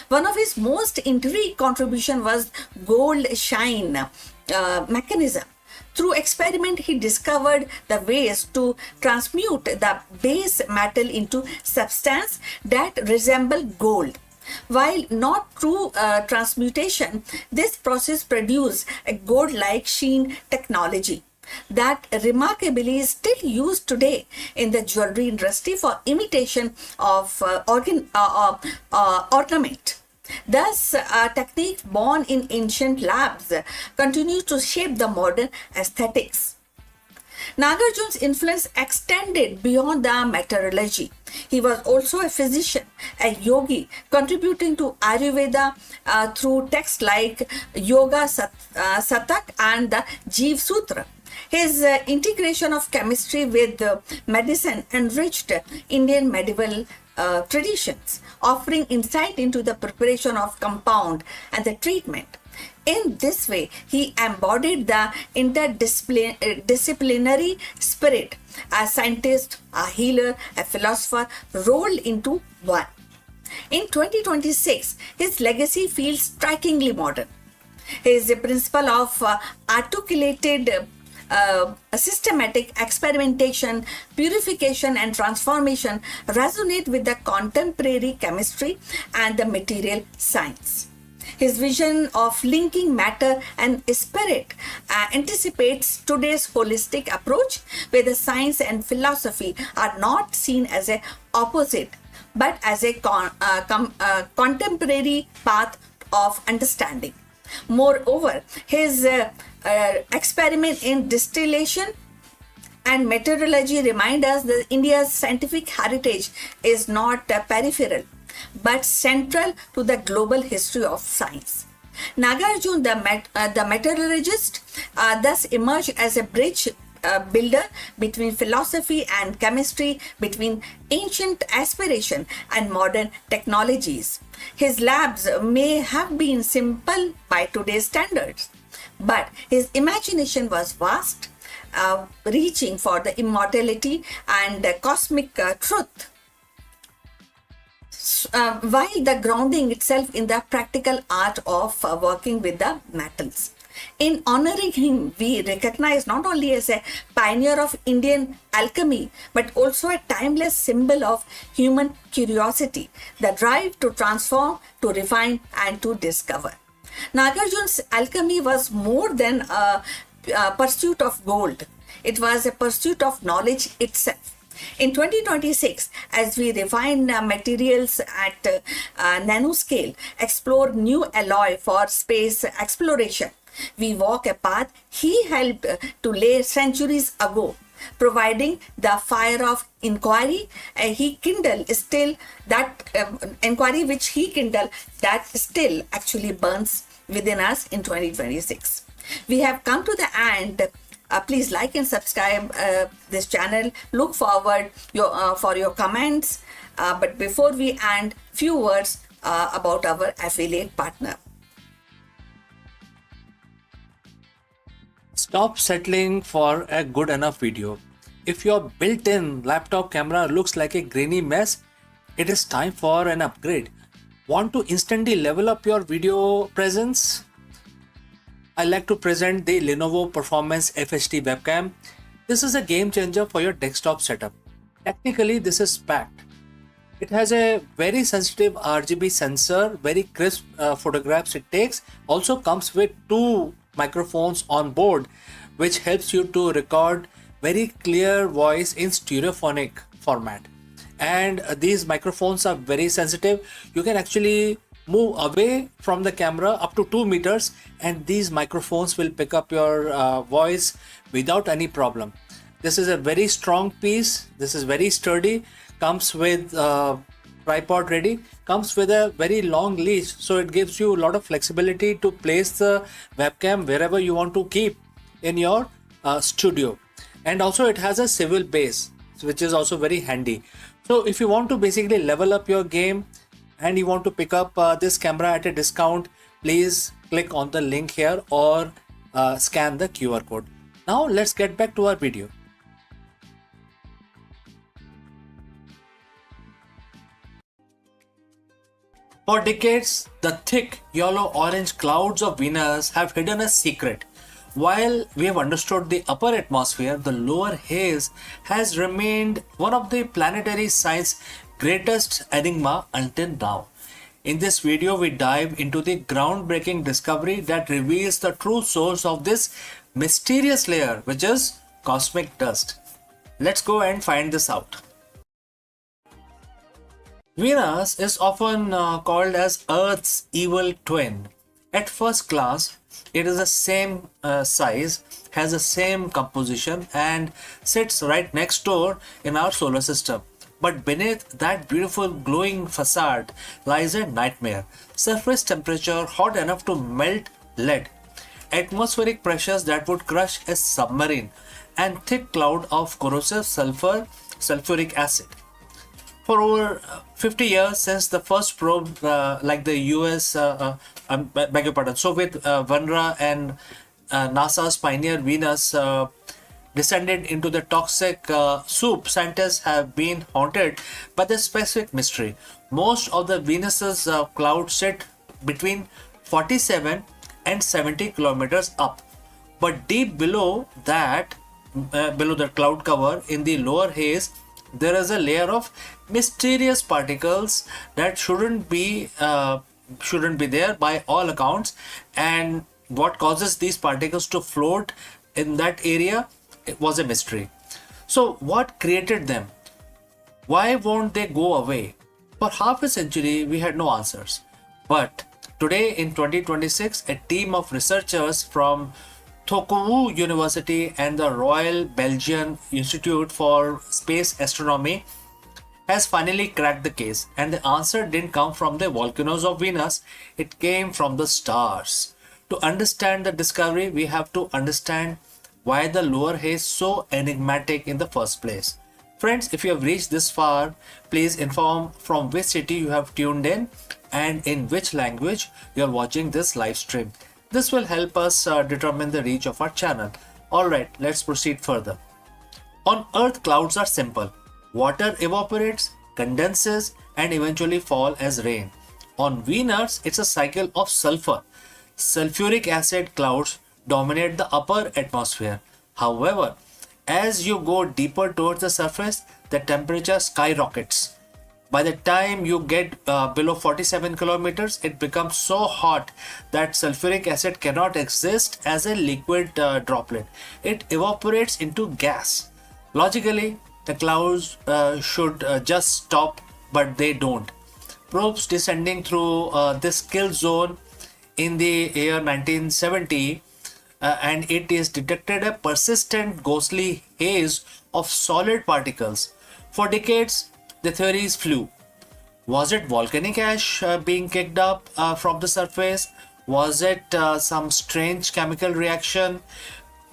One of his most intriguing contribution was gold shine mechanism. Through experiment, he discovered the ways to transmute the base metal into substance that resemble gold. While not true transmutation, this process produced a gold-like sheen technology that remarkably is still used today in the jewelry industry for imitation of ornament. Thus, a technique born in ancient labs continues to shape the modern aesthetics. Nagarjuna's influence extended beyond the metallurgy. He was also a physician, a yogi, contributing to Ayurveda through texts like Yoga Satak and the Jeev Sutra. His integration of chemistry with medicine enriched Indian medieval traditions, offering insight into the preparation of compound and the treatment. In this way, he embodied the interdisciplinary spirit, a scientist, a healer, a philosopher, rolled into one. In 2026, his legacy feels strikingly modern. His principle of articulated systematic experimentation, purification, and transformation resonate with the contemporary chemistry and the material science. His vision of linking matter and spirit anticipates today's holistic approach, where the science and philosophy are not seen as a opposite but as a contemporary path of understanding. Moreover, his experiment in distillation and meteorology remind us that India's scientific heritage is not peripheral but central to the global history of science. Nagarjun, the metallurgist, thus emerged as a bridge builder between philosophy and chemistry, between ancient aspiration and modern technologies. His labs may have been simple by today's standards, but his imagination was vast, reaching for the immortality and cosmic truth, while the grounding itself in the practical art of working with the metals. In honoring him, we recognize not only as a pioneer of Indian alchemy, but also a timeless symbol of human curiosity, the drive to transform, to refine, and to discover. Nagarjun's alchemy was more than a pursuit of gold. It was a pursuit of knowledge itself. In 2026, as we refine materials at nanoscale, explore new alloy for space exploration, we walk a path he helped to lay centuries ago, providing the fire of inquiry he kindled still that inquiry which he kindled that still actually burns within us in 2026. We have come to the end. Please like and subscribe this channel. Look forward for your comments. But before we end, few words about our affiliate partner. Stop settling for a good enough video. If your built-in laptop camera looks like a grainy mess, it is time for an upgrade. Want to instantly level up your video presence? I like to present the Lenovo Performance FHD webcam. This is a game changer for your desktop setup. Technically, this is packed. It has a very sensitive RGB sensor, very crisp photographs it takes. Also comes with 2 microphones on board, which helps you to record very clear voice in stereophonic format. And these microphones are very sensitive. You can actually move away from the camera up to 2 meters and these microphones will pick up your voice without any problem. This is a very strong piece. This is very sturdy. Comes with tripod ready. Comes with a very long leash, so it gives you a lot of flexibility to place the webcam wherever you want to keep in your studio. And also it has a swivel base, which is also very handy. So if you want to basically level up your game and you want to pick up this camera at a discount, please click on the link here or scan the QR code. Now let's get back to our video. For decades, the thick yellow-orange clouds of Venus have hidden a secret. While we have understood the upper atmosphere, the lower haze has remained one of the planetary science's greatest enigma until now. In this video, we dive into the groundbreaking discovery that reveals the true source of this mysterious layer, which is cosmic dust. Let's go and find this out. Venus is often called as Earth's evil twin. At first glance, it is the same size, has the same composition, and sits right next door in our solar system. But beneath that beautiful glowing facade lies a nightmare. Surface temperature hot enough to melt lead, atmospheric pressures that would crush a submarine, and thick cloud of corrosive sulfuric acid. For over 50 years since the first probe, like the US, beg your pardon, Soviet Venera and NASA's Pioneer Venus descended into the toxic soup, scientists have been haunted by the specific mystery. Most of the Venus's clouds sit between 47 and 70 kilometers up, but deep below that, below the cloud cover in the lower haze, there is a layer of mysterious particles that shouldn't be shouldn't be there by all accounts, and what causes these particles to float in that area, it was a mystery. So what created them? Why won't they go away? For half a century, we had no answers. But today in 2026, a team of researchers from Tokuwu University and the Royal Belgian Institute for Space Astronomy has finally cracked the case. And the answer didn't come from the volcanoes of Venus, it came from the stars. To understand the discovery, we have to understand why the lower haze is so enigmatic in the first place. Friends, if you have reached this far, please inform from which city you have tuned in and in which language you are watching this live stream. This will help us determine the reach of our channel. Alright, let's proceed further. On Earth, clouds are simple. Water evaporates, condenses, and eventually fall as rain. On Venus, it's a cycle of sulfur. Sulfuric acid clouds dominate the upper atmosphere. However, as you go deeper towards the surface, the temperature skyrockets. By the time you get below 47 kilometers, it becomes so hot that sulfuric acid cannot exist as a liquid droplet. It evaporates into gas. Logically, the clouds should just stop, but they don't. Probes descending through this kill zone in the year 1970 and it is detected a persistent ghostly haze of solid particles. For decades, the theories flew. Was it volcanic ash being kicked up from the surface? Was it some strange chemical reaction?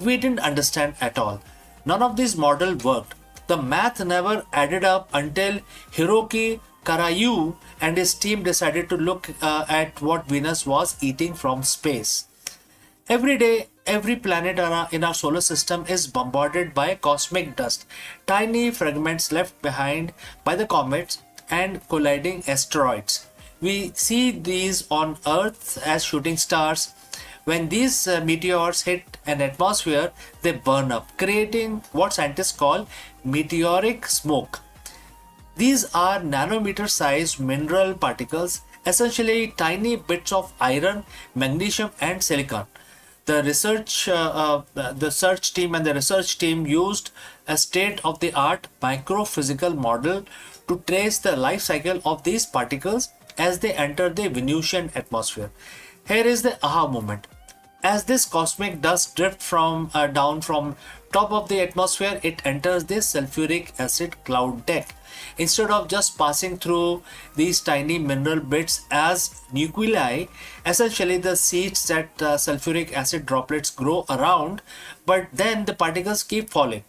We didn't understand at all. None of these models worked. The math never added up until Hiroki Karayu and his team decided to look at what Venus was eating from space. Every day, every planet in our solar system is bombarded by cosmic dust, tiny fragments left behind by the comets and colliding asteroids. We see these on Earth as shooting stars. When these meteors hit an atmosphere, they burn up, creating what scientists call meteoric smoke. These are nanometer-sized mineral particles, essentially tiny bits of iron, magnesium, and silicon. The research team used a state-of-the-art microphysical model to trace the life cycle of these particles as they enter the Venusian atmosphere. Here is the aha moment. As this cosmic dust drifts down from top of the atmosphere, it enters the sulfuric acid cloud deck. Instead of just passing through these tiny mineral bits as nuclei, essentially the seeds that sulfuric acid droplets grow around, but then the particles keep falling.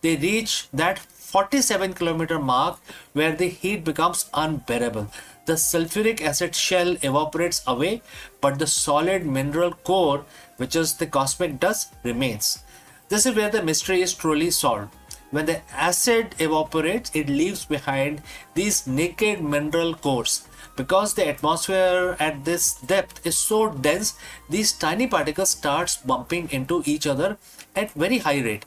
They reach that 47-kilometer mark where the heat becomes unbearable. The sulfuric acid shell evaporates away, but the solid mineral core, which is the cosmic dust, remains. This is where the mystery is truly solved. When the acid evaporates, it leaves behind these naked mineral cores. Because the atmosphere at this depth is so dense, these tiny particles start bumping into each other at very high rate.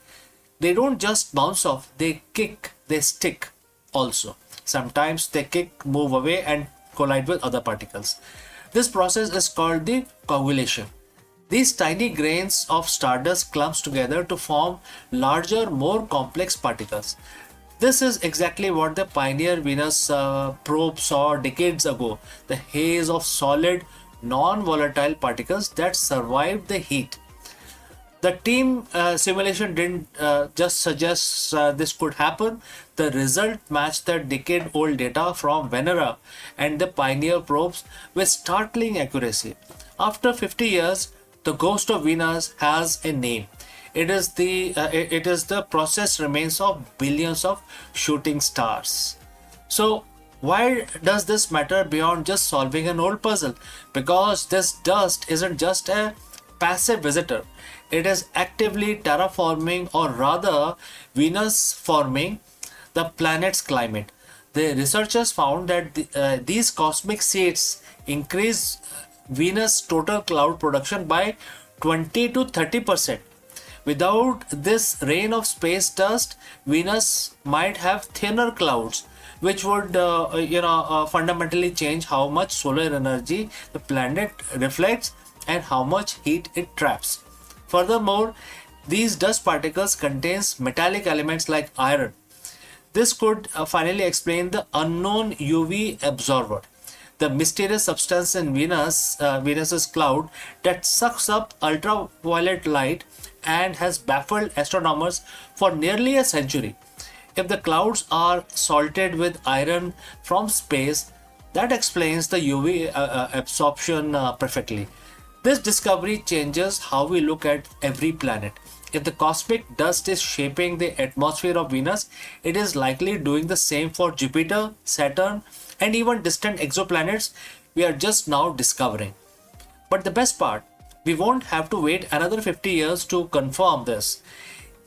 They don't just bounce off, they kick, they stick also. Sometimes they kick, move away and collide with other particles. This process is called the coagulation. These tiny grains of stardust clumps together to form larger, more complex particles. This is exactly what the Pioneer Venus probe saw decades ago, the haze of solid, non-volatile particles that survived the heat. The team simulation didn't just suggest this could happen. The result matched the decade-old data from Venera and the Pioneer probes with startling accuracy. After 50 years, the ghost of Venus has a name. It is the processed remains of billions of shooting stars. So why does this matter beyond just solving an old puzzle? Because this dust isn't just a passive visitor. It is actively terraforming, or rather Venus forming the planet's climate. The researchers found that these cosmic seeds increase Venus' total cloud production by 20 to 30%. Without this rain of space dust, Venus might have thinner clouds, which would fundamentally change how much solar energy the planet reflects and how much heat it traps. Furthermore, these dust particles contains metallic elements like iron. This could finally explain the unknown UV absorber, the mysterious substance in Venus's cloud that sucks up ultraviolet light and has baffled astronomers for nearly a century. If the clouds are salted with iron from space, that explains the UV absorption perfectly. This discovery changes how we look at every planet. If the cosmic dust is shaping the atmosphere of Venus, it is likely doing the same for Jupiter, Saturn, and even distant exoplanets we are just now discovering. But the best part, we won't have to wait another 50 years to confirm this.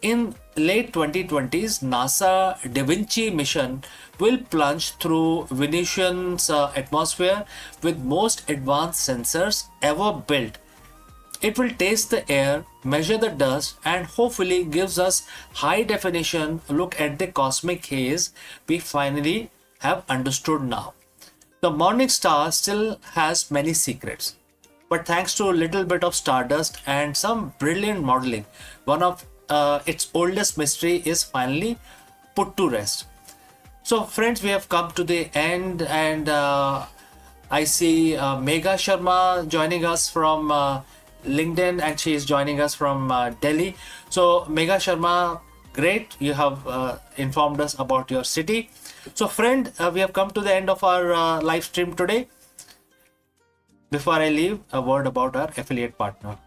In late 2020s, NASA Da Vinci mission will plunge through Venusian's atmosphere with most advanced sensors ever built. It will taste the air, measure the dust, and hopefully gives us high definition look at the cosmic haze we finally have understood now. The morning star still has many secrets, but thanks to a little bit of stardust and some brilliant modeling, one of its oldest mystery is finally put to rest. So friends, we have come to the end, and I see Megha Sharma joining us from LinkedIn, and she is joining us from Delhi. So Megha Sharma, great, you have informed us about your city. So friend, we have come to the end of our live stream today. Before I leave, a word about our affiliate partner.